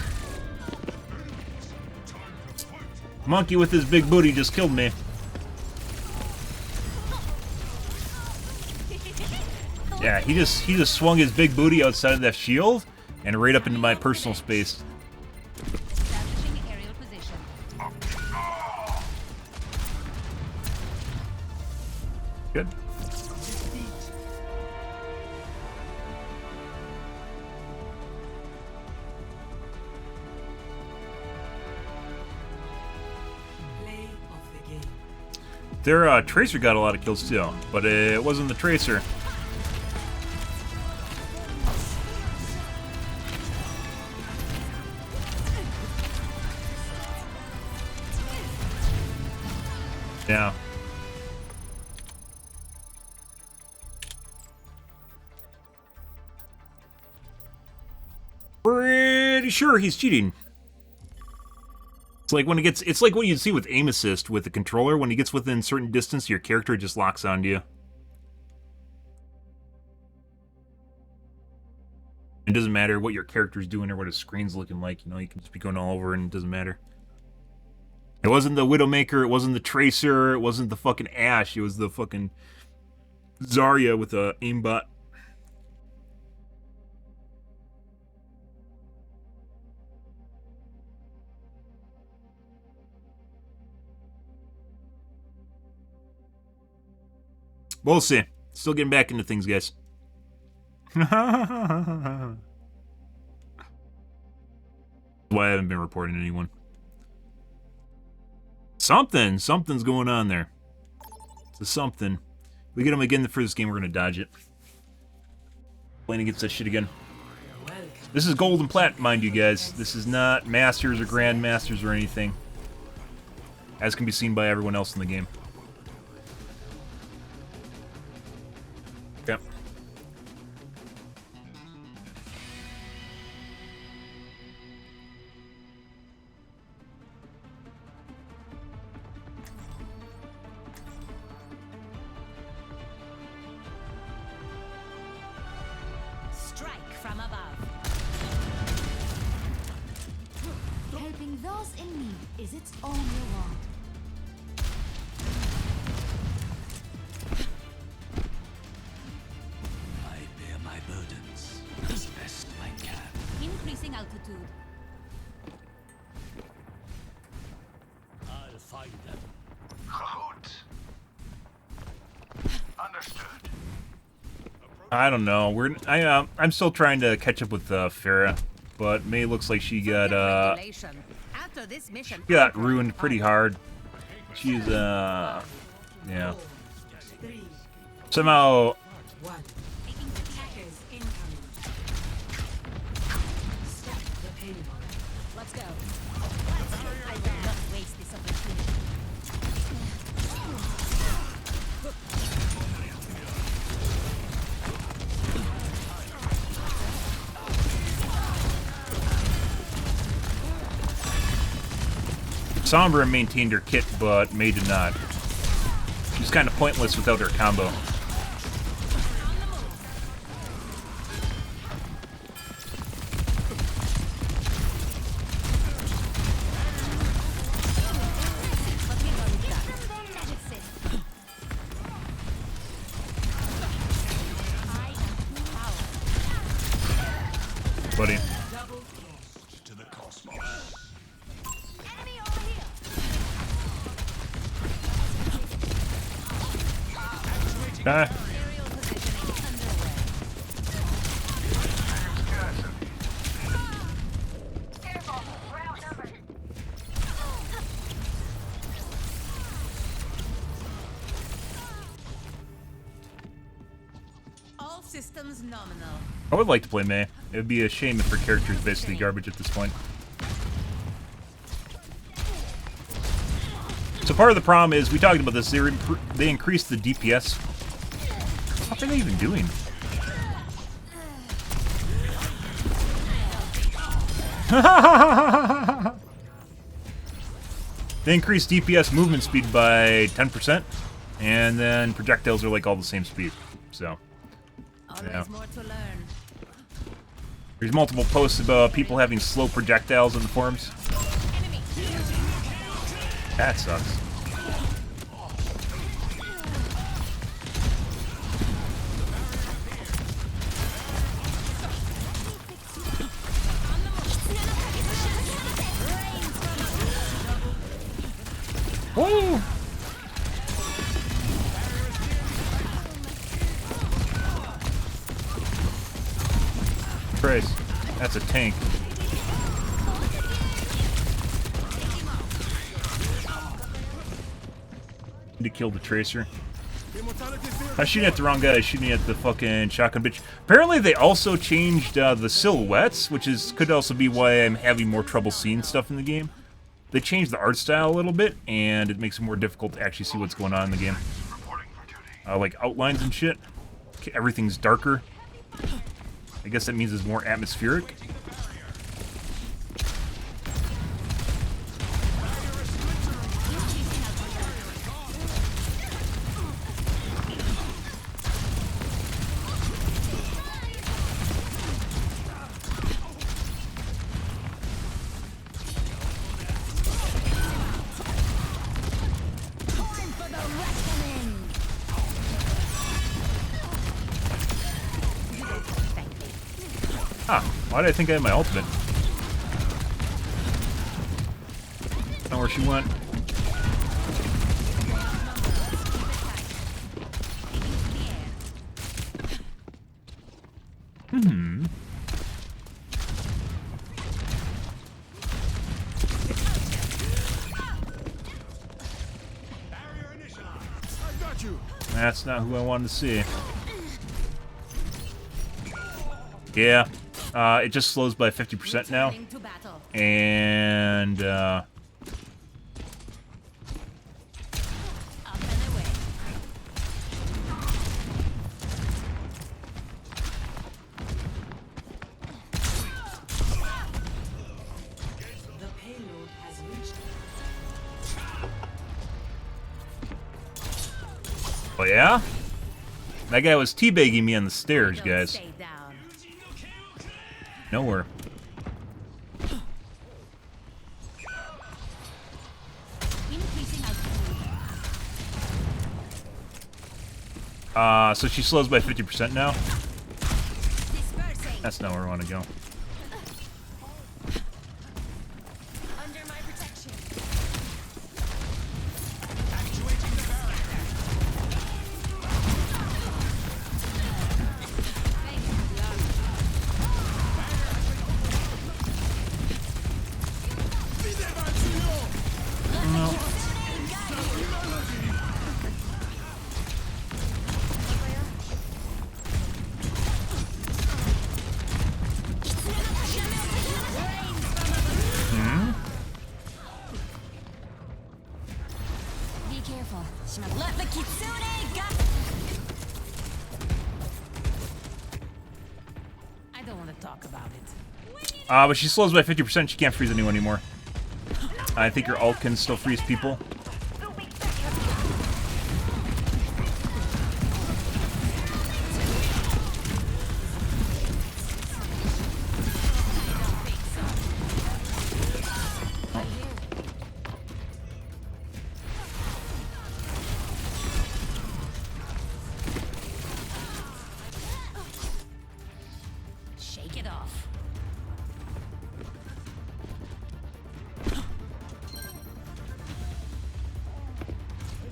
Monkey with his big booty just killed me. Yeah, he just swung his big booty outside of that shield and right up into my personal space. Establishing aerial position. Good. Play of the game. Their Tracer got a lot of kills too, but it wasn't the Tracer. Yeah. Pretty sure he's cheating. It's like when it gets, it's like what you see with aim assist with the controller. When he gets within certain distance, your character just locks onto you. It doesn't matter what your character's doing or what his screen's looking like. You know, you can just be going all over and it doesn't matter. It wasn't the Widowmaker, it wasn't the Tracer, it wasn't the fucking Ashe, it was the fucking Zarya with a aimbot. We'll see. Still getting back into things, guys. Why I haven't been reporting to anyone. Something's going on there. It's a something. If we get him again for this game, we're gonna dodge it. Playing against that shit again. This is gold and plat, mind you guys. This is not masters or grandmasters or anything, as can be seen by everyone else in the game. Okay. Strike from above. Helping those in need is its own reward. I bear my burdens as best I can. Increasing altitude. I'll find them. Kahoot. Understood. I don't know. I'm still trying to catch up with Farah, but May looks like she got After this mission, ruined pretty hard. She's yeah. Somehow let's go. I will not waste this opportunity. Sombra maintained her kit, but May did not. She's kind of pointless without her combo. Buddy. To the cosmos. Ah. All systems nominal. I would like to play May. It would be a shame if her character is basically garbage at this point. So part of the problem is, we talked about this, they increased the DPS. What are they even doing? They increased DPS movement speed by 10%, and then projectiles are like all the same speed. So, yeah. More to learn. There's multiple posts about people having slow projectiles in the forums. That sucks. Woo! Trace, that's a tank. To kill the Tracer. I was shooting at the wrong guy. I was shooting at the fucking shotgun bitch. Apparently, they also changed the silhouettes, which could also be why I'm having more trouble seeing stuff in the game. They changed the art style a little bit, and it makes it more difficult to actually see what's going on in the game. Like outlines and shit. Everything's darker. I guess that means it's more atmospheric. Why did I think I had my ultimate? I don't know where she went. That's not who I wanted to see. Yeah. It just slows by 50% now. And, The payload has reached. oh yeah? That guy was teabagging me on the stairs, guys. Nowhere. So she slows by 50% now. That's not where I want to go. Under my protection. Let the Kitsune go! I don't want to talk about it. But she slows by 50%. She can't freeze anyone anymore. I think her ult can still freeze people. Shake it off.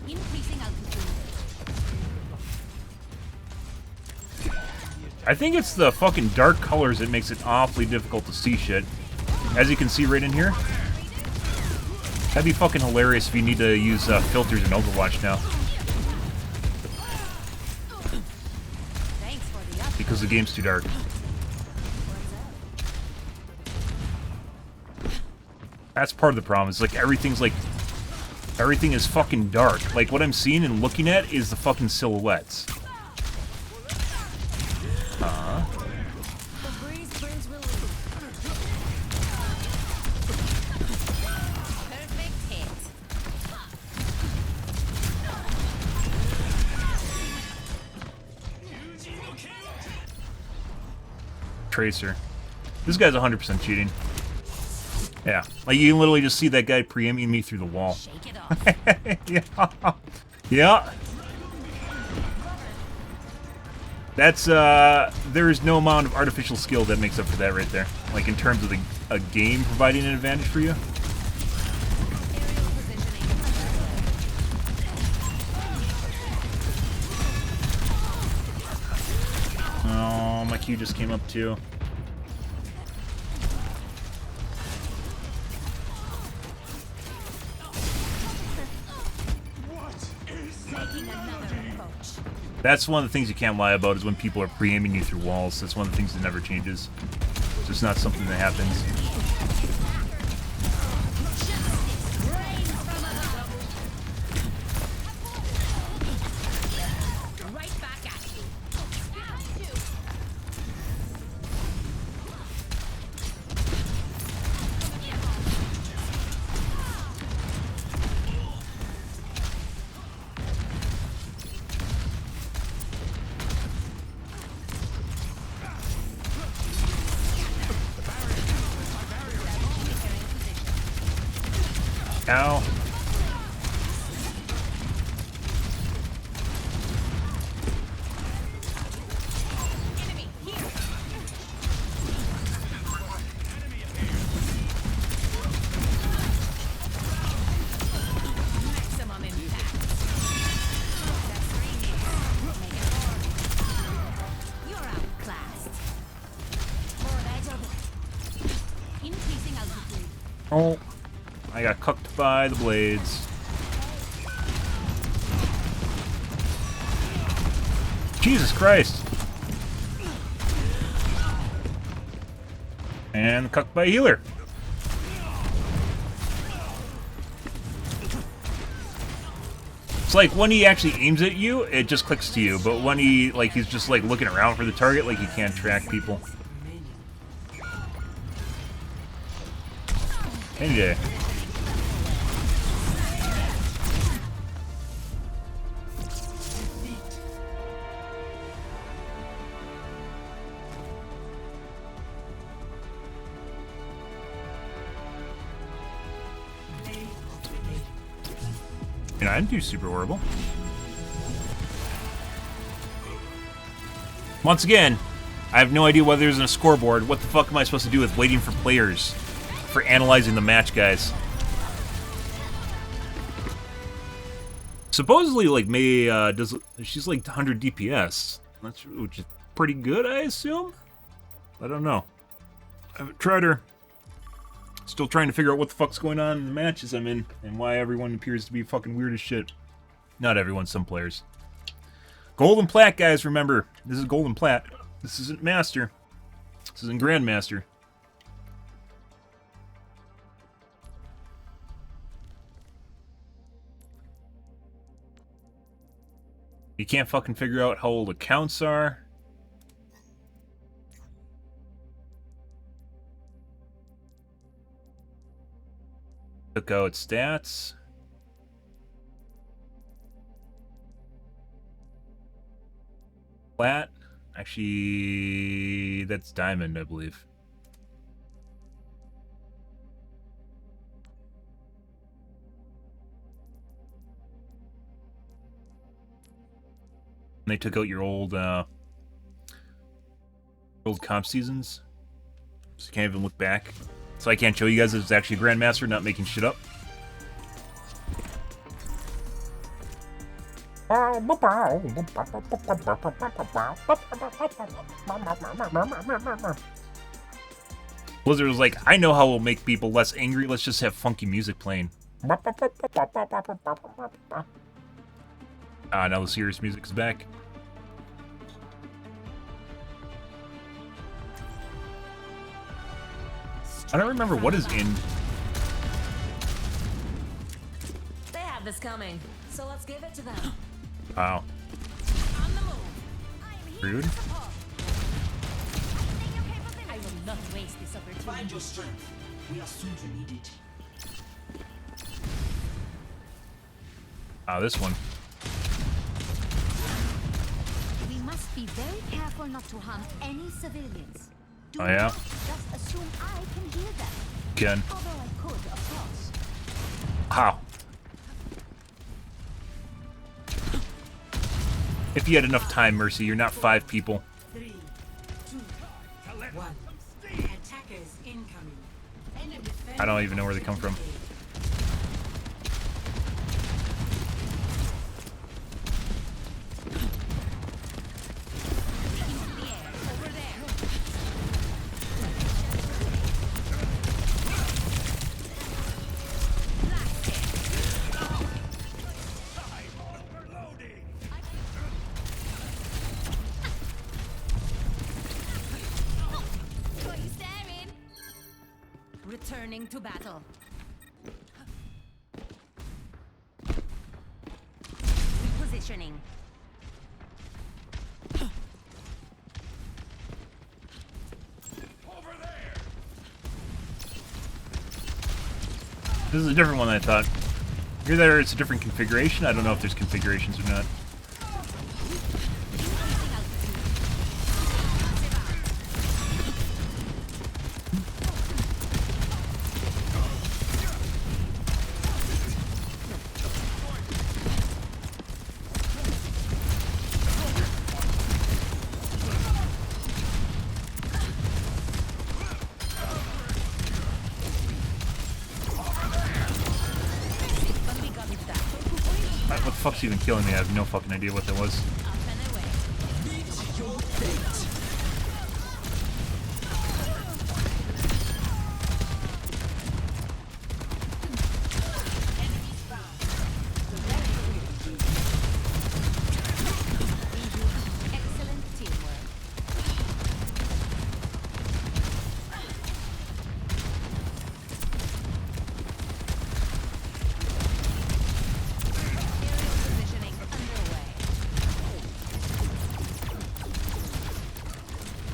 Increasing altitude. I think it's the fucking dark colors that makes it awfully difficult to see shit. As you can see right in here. That'd be fucking hilarious if you need to use filters in Overwatch now. Because the game's too dark. That's part of the problem. It's like everything is fucking dark. Like what I'm seeing and looking at is the fucking silhouettes. The breeze brings relief. Perfect hit. Tracer. This guy's 100% cheating. Yeah, like you can literally just see that guy preempting me through the wall. Shake it off. Yeah. Yeah. That's, there's no amount of artificial skill that makes up for that right there. Like, in terms of a game providing an advantage for you. Oh, my Q just came up too. That's one of the things you can't lie about is when people are pre-aiming you through walls. That's one of the things that never changes. It's just not something that happens. Ow. Oh, I got cooked by the blades. Jesus Christ. And cooked by a healer. It's like when he actually aims at you, it just clicks to you, but when he, like, he's just like looking around for the target, like he can't track people. Any day. You know, I didn't do super horrible. Once again, I have no idea whether there's a scoreboard. What the fuck am I supposed to do with waiting for players? For analyzing the match, guys. Supposedly, like, May does, she's like 100 DPS, which is pretty good, I assume. I don't know. I haven't tried her. Still trying to figure out what the fuck's going on in the matches I'm in, and why everyone appears to be fucking weird as shit. Not everyone, some players. Golden Plat, guys, remember. This is Golden Plat. This isn't Master. This isn't Grandmaster. You can't fucking figure out how old accounts are. Took out stats. Plat. Actually, that's Diamond, I believe. They took out your old comp seasons, so you can't even look back. So I can't show you guys that it's actually a Grandmaster, not making shit up. Blizzard was like, I know how we'll make people less angry. Let's just have funky music playing. Ah, now the serious music is back. I don't remember what is in. They have this coming, so let's give it to them. Wow. Rude. I will not waste this opportunity. Find your strength. We are soon to need it. Ah, this one. We must be very careful not to harm any civilians. Do Oh yeah? not just assume I can hear them. Again. Although I could, of course. How? If you had enough time, Mercy, you're not 5 people. 3, 2, 1. Attackers incoming. I don't even know where they come from. Returning to battle. Repositioning. This is a different one than I thought. Either it's a different configuration. I don't know if there's configurations or not. What the fuck's even killing me? I have no fucking idea what that was.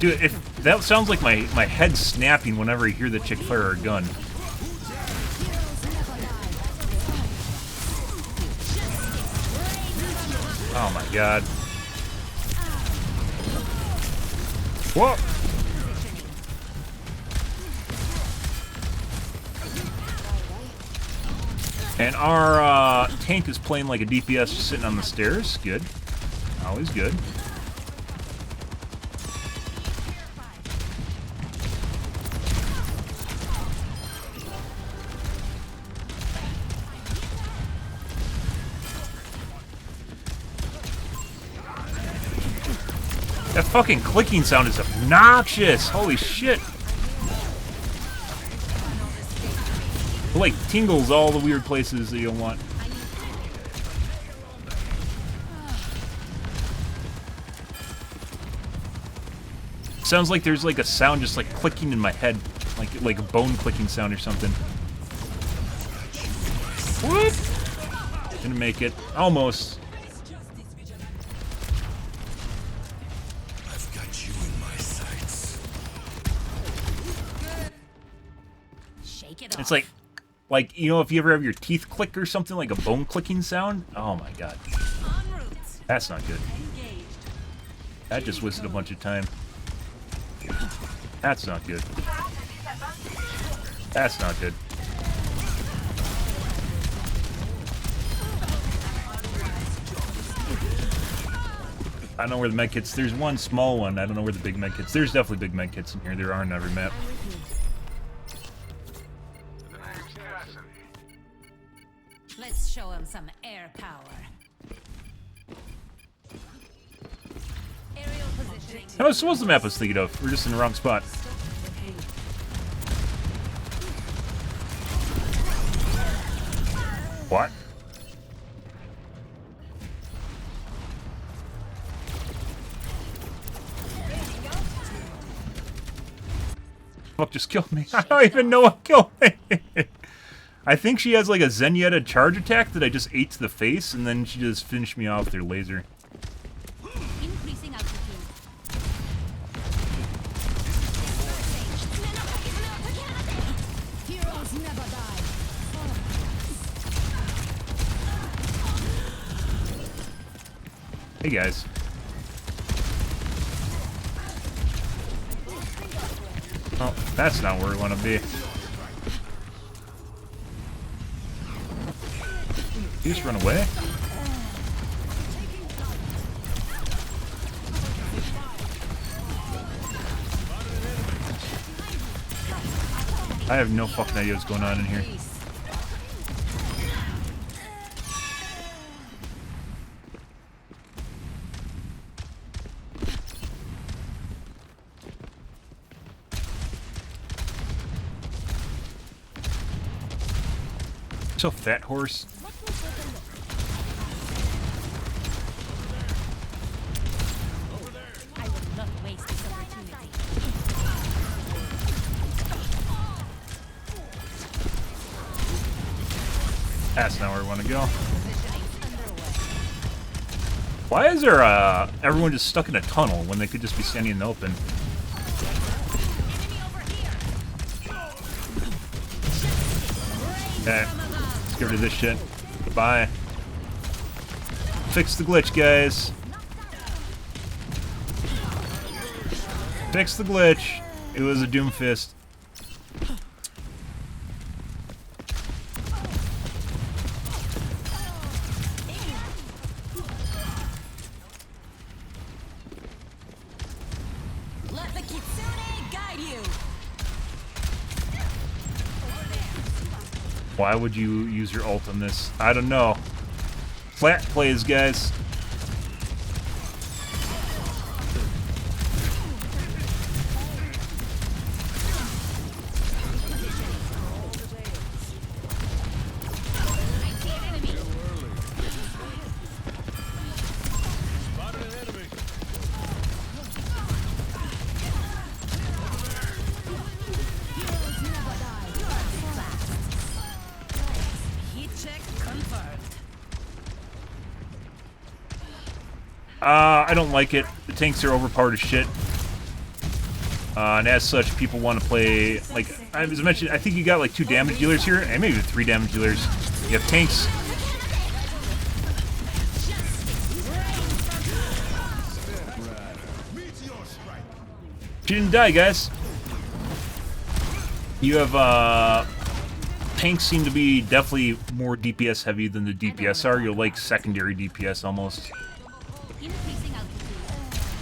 Dude, if that sounds like my head snapping whenever I hear the chick fire her gun. Oh my god. Whoa! And our tank is playing like a DPS just sitting on the stairs. Good. Always good. That fucking clicking sound is obnoxious! Holy shit! It, like, tingles all the weird places that you don't want. Sounds like there's like a sound just like clicking in my head. Like a bone clicking sound or something. What? Didn't make it. Almost. It's like, you know, if you ever have your teeth click or something, like a bone clicking sound. Oh my god. That's not good. That just wasted a bunch of time. That's not good. That's not good. I don't know where the medkits. There's one small one. I don't know where the big medkits. There's definitely big medkits in here. There are on every map. Let's show him some air power. Aerial positioning. How was the map I was thinking of? We're just in the wrong spot. What? Fuck just killed me. I don't even know what killed me. I think she has like a Zenyatta charge attack that I just ate to the face, and then she just finished me off with her laser. Increasing altitude. Heroes never die. Hey guys. Oh, that's not where we want to be. You just run away? I have no fucking idea what's going on in here. So fat horse. I will not waste this opportunity. That's not where we want to go. Why is there everyone just stuck in a tunnel when they could just be standing in the open? Okay, let's get rid of this shit. Bye. Fix the glitch, guys. Fix the glitch. It was a Doomfist. Let the Kitsune guide you. Why would you use your ult on this? I don't know. Flat plays, guys. Heat check confirmed. I don't like it. The tanks are overpowered as shit. And as such, people want to play, like, as I mentioned, I think you got like 2 damage dealers here, and maybe 3 damage dealers. You have tanks. She didn't die, guys. You have, tanks seem to be definitely more DPS heavy than the DPS are. You're like secondary DPS almost.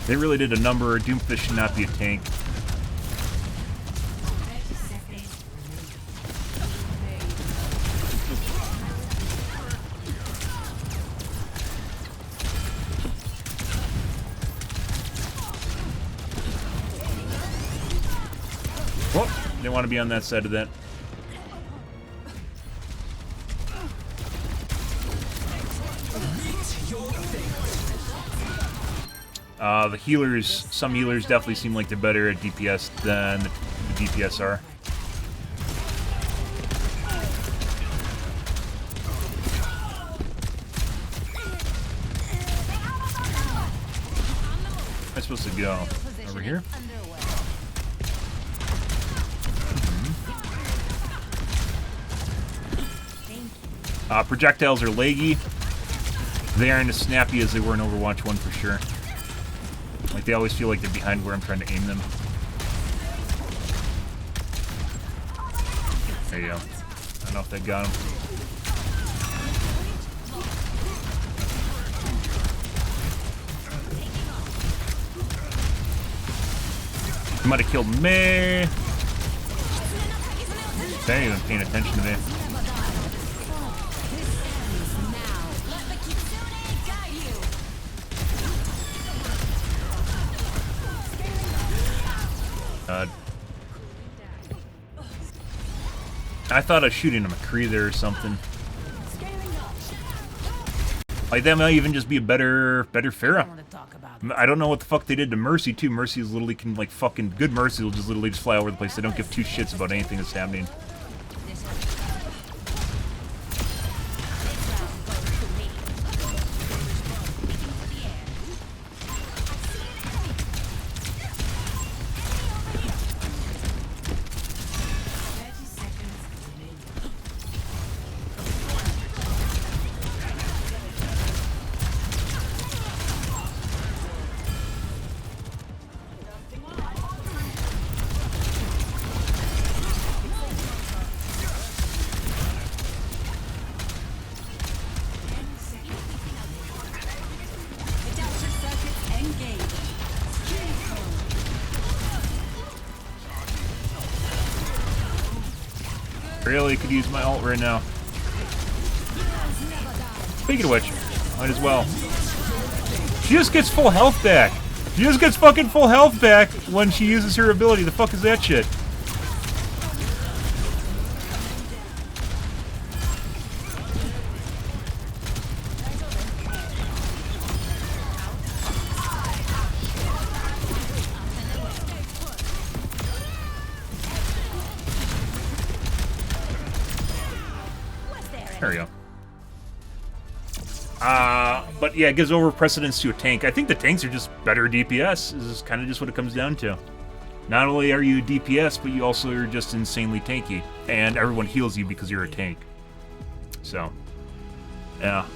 They really did a number. Doomfist should not be a tank. Whoop! Didn't want to be on that side of that. The healers, some healers definitely seem like they're better at DPS than the DPS are. Am I supposed to go over here? Projectiles are laggy. They aren't as snappy as they were in Overwatch 1 for sure. Like, they always feel like they're behind where I'm trying to aim them. There you go. I don't know if that got him. He might have killed me. They ain't even paying attention to me. I thought I was shooting a McCree there or something. Like, that might even just be a better Pharah. I don't know what the fuck they did to Mercy, too. Mercy is literally can, like, fucking... Good Mercy will just literally just fly over the place. They don't give 2 shits about anything that's happening. Really could use my ult right now. Speaking of which, might as well. She just gets full health back. She just gets fucking full health back when she uses her ability. The fuck is that shit? There we go. But yeah, it gives over precedence to a tank. I think the tanks are just better DPS. This is kind of just what it comes down to. Not only are you DPS, but you also are just insanely tanky. And everyone heals you because you're a tank. So, yeah.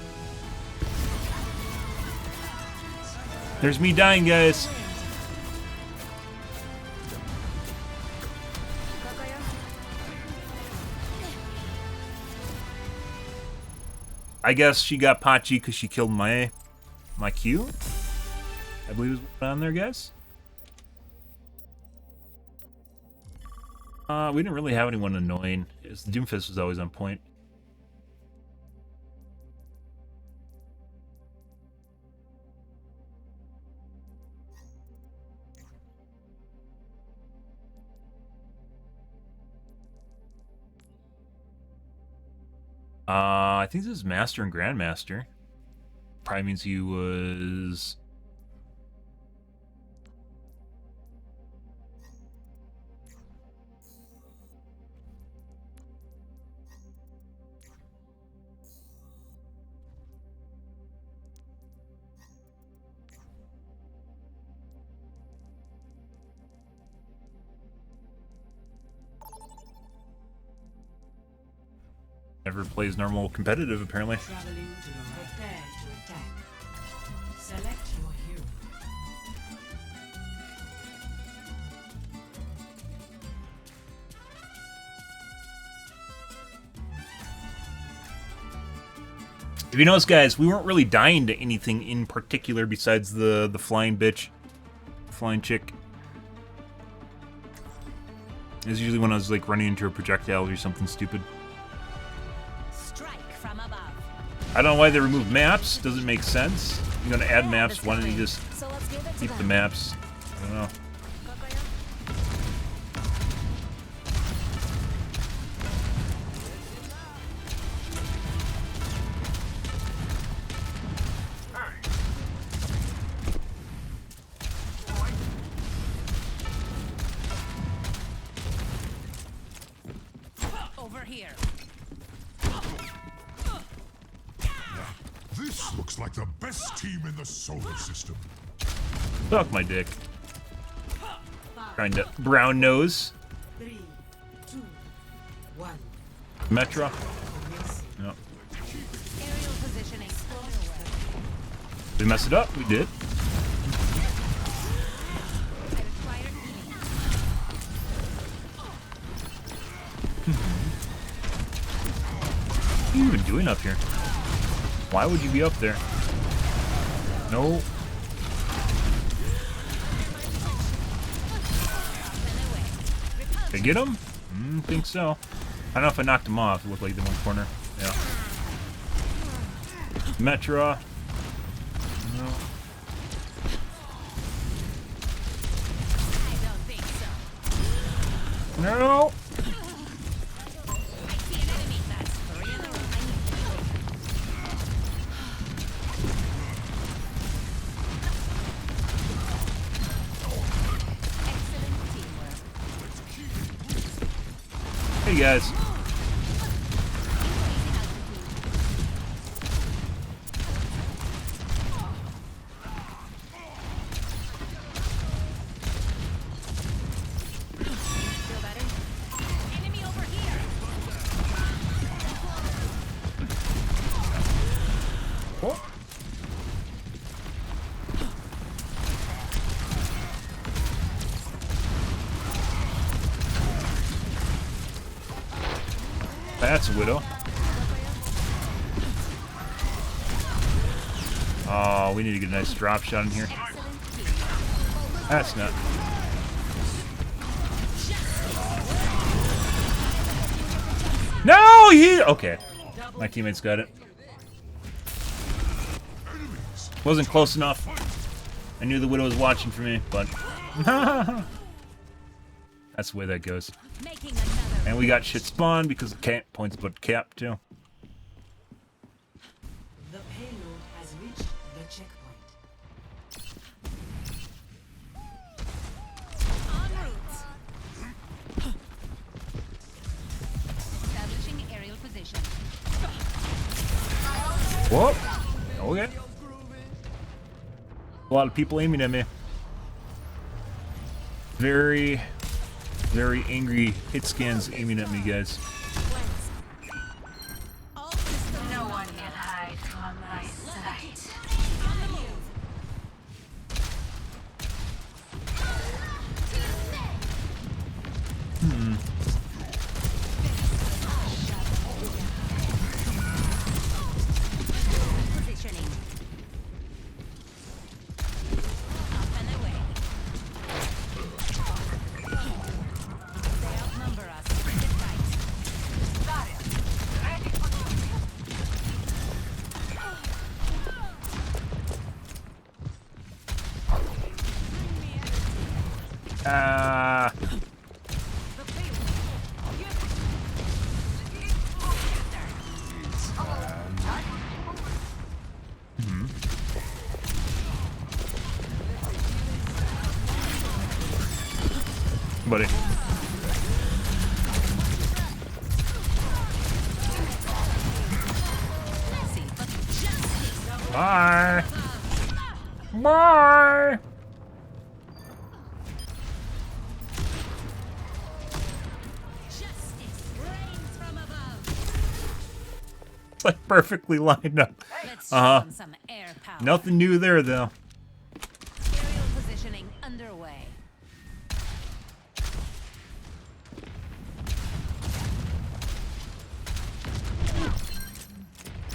There's me dying, guys. I guess she got Pachi because she killed my Q. I believe is on there, guys. We didn't really have anyone annoying. Doomfist was always on point. I think this is Master and Grandmaster. Probably means he was... Never plays normal competitive, apparently. Traveling to the prepare to attack. Select your hero. If you notice, guys, we weren't really dying to anything in particular besides the flying bitch. Flying chick. It's usually when I was like running into a projectile or something stupid. I don't know why they removed maps. Doesn't make sense. You're gonna add maps. Why don't you just keep the maps? I don't know. Over here. This looks like the best team in the solar system. Fuck my dick. Kinda brown nose. 3, 2, 1. Metro. No. Aerial positioning. Did we mess it up? We did. What are you even doing up here? Why would you be up there? No. Did I get him? Think so. I don't know if I knocked him off. It looked like the one corner. Yeah. Metra. No. No. Hey guys. That's a Widow. Oh, we need to get a nice drop shot in here. That's not. No, he. Okay, my teammates got it. Wasn't close enough. I knew the Widow was watching for me, but that's the way that goes. And we got shit spawned because the camp points about cap too. The payload has reached the checkpoint. En route. Establishing aerial position. Whoop. Okay. A lot of people aiming at me. Very, very angry hit scans aiming at me, guys. No one can hide from my sight. Positioning. Up and away. They outnumber us. Sit tight. Got it. Ready for Buddy. Bye. Bye. It's like perfectly lined up. Some air power. Nothing new there, though. Aerial positioning underway.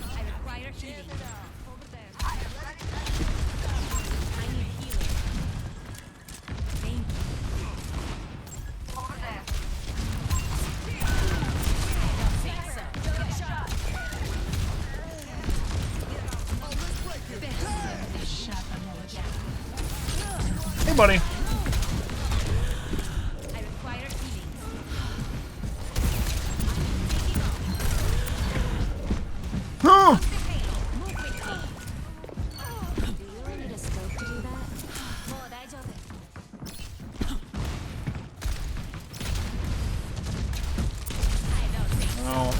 I require healing. I need healing. Thank you. I don't think so. Hey, buddy. I require healing. Huh. Move quickly. Do you really need a scope to do that? Oh, I don't think so. Oh.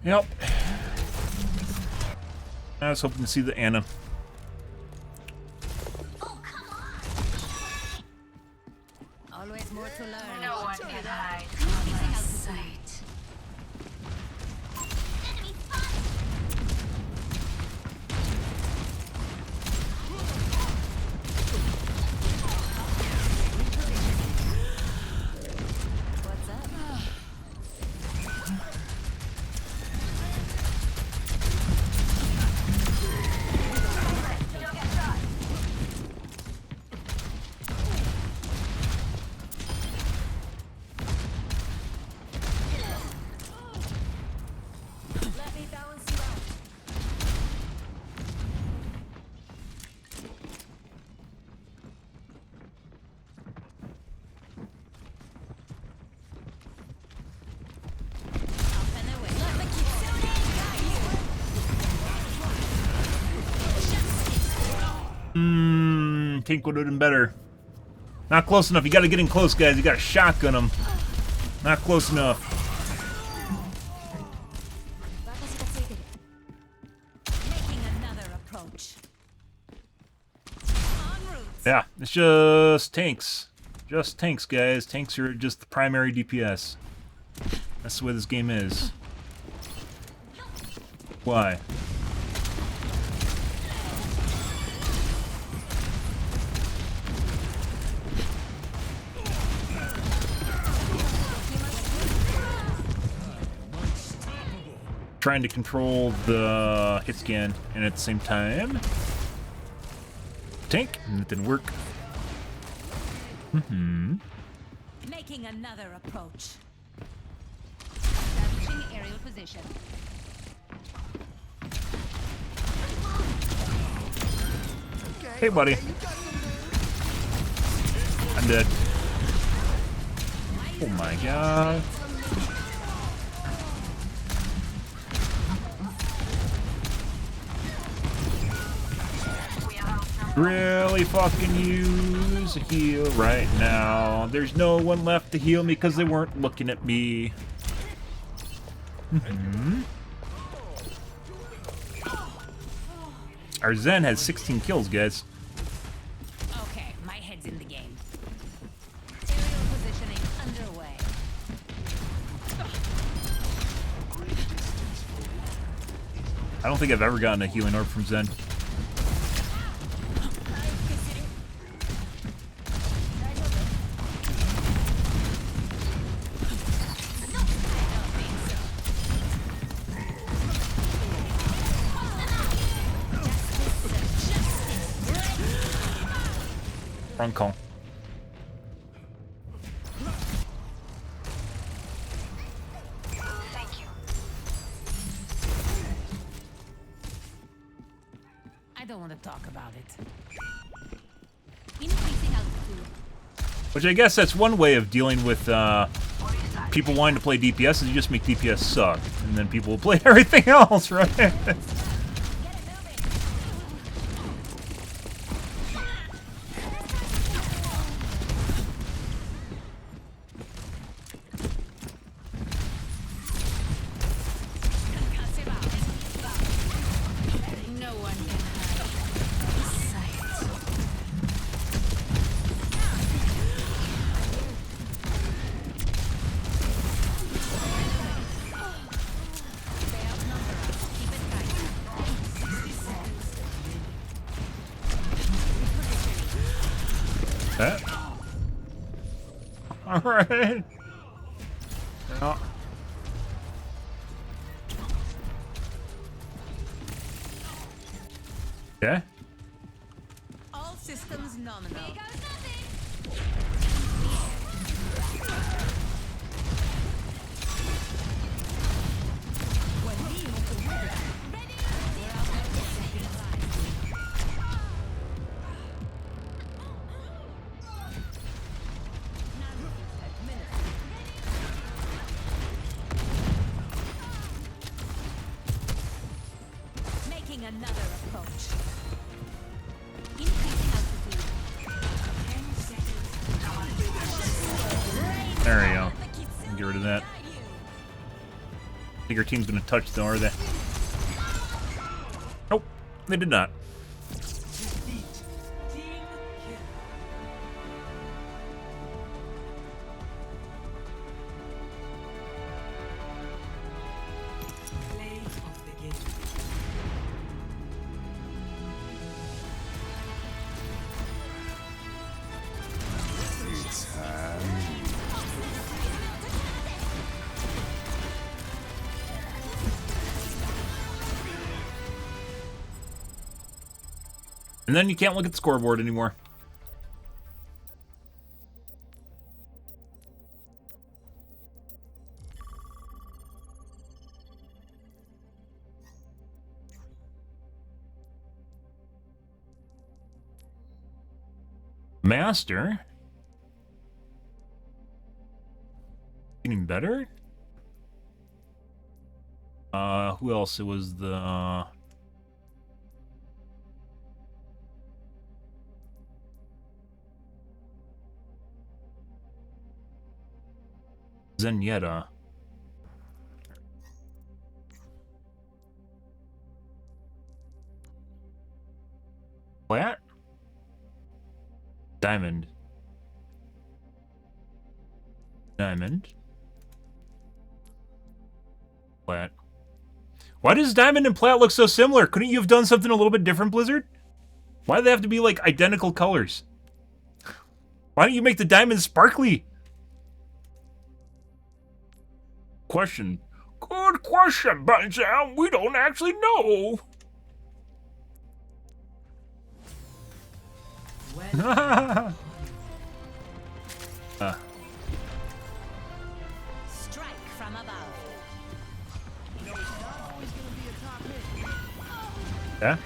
Yep. I was hoping to see the Anna. Always more to learn. No one can hide from my sight. Enemy What's up? Let me balance you out. Up and away. Let me keep Tank would have been better. Not close enough. You gotta get in close, guys. You gotta shotgun them. Not close enough. making another approach. En route. Yeah, it's just tanks. Just tanks, guys. Tanks are just the primary DPS. That's the way this game is. Why? Trying to control the hit scan and at the same time tank, and it didn't work. Making another approach. Establishing aerial position. Hey, buddy. I'm dead. Oh my god. We are outnumbered. Really fucking use a heal right now. There's no one left to heal me because they weren't looking at me. Our Zen has 16 kills, guys. Okay, my head's in the game. Aerial positioning underway. I don't think I've ever gotten a healing orb from Zen. Wrong call. Thank you. I don't want to talk about it. Increasing altitude. Which I guess that's one way of dealing with people wanting to play DPS is you just make DPS suck. And then people will play everything else, right? No one can hide sight. Alright. Oh. Okay. All systems nominal. Making another approach. Increasing altitude. 10 seconds. There we go. Get rid of that. I think our team's gonna touch though, are they? Nope, they did not. Play of the game. And then you can't look at the scoreboard anymore. Master? Getting better? Who else? It was the... Zenyatta. What? Diamond. Diamond. Plat. Why does Diamond and Plat look so similar? Couldn't you have done something a little bit different, Blizzard? Why do they have to be, like, identical colors? Why don't you make the diamond sparkly? Question. Good question, Bunzam. We don't actually know. Strike from above. Yeah?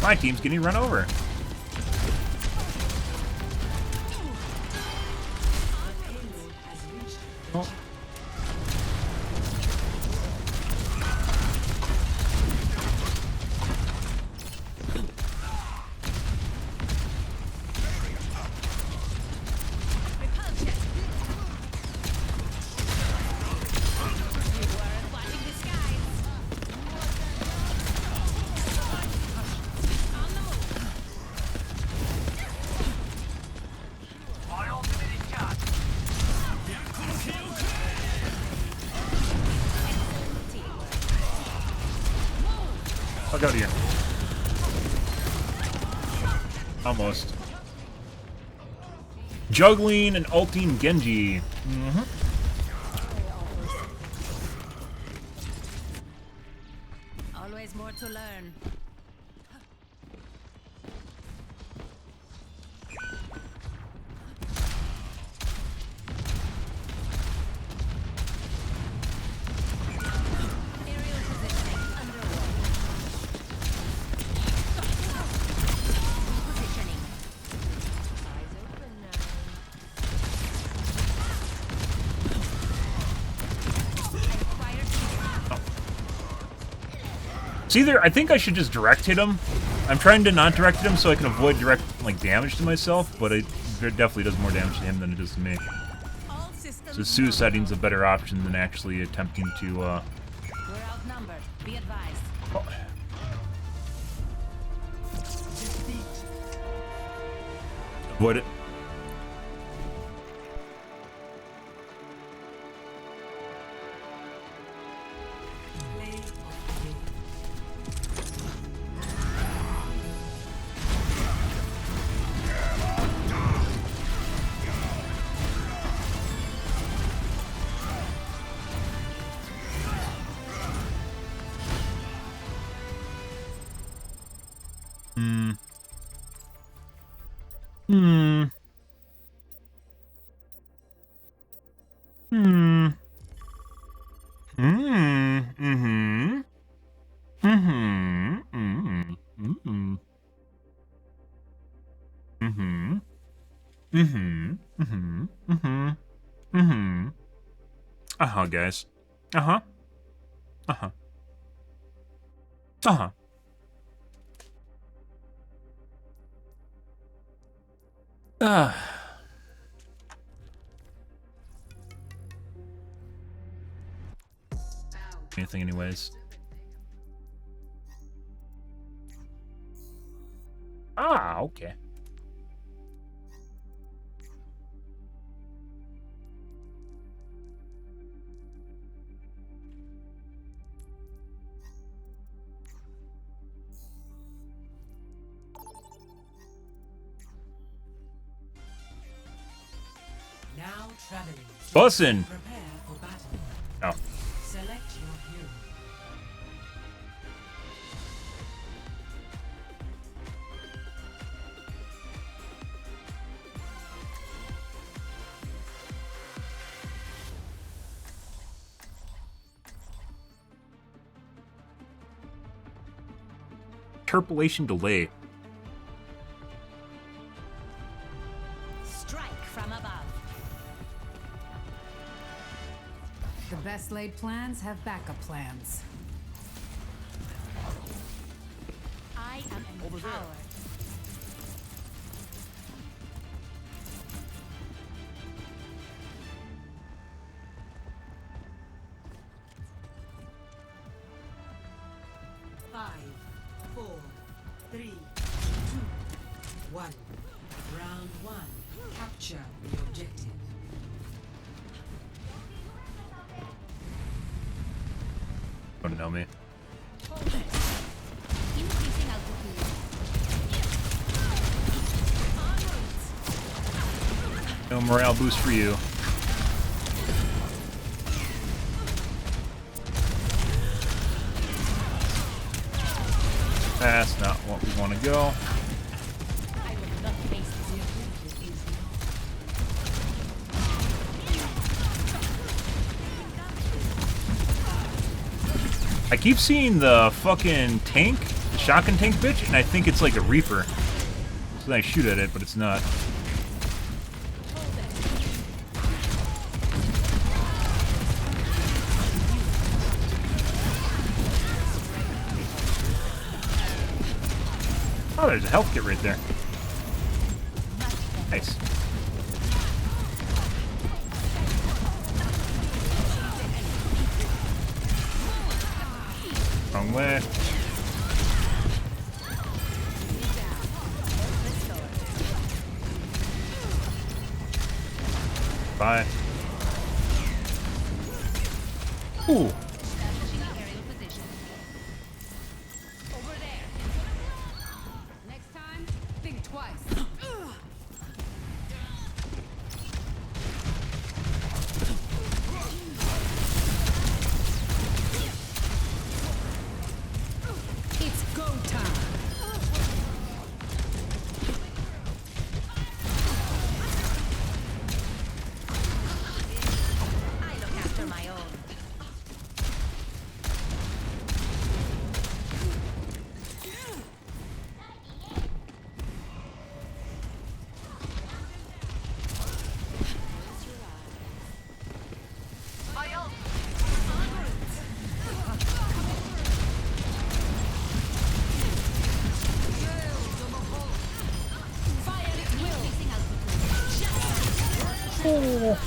My team's getting run over. Oh. Fuck out of here. Almost. Juggling and ulting Genji. Always more to learn. It's either, I think I should just direct hit him. I'm trying to not direct hit him so I can avoid direct, like, damage to myself, but it definitely does more damage to him than it does to me. So suiciding's a better option than actually attempting to, We're outnumbered. Be advised. Avoid it. Uh-huh, guys. Uh-huh. Uh-huh. Uh-huh. Anything anyways. Ah, okay. Now traveling. Bussin'. Prepare for battle. Oh. Select your hero. Interpolation delay. Strike from above. The best laid plans have backup plans. I am empowered. Five, 4, 3, 2, 1. Round 1. Capture the objective. Don't know me. Increasing altitude. No morale boost for you. That's not what we want to go. I will not face I keep seeing the fucking tank, the shotgun tank bitch, and I think it's like a Reaper. So then I shoot at it, but it's not. Oh, there's a health kit right there. Nice. Wrong way. Bye. Ooh. Oh.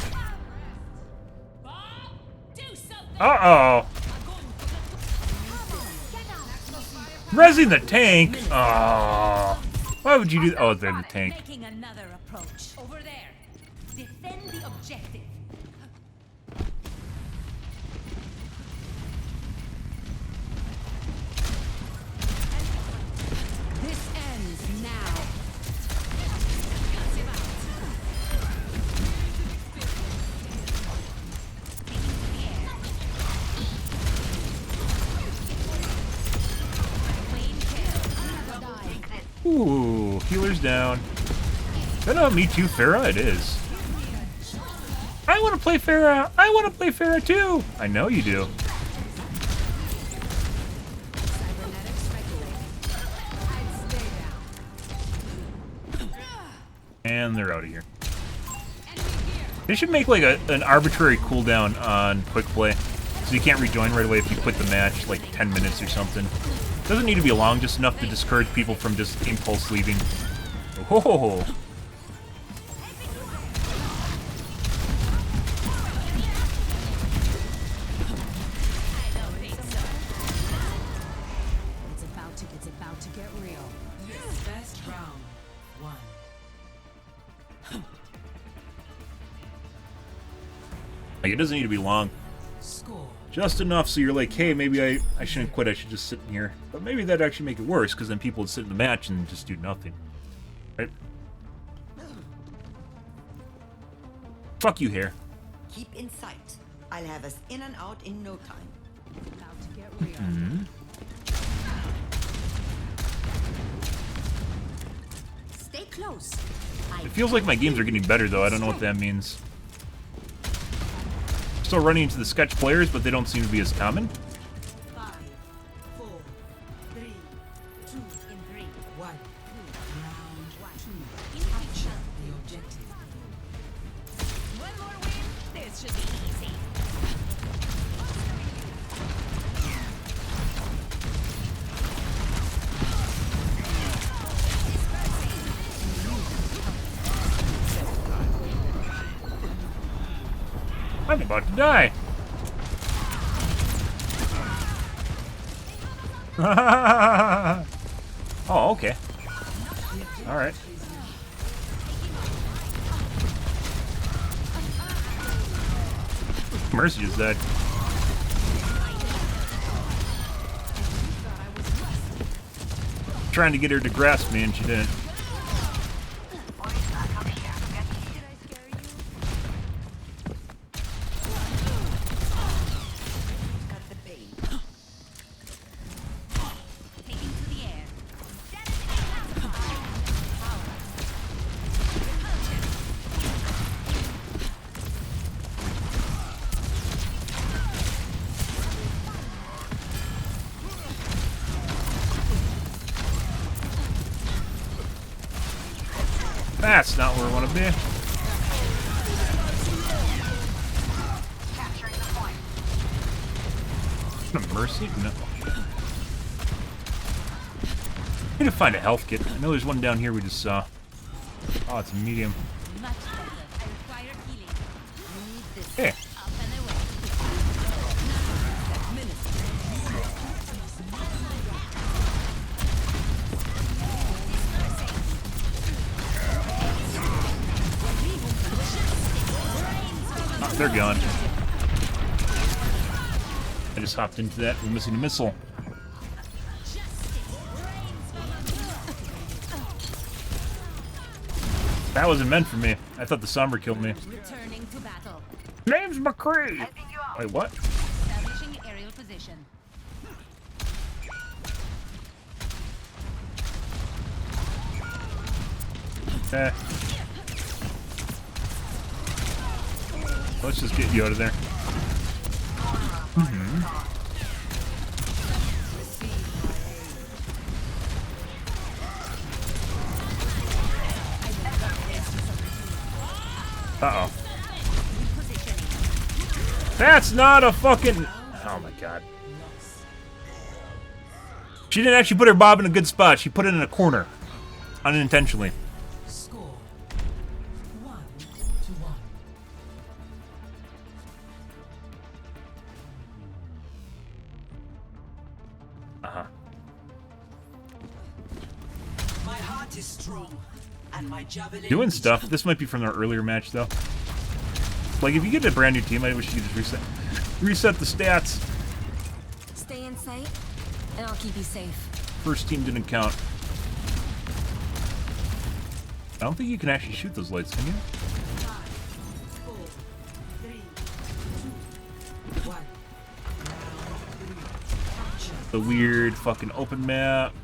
Uh-oh. Resing the tank? Oh. Why would you do that? Oh, they're the tank. Making another approach. Over there. Defend the objective. This ends now. Ooh, healer's down. Is that not Me Too, Farah? It is. I want to play Farah. I want to play Farah too. I know you do. And they're out of here. They should make like an arbitrary cooldown on quick play, so you can't rejoin right away if you quit the match, like 10 minutes or something. Doesn't need to be long, just enough to discourage people from just impulse leaving. Oh. It's about to get real. Yes, best round. 1. Like, it doesn't need to be long. Score. Just enough so you're like, hey, maybe I shouldn't quit, I should just sit in here. But maybe that'd actually make it worse, because then people would sit in the match and just do nothing. Right? Fuck you, Hair. Keep in sight. I'll have us in and out in no time. About to get real. Mm-hmm. Stay close. It feels like my games are getting better, though. I don't know what that means. Still running into the sketch players, but they don't seem to be as common. 5, 4, 3, 2, 1. Round 2. Capture the objective. One more win. This should be easy. I'm about to die. Oh, okay. Alright. Mercy just died. Trying to get her to grasp me and she didn't. That's not where I want to be. Mercy? No. I need to find a health kit. I know there's one down here we just saw. Oh, it's a medium. Hey. Oh, they're gone. I just hopped into that. We're missing a missile. That wasn't meant for me. I thought the Sombra killed me. Returning to battle. Name's McCree. Wait, what? Establishing aerial position. Eh. Let's just get you out of there. Uh-oh. That's not a fucking... Oh my god. She didn't actually put her bob in a good spot. She put it in a corner. Unintentionally. Score 1-1. My heart is strong, and my javelin Doing is stuff. This might be from their earlier match, though. Like, if you get a brand new team, I wish you could just reset the stats. Stay in sight, and I'll keep you safe. First team didn't count. I don't think you can actually shoot those lights, can you? 5, 4, 3, 2, 1. The weird fucking open map.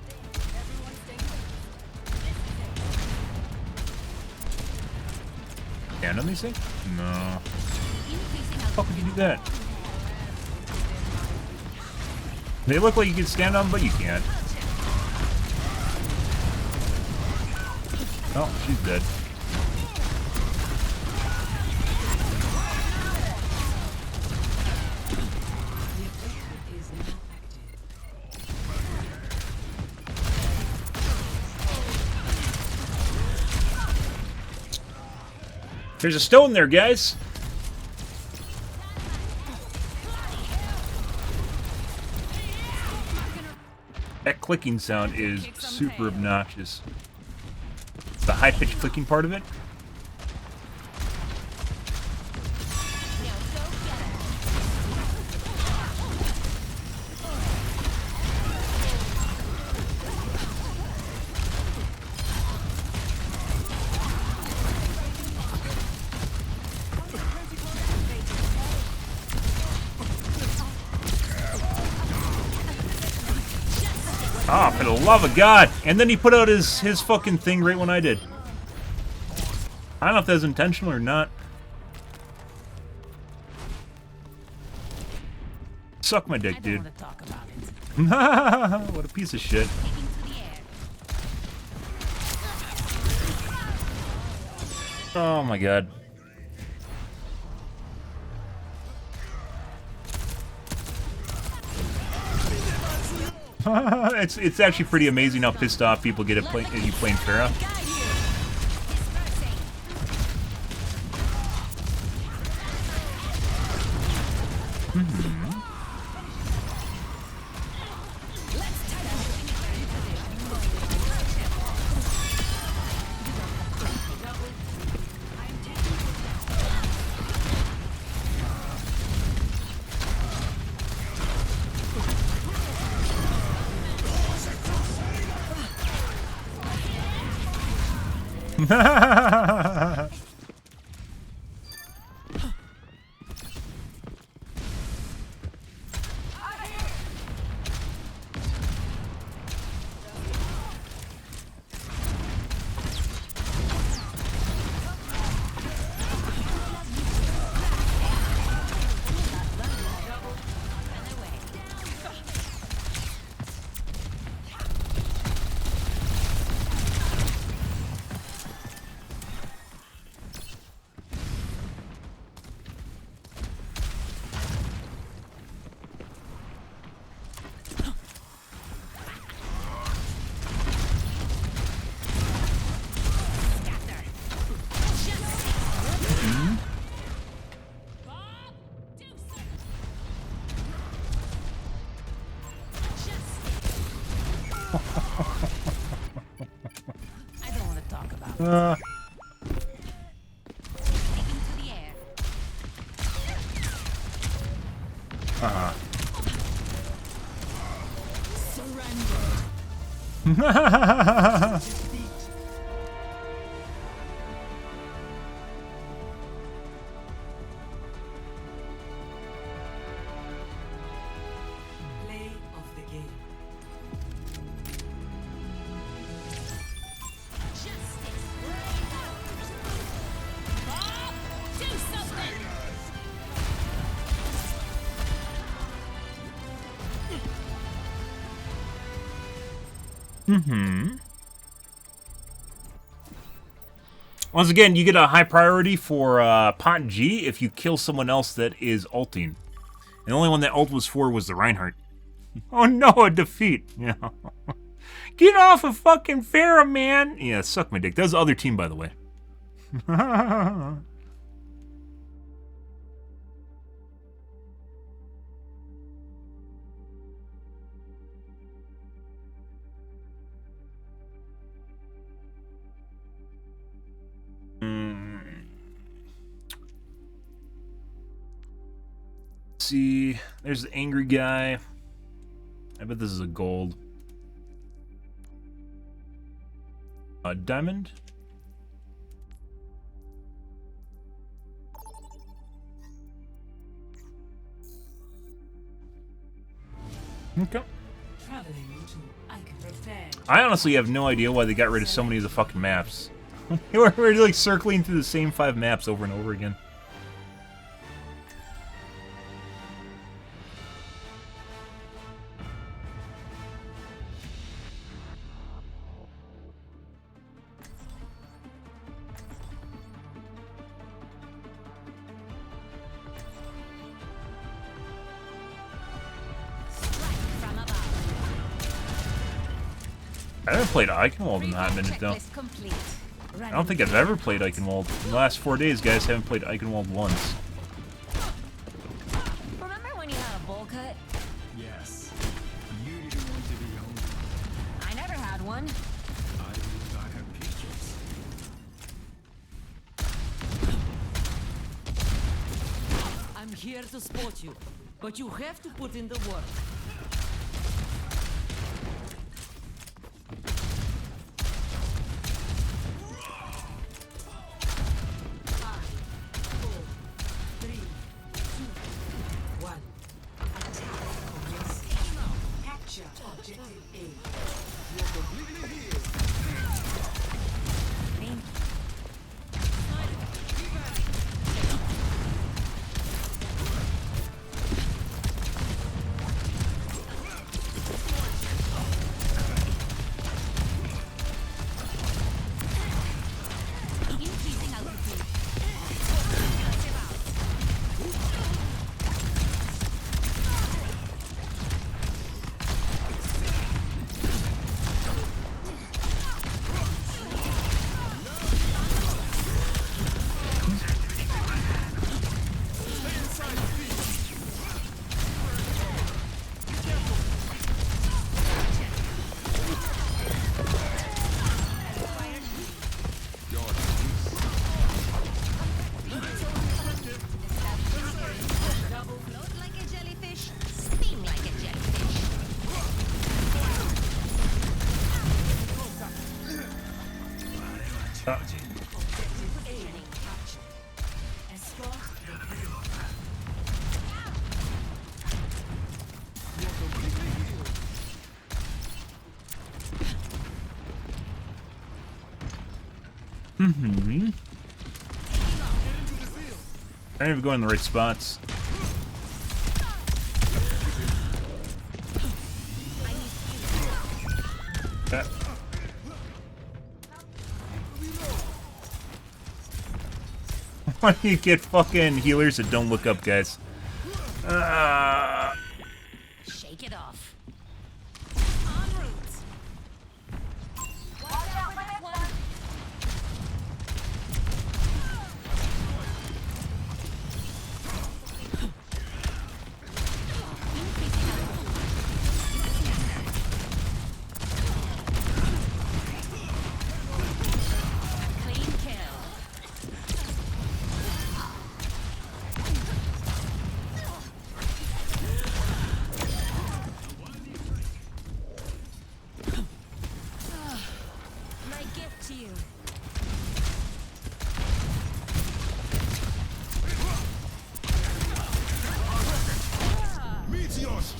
Stand on these things? No. How could you do that? They look like you can stand on them, but you can't. Oh, she's dead. There's a stone there, guys. That clicking sound is super obnoxious. The high-pitched clicking part of it. Ah, for the love of God! And then he put out his fucking thing right when I did. I don't know if that's intentional or not. Suck my dick, dude. What a piece of shit. Oh my God. It's actually pretty amazing how pissed off people get at you playing Pharah. I don't want to talk about it. Play of the game. Do something! Once again, you get a high priority for Pot G if you kill someone else that is ulting. And the only one that ult was for was the Reinhardt. Oh no, a defeat. Yeah. Get off of fucking Pharah, man! Yeah, suck my dick. That was the other team, by the way. see. There's the angry guy. I bet this is a gold. Diamond? Okay. I honestly have no idea why they got rid of so many of the fucking maps. We're like circling through the same 5 maps over and over again. I haven't played Eichenwald in a hot minute, though. I don't think I've ever played Eichenwald. In the last 4 days, guys, haven't played Eichenwald once. Remember when you had a bowl cut? Yes. You didn't want to be home. I never had one. I have pictures. I'm here to support you, but you have to put in the work. I don't even go in the right spots. Why do you get fucking healers that don't look up, guys? Shake it off.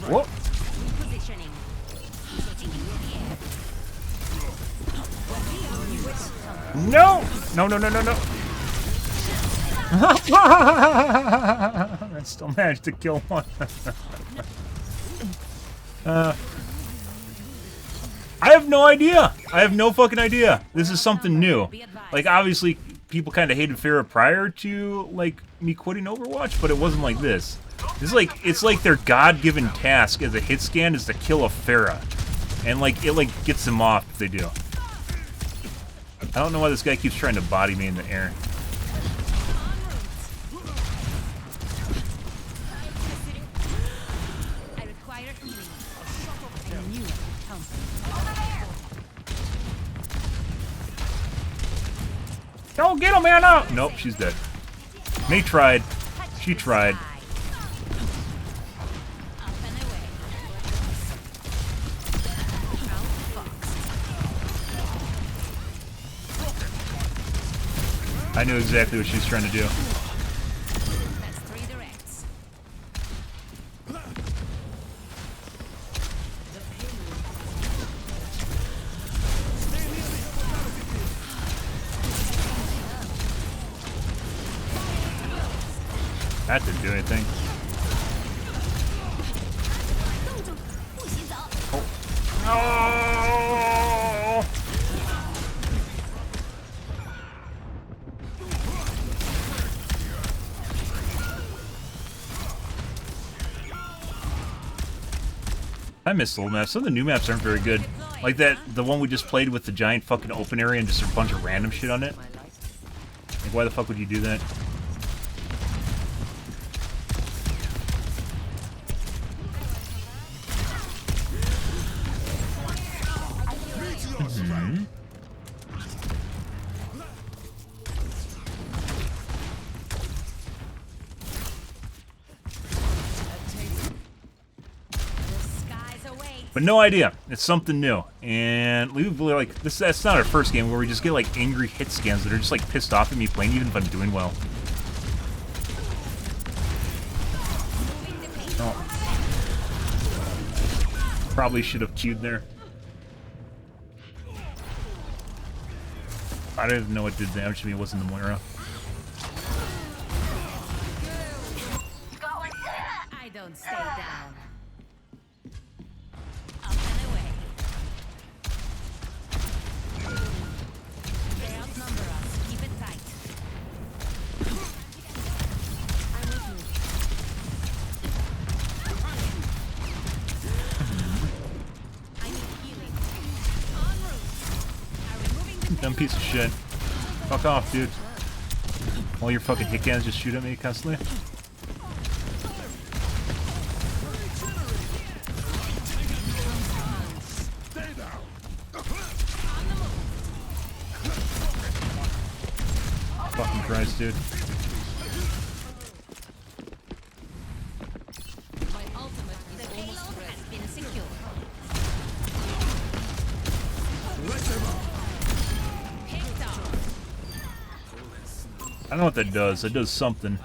Whoa. No! No, no, no, no, no. I still managed to kill one. I have no idea. I have no fucking idea. This is something new. Like, obviously, people kind of hated Pharah prior to, like, me quitting Overwatch, but it wasn't like this. It's like their God-given task as a hit scan is to kill a Pharah. And, like, it, like, gets them off if they do. I don't know why this guy keeps trying to body me in the air. Don't get him, Anna! Nope, she's dead. May tried. She tried. I knew exactly what she was trying to do. That's 3 directs. That didn't do anything. Oh. I miss the old maps. Some of the new maps aren't very good. Like the one we just played with the giant fucking open area and just a bunch of random shit on it. Like, why the fuck would you do that? Mm-hmm. But no idea. It's something new. And we really like this. That's not our first game where we just get like angry hit scans that are just like pissed off at me playing even if I'm doing well. Oh. Probably should have queued there. I don't even know what did damage to me. It wasn't the Moira. I don't stay down. Up and away. They outnumber us. Keep it tight. I'm with you. I need healing. En route. I'm removing the Dumb piece of shit. Fuck off, dude. All your fucking hit cans just shoot at me constantly. Fucking Christ, dude. My ultimate is almost ready. Has been secured. Picked up. I don't know what that does. That does something.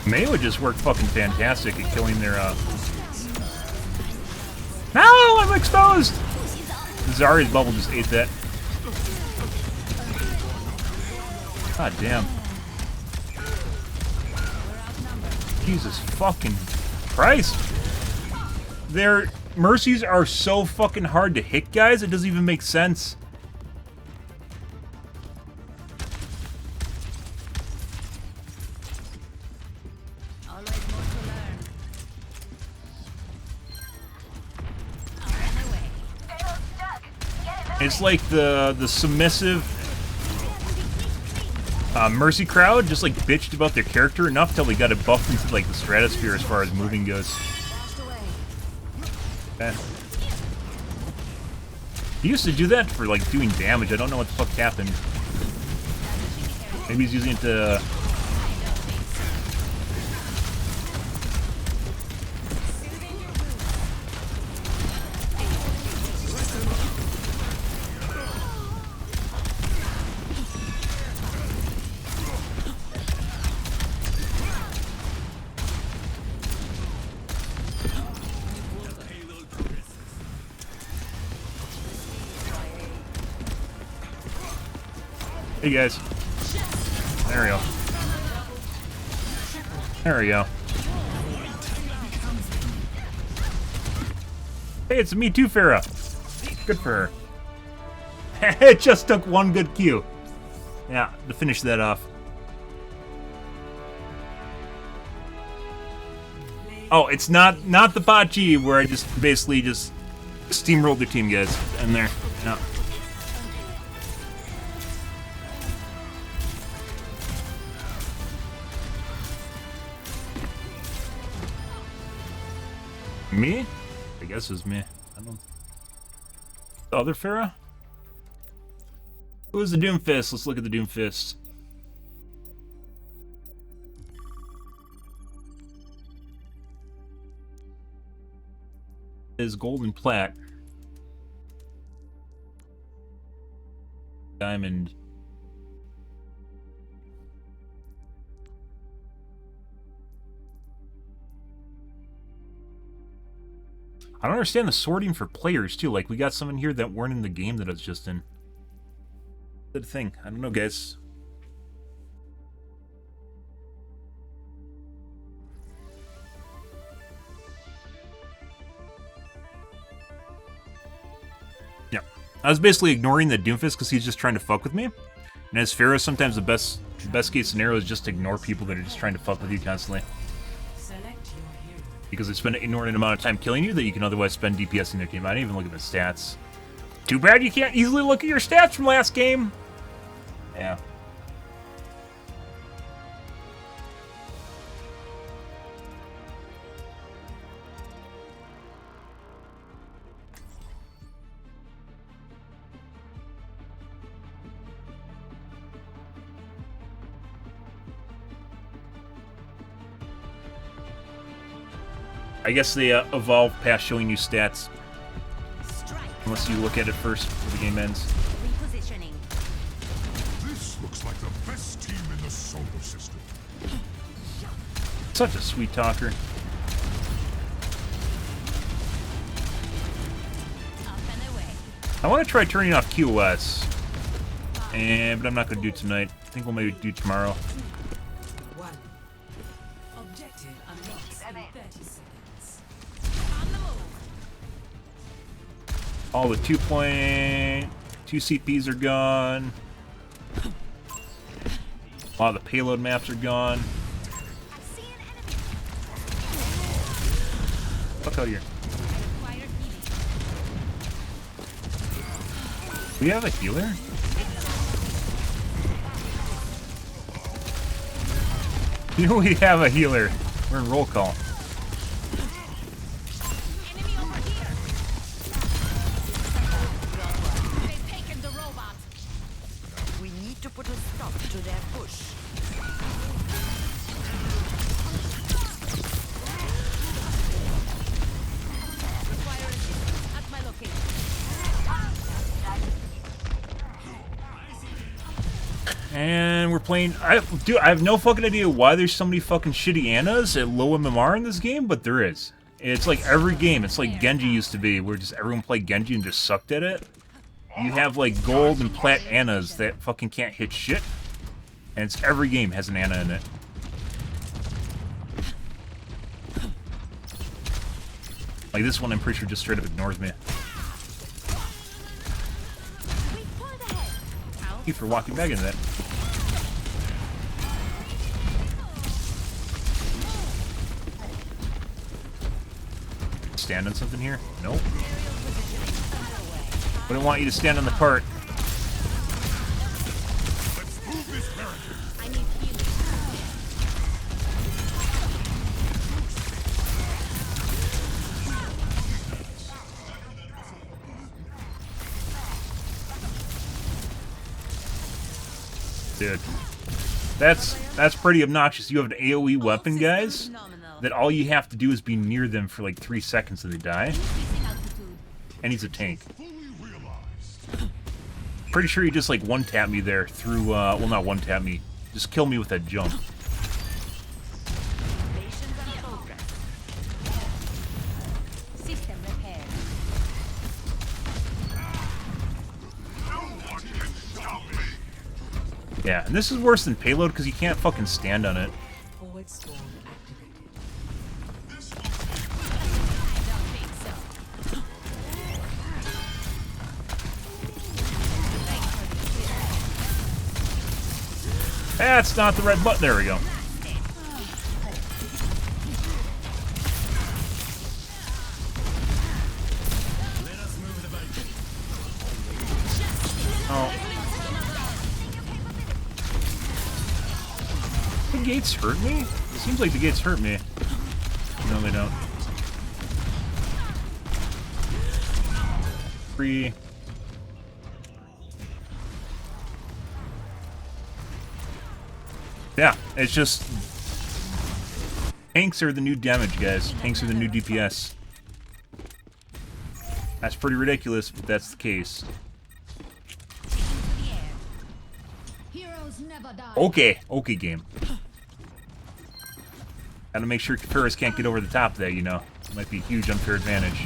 May would just work fucking fantastic at killing their, No! I'm exposed! Zarya's bubble just ate that. God damn. Jesus fucking Christ. Their mercies are so fucking hard to hit, guys, it doesn't even make sense. It's like the submissive Mercy crowd just like bitched about their character enough till they got it buffed into like the stratosphere as far as moving goes. Okay. He used to do that for like doing damage. I don't know what the fuck happened. Maybe he's using it to... Hey guys. There we go. There we go. Hey, it's me too, Farah. Good for her. It just took one good Q. Yeah, to finish that off. Oh, it's not the bocce where I just basically just steamrolled their team, guys. And there. No. Me? I guess it's me. I don't... The other Pharah? Who is the Doomfist? Let's look at the Doomfist. Is golden plat. Diamond. I don't understand the sorting for players, too. Like, we got some in here that weren't in the game that I was just in. Good thing. I don't know, guys. Yeah. I was basically ignoring the Doomfist because he's just trying to fuck with me. And as Pharah, sometimes the best case scenario is just to ignore people that are just trying to fuck with you constantly. Because they spend an inordinate amount of time killing you that you can otherwise spend DPSing their team. I didn't even look at the stats. Too bad you can't easily look at your stats from last game. Yeah. I guess they evolve past showing you stats. Unless you look at it first before the game ends. Repositioning. This looks like the best team in the solar system. Such a sweet talker. I want to try turning off QoS. But I'm not going to do it tonight. I think we'll maybe do it tomorrow. Objective unlocked in 30 seconds. All the 2 CPs are gone. A lot of the payload maps are gone. Fuck out here. We have a healer? You know we have a healer. We're in roll call. We need to put a stop to their push. And we're playing. I have no fucking idea why there's so many fucking shitty Annas at low MMR in this game, but there is. It's like every game. It's like Genji used to be, where just everyone played Genji and just sucked at it. You have like gold and plat Annas that fucking can't hit shit, and it's every game has an Anna in it. Like this one, I'm pretty sure just straight up ignores me. Thank you for walking back into that. Stand on something here? Nope. Wouldn't want you to stand on the cart. Dude, that's pretty obnoxious. You have an AoE weapon, guys, that all you have to do is be near them for like 3 seconds and they die. And he's a tank. Pretty sure he just like one-tap me there through, well, not one-tap me, just kill me with that jump. Yeah, and this is worse than payload because you can't fucking stand on it. That's not the red button. There we go. Oh. The gates hurt me? It seems like the gates hurt me. No, they don't. Yeah, it's just... Tanks are the new damage, guys. Tanks are the new DPS. That's pretty ridiculous, but that's the case. Okay, okay, game. Gotta make sure Ferris can't get over the top of that, you know. Might be a huge unfair advantage.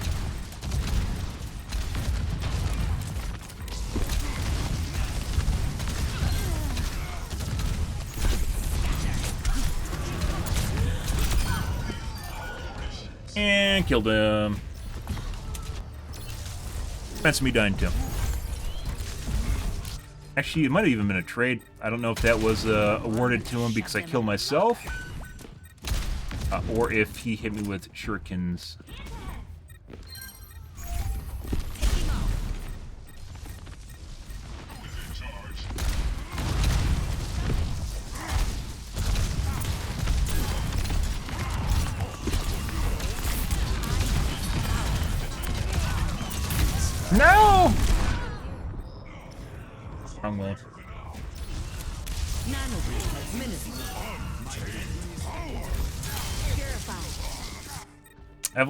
And killed him. That's me dying too. Actually, it might have even been a trade. I don't know if that was awarded to him because I killed myself, or if he hit me with shurikens. No! Wrong way. I have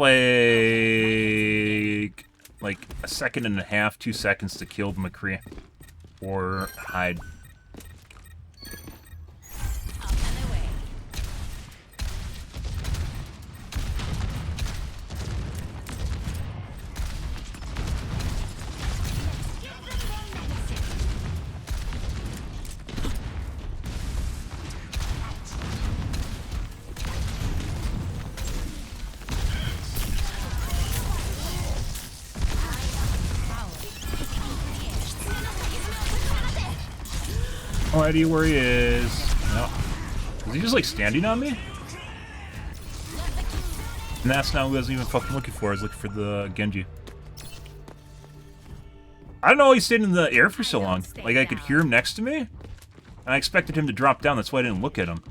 like a second and a half, 2 seconds to kill McCree or hide. No idea where he is. No. Is he just like standing on me? And that's not who I was even fucking looking for. I was looking for the Genji. I don't know why he stayed in the air for so long. Like I could hear him next to me, and I expected him to drop down. That's why I didn't look at him.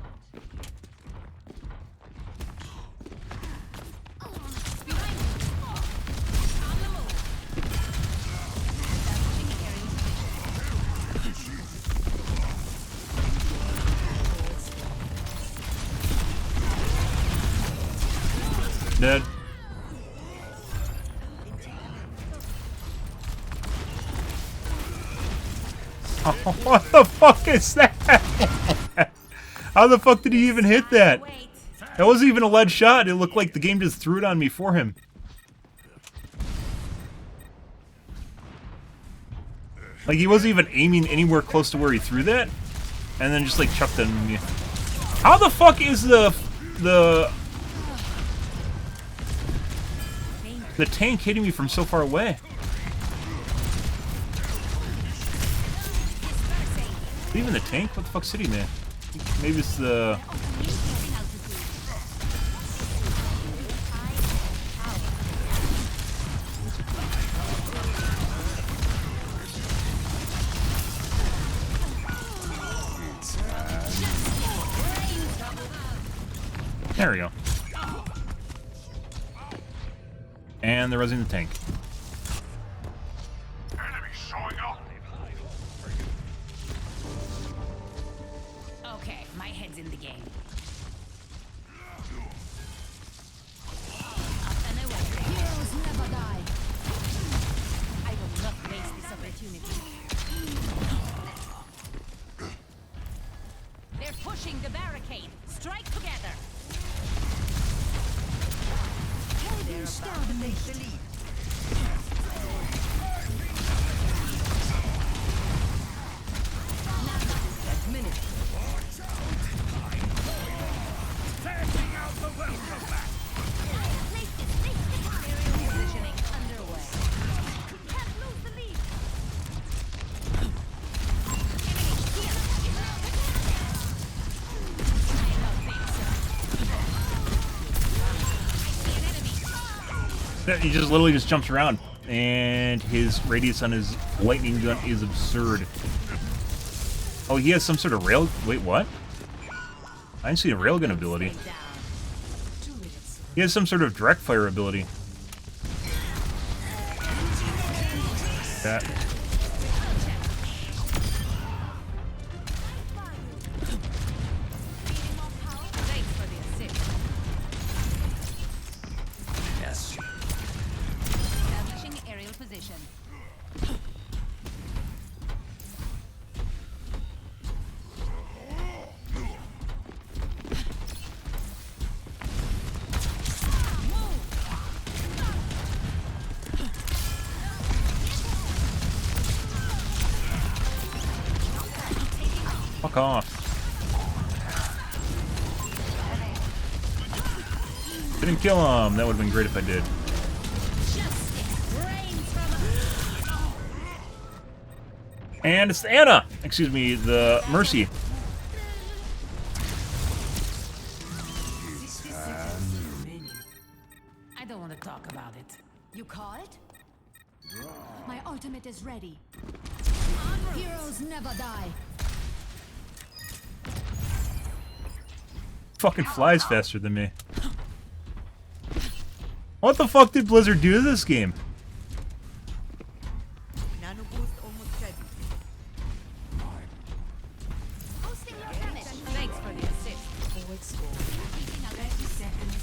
Dead. Oh, what the fuck is that? How the fuck did he even hit that? That wasn't even a lead shot. It looked like the game just threw it on me for him. Like he wasn't even aiming anywhere close to where he threw that, and then just like chucked it at me. How the fuck is the tank hitting me from so far away? Even the tank? What the fuck's hitting me? Maybe it's the... There we go. And they're resing the tank. Enemy showing up. Okay, my head's in the game. Up and away. Heroes never die. I will not waste this opportunity. They're pushing the barricade. Strike together. They're about to take the lead. Taking out the welcome back. Positioning underway. Can't lose the lead. He just literally just jumps around, and his radius on his lightning gun is absurd. Oh, he has some sort of rail... Wait, what? I didn't see a railgun ability. He has some sort of direct fire ability. That. Fuck off. Didn't kill him. That would have been great if I did. And it's the Anna! Excuse me, the Mercy. I don't want to talk about it. You call it? My ultimate is ready. Heroes never die. Fucking flies faster than me. What the fuck did Blizzard do to this game? Nano boost almost ready. Boosting your damage. Thanks for the assist. Forward score. 30 seconds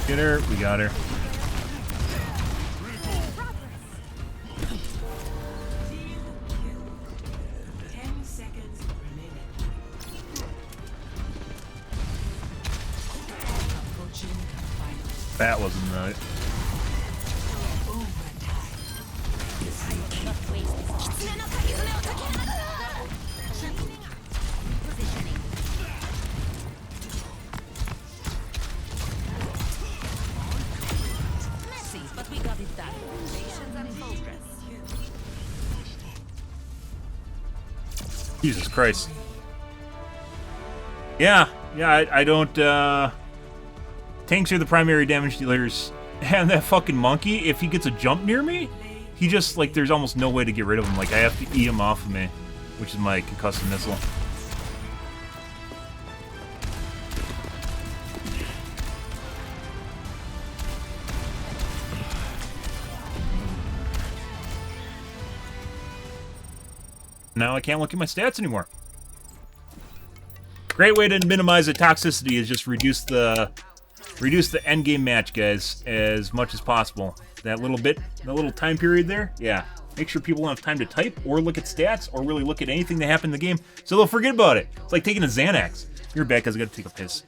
Get her. We got her. That wasn't right. Messy, but we got it done. Jesus Christ. Yeah, I don't, tanks are the primary damage dealers. And that fucking monkey, if he gets a jump near me, he just, like, there's almost no way to get rid of him. Like, I have to eat him off of me, which is my concussive missile. Now I can't look at my stats anymore. Great way to minimize the toxicity is just reduce the end game match, guys, as much as possible. That little bit, the little time period there, yeah. Make sure people don't have time to type or look at stats or really look at anything that happened in the game, so they'll forget about it. It's like taking a Xanax. You're back, guys. I gotta take a piss.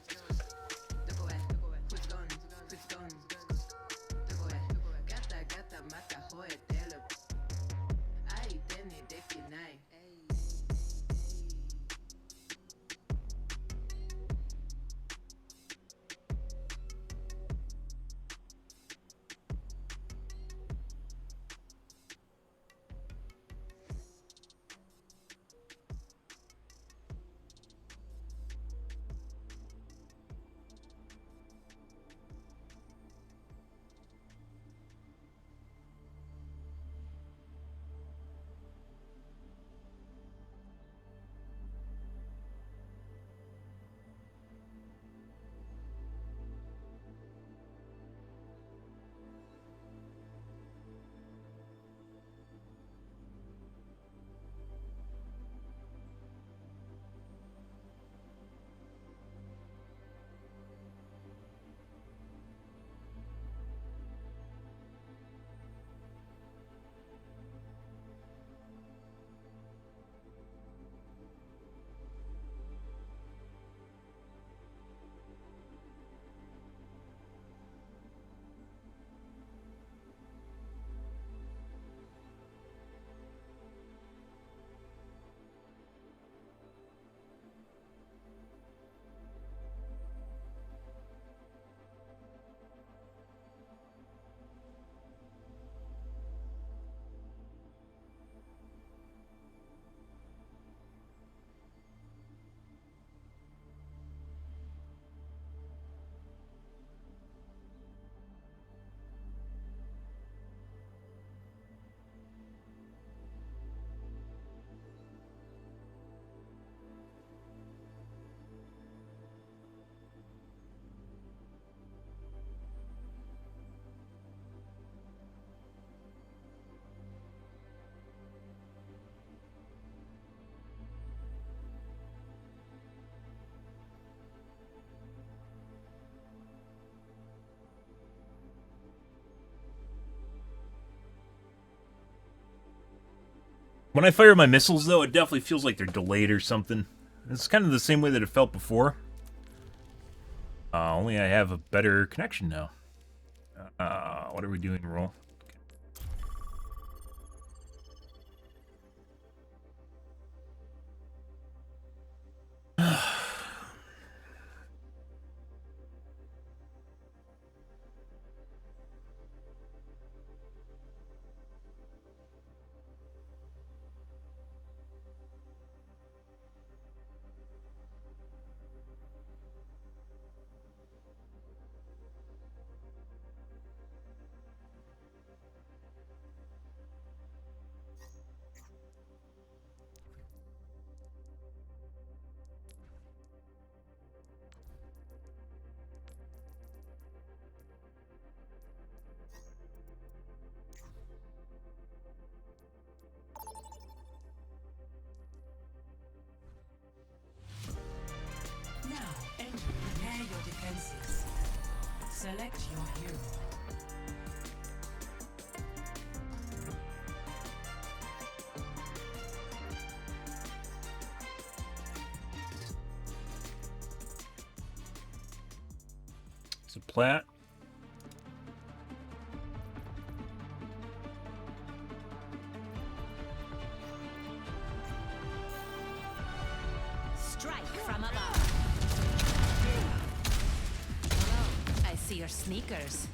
When I fire my missiles, though, it definitely feels like they're delayed or something. It's kind of the same way that it felt before. Only I have a better connection now. What are we doing, roll? Now, enter. Prepare your defenses. Select your hero. It's a plat. Strike from above. Hello, I see your sneakers.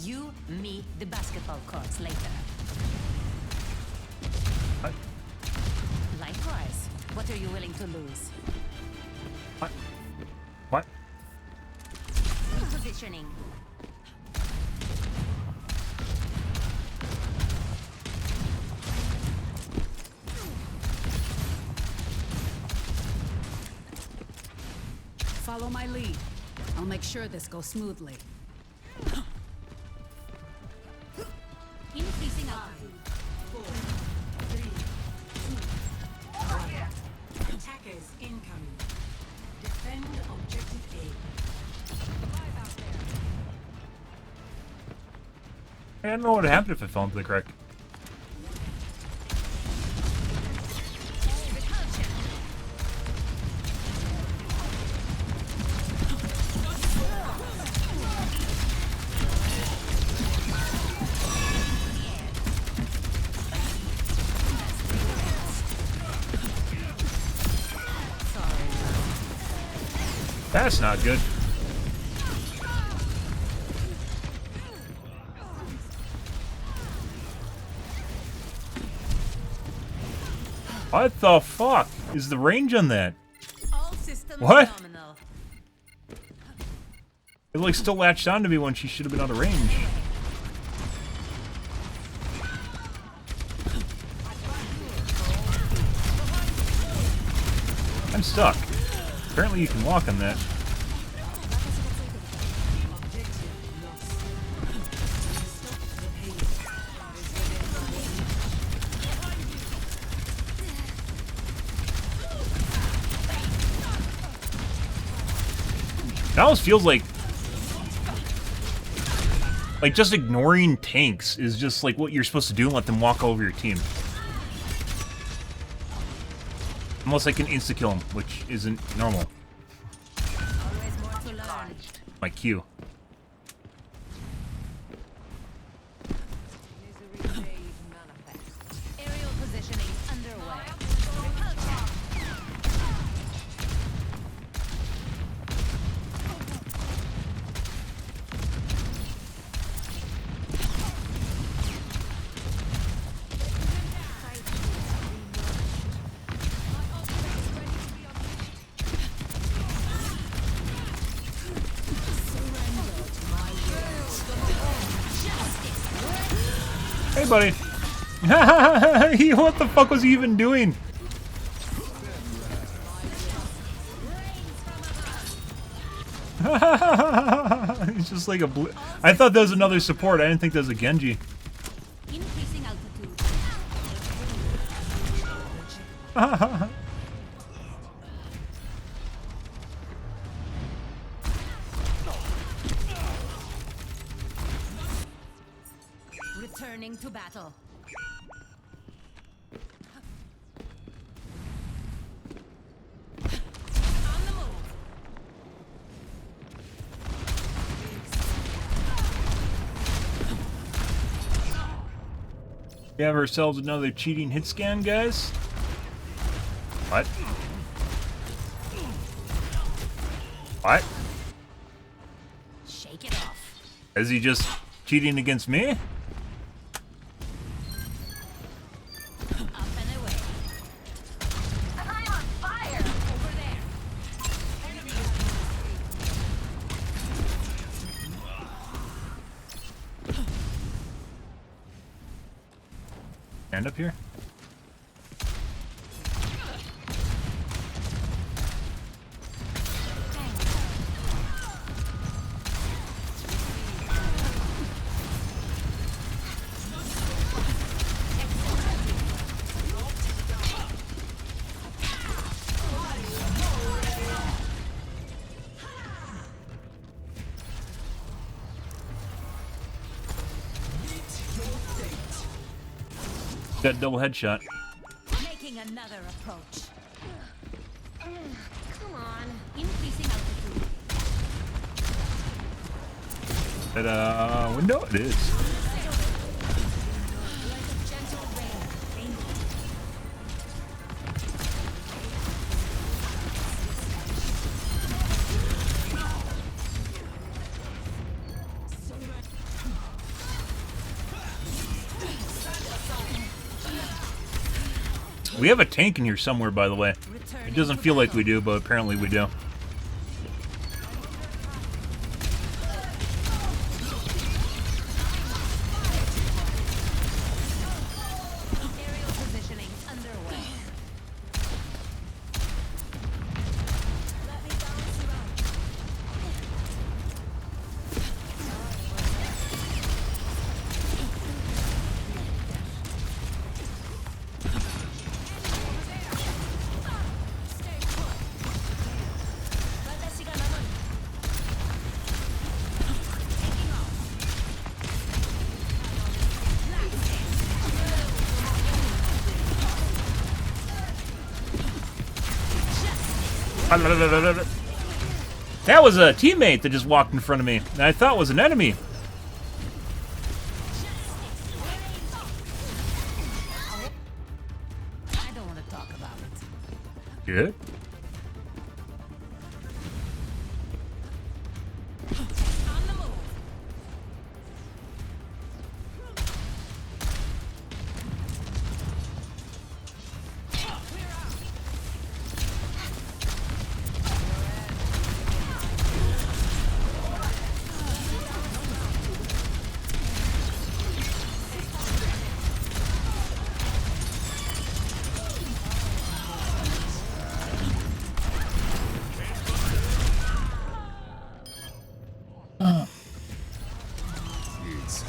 You meet the basketball courts later. What? Likewise. What are you willing to lose? What? What? Positioning. Follow my lead. I'll make sure this goes smoothly. Increasing altitude. 4, 3, 2, 1. Attackers incoming. Defend objective A. I don't know what would happen if I fell into the correct. That's not good. What the fuck is the range on that? All systems What? nominal. It like still latched onto me when she should have been out of range. I'm stuck. Apparently you can walk on that. It almost feels like just ignoring tanks is just like what you're supposed to do and let them walk over your team. Unless I can insta-kill him, which isn't normal. Always more to learn. My Q. Aerial positioning underway. Hey, buddy. What the fuck was he even doing? He's just like a I thought that was another support. I didn't think that was a Genji. Increasing altitude. Returning to battle. On the move. We have ourselves another cheating hit scan, guys. What? What? Shake it off. Is he just cheating against me? Up and away. I'm on fire! Over there. Stand up here. Got double headshot. Making another approach. Come on. Increasing altitude. That window it is. Gentle rain. Thank you. We have a tank in here somewhere, by the way. It doesn't feel like we do, but apparently we do. Aerial positioning underway. Let me bounce you out. That was a teammate that just walked in front of me, and I thought was an enemy. I don't want to talk about it. Good. On the move. It's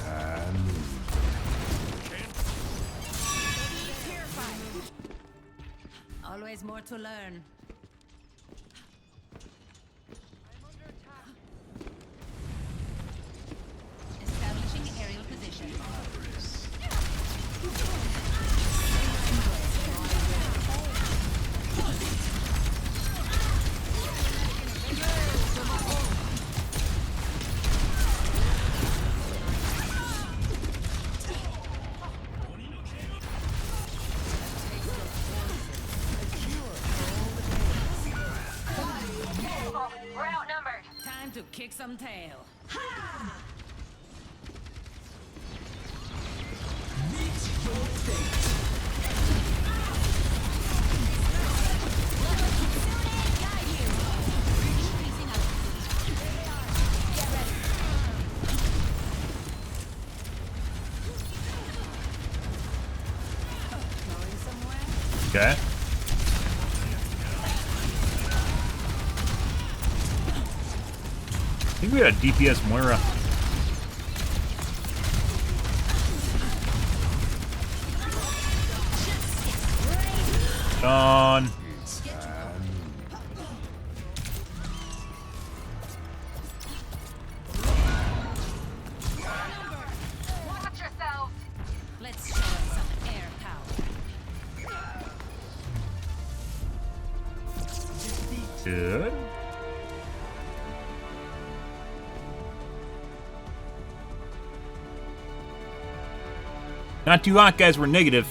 Always more to learn. Establishing aerial position. We're outnumbered. Time to kick some tail. Okay. I think we got a DPS Moira. Gone. Watch yourselves. Let's show them some air power. Good. Not too hot, guys. We're negative.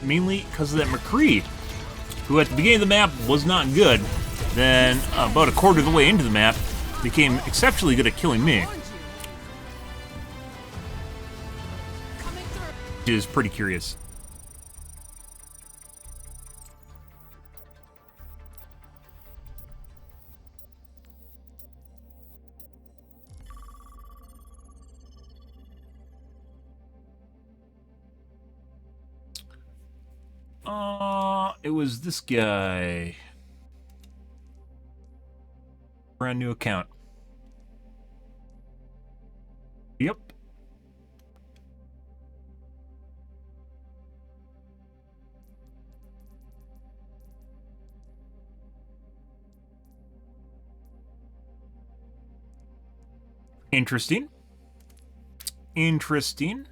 Mainly because of that McCree, who at the beginning of the map was not good. Then, about a quarter of the way into the map, became exceptionally good at killing me. Which is pretty curious. It was this guy. Brand new account. Yep. Interesting. Interesting.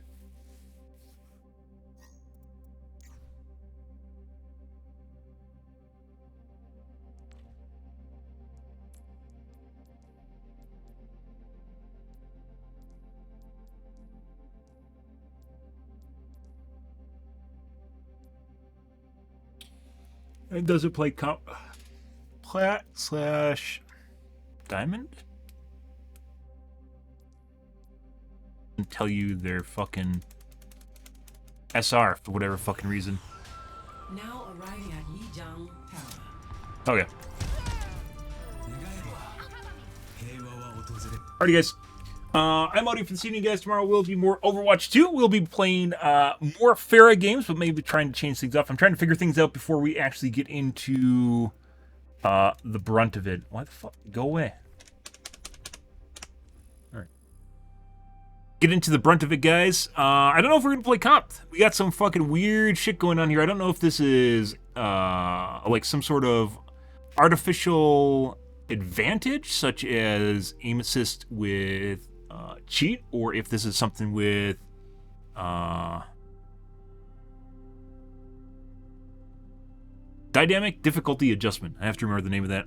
And does it play plat slash diamond? And tell you their fucking SR for whatever fucking reason. Now arriving at Yijiang Tower. Okay. Alrighty, guys. I'm out here for this evening, guys. Tomorrow will be more Overwatch 2. We'll be playing more Farah games, but maybe trying to change things up. I'm trying to figure things out before we actually get into the brunt of it. Why the fuck? Go away. Alright. Get into the brunt of it, guys. I don't know if we're going to play comp. We got some fucking weird shit going on here. I don't know if this is like some sort of artificial advantage, such as aim assist with cheat, or if this is something with dynamic difficulty adjustment. I have to remember the name of that.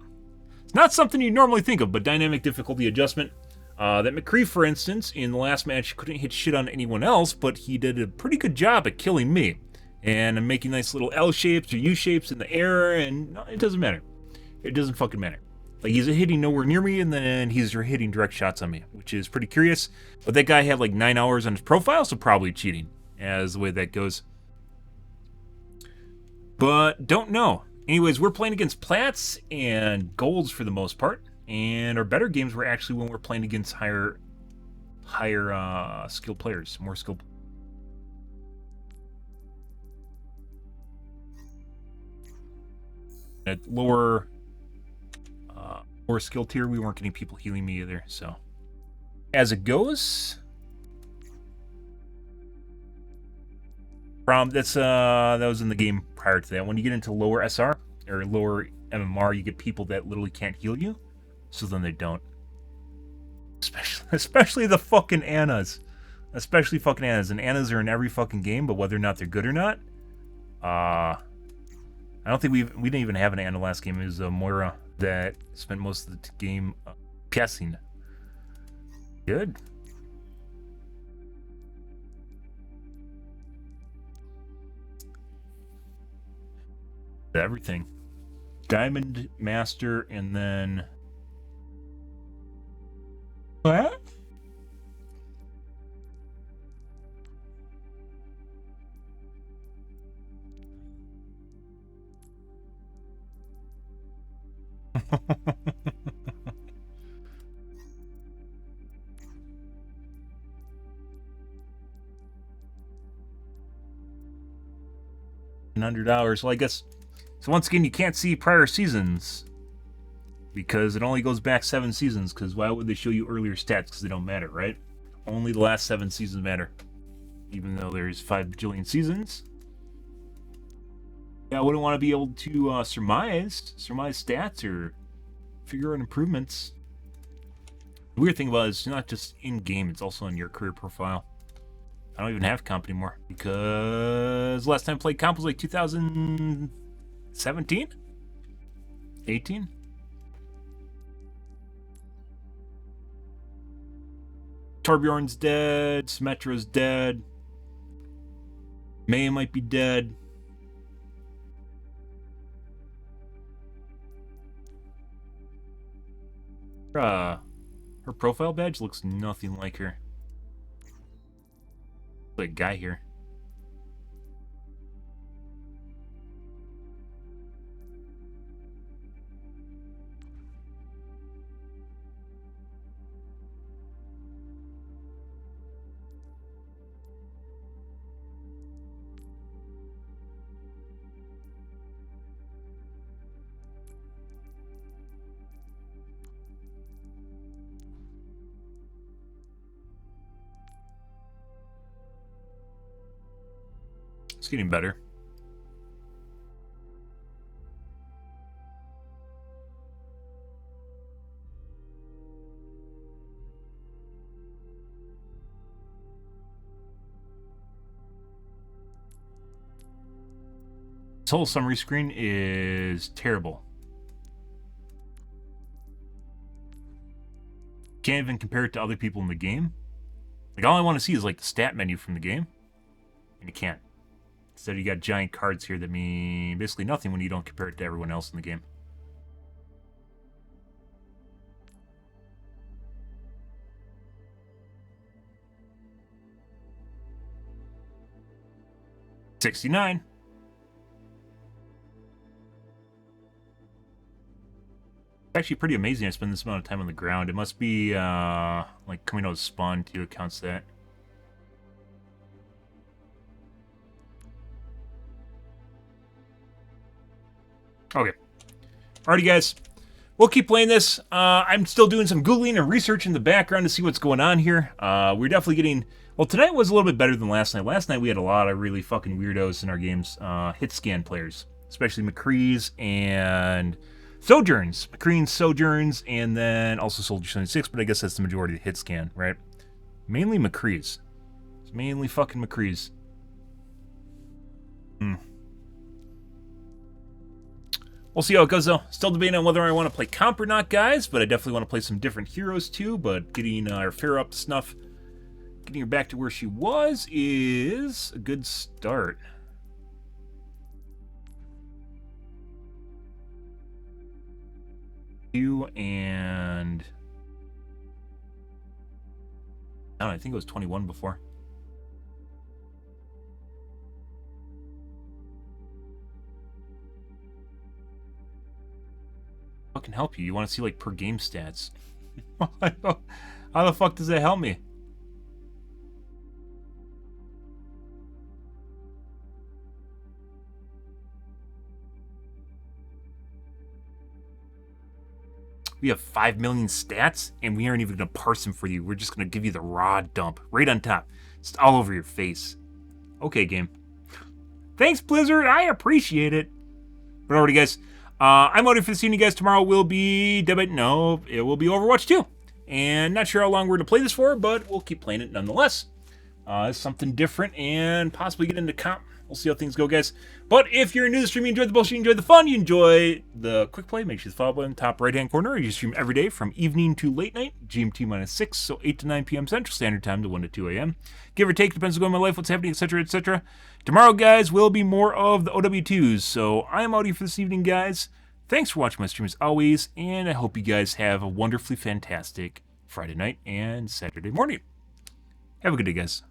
It's not something you normally think of, but dynamic difficulty adjustment. That McCree, for instance, in the last match couldn't hit shit on anyone else, but he did a pretty good job at killing me. And I'm making nice little L shapes or U shapes in the air, and it doesn't matter. It doesn't fucking matter. Like, he's hitting nowhere near me, and then he's hitting direct shots on me, which is pretty curious. But that guy had like 9 hours on his profile, so probably cheating, as the way that goes. But don't know. Anyways, we're playing against plats and golds for the most part, and our better games were actually when we're playing against higher skilled players, more skilled. At lower skill tier, we weren't getting people healing me either, so as it goes. That was in the game prior to that. When you get into lower SR or lower MMR, you get people that literally can't heal you, so then they don't. Especially the fucking Annas. Especially fucking Annas. And Annas are in every fucking game, but whether or not they're good or not, I don't think we didn't even have an Anna last game. It was Moira that spent most of the game passing. Good. Everything. Diamond Master, and then what? $100. Well, I guess so. Once again, you can't see prior seasons because it only goes back 7 seasons. Because why would they show you earlier stats? Because they don't matter, right? Only the last 7 seasons matter, even though there's 5 bajillion seasons. Yeah, I wouldn't want to be able to surmise stats or figure out improvements. The weird thing about it is it's not just in game; it's also on your career profile. I don't even have comp anymore because last time I played comp was like 2017? 18? Torbjorn's dead. Symmetra's dead. May might be dead. Her profile badge looks nothing like her. Like a guy here. It's getting better. This whole summary screen is terrible. Can't even compare it to other people in the game. Like, all I want to see is like the stat menu from the game, and you can't. Instead, you got giant cards here that mean basically nothing when you don't compare it to everyone else in the game. $69. It's actually pretty amazing I spend this amount of time on the ground. It must be like coming out of spawn too, it counts that. Okay. Alrighty, guys. We'll keep playing this. I'm still doing some Googling and research in the background to see what's going on here. We're definitely getting... Well, tonight was a little bit better than last night. Last night we had a lot of really fucking weirdos in our games. Hit scan players. Especially McCree's and Sojourns. McCree and Sojourns, and then also Soldier 76, but I guess that's the majority of the hit scan, right? Mainly McCree's. It's mainly fucking McCree's. We'll see how it goes, though. Still debating on whether I want to play comp or not, guys, but I definitely want to play some different heroes, too. But getting our Farrah up to snuff, getting her back to where she was, is a good start. You and... I don't know, I think it was 21 before. Fucking help you. You want to see like per game stats? How the fuck does that help me? We have 5 million stats, and we aren't even going to parse them for you. We're just going to give you the raw dump right on top. Just all over your face. Okay, game. Thanks, Blizzard. I appreciate it. But alrighty, guys. I'm out here for this evening, guys. Tomorrow will be... No, it will be Overwatch 2. And not sure how long we're going to play this for, but we'll keep playing it nonetheless. It's something different and possibly get into comp. We'll see how things go, guys. But if you're new to the stream, you enjoyed the bullshit, you enjoyed the fun, you enjoy the quick play, make sure you follow button top right-hand corner. You stream every day from evening to late night, GMT-6, so 8 to 9 p.m. Central Standard Time to 1 to 2 a.m. Give or take, depends on going in my life, what's happening, etc., etc. Tomorrow, guys, will be more of the OW2s. So I'm out here for this evening, guys. Thanks for watching my stream as always, and I hope you guys have a wonderfully fantastic Friday night and Saturday morning. Have a good day, guys.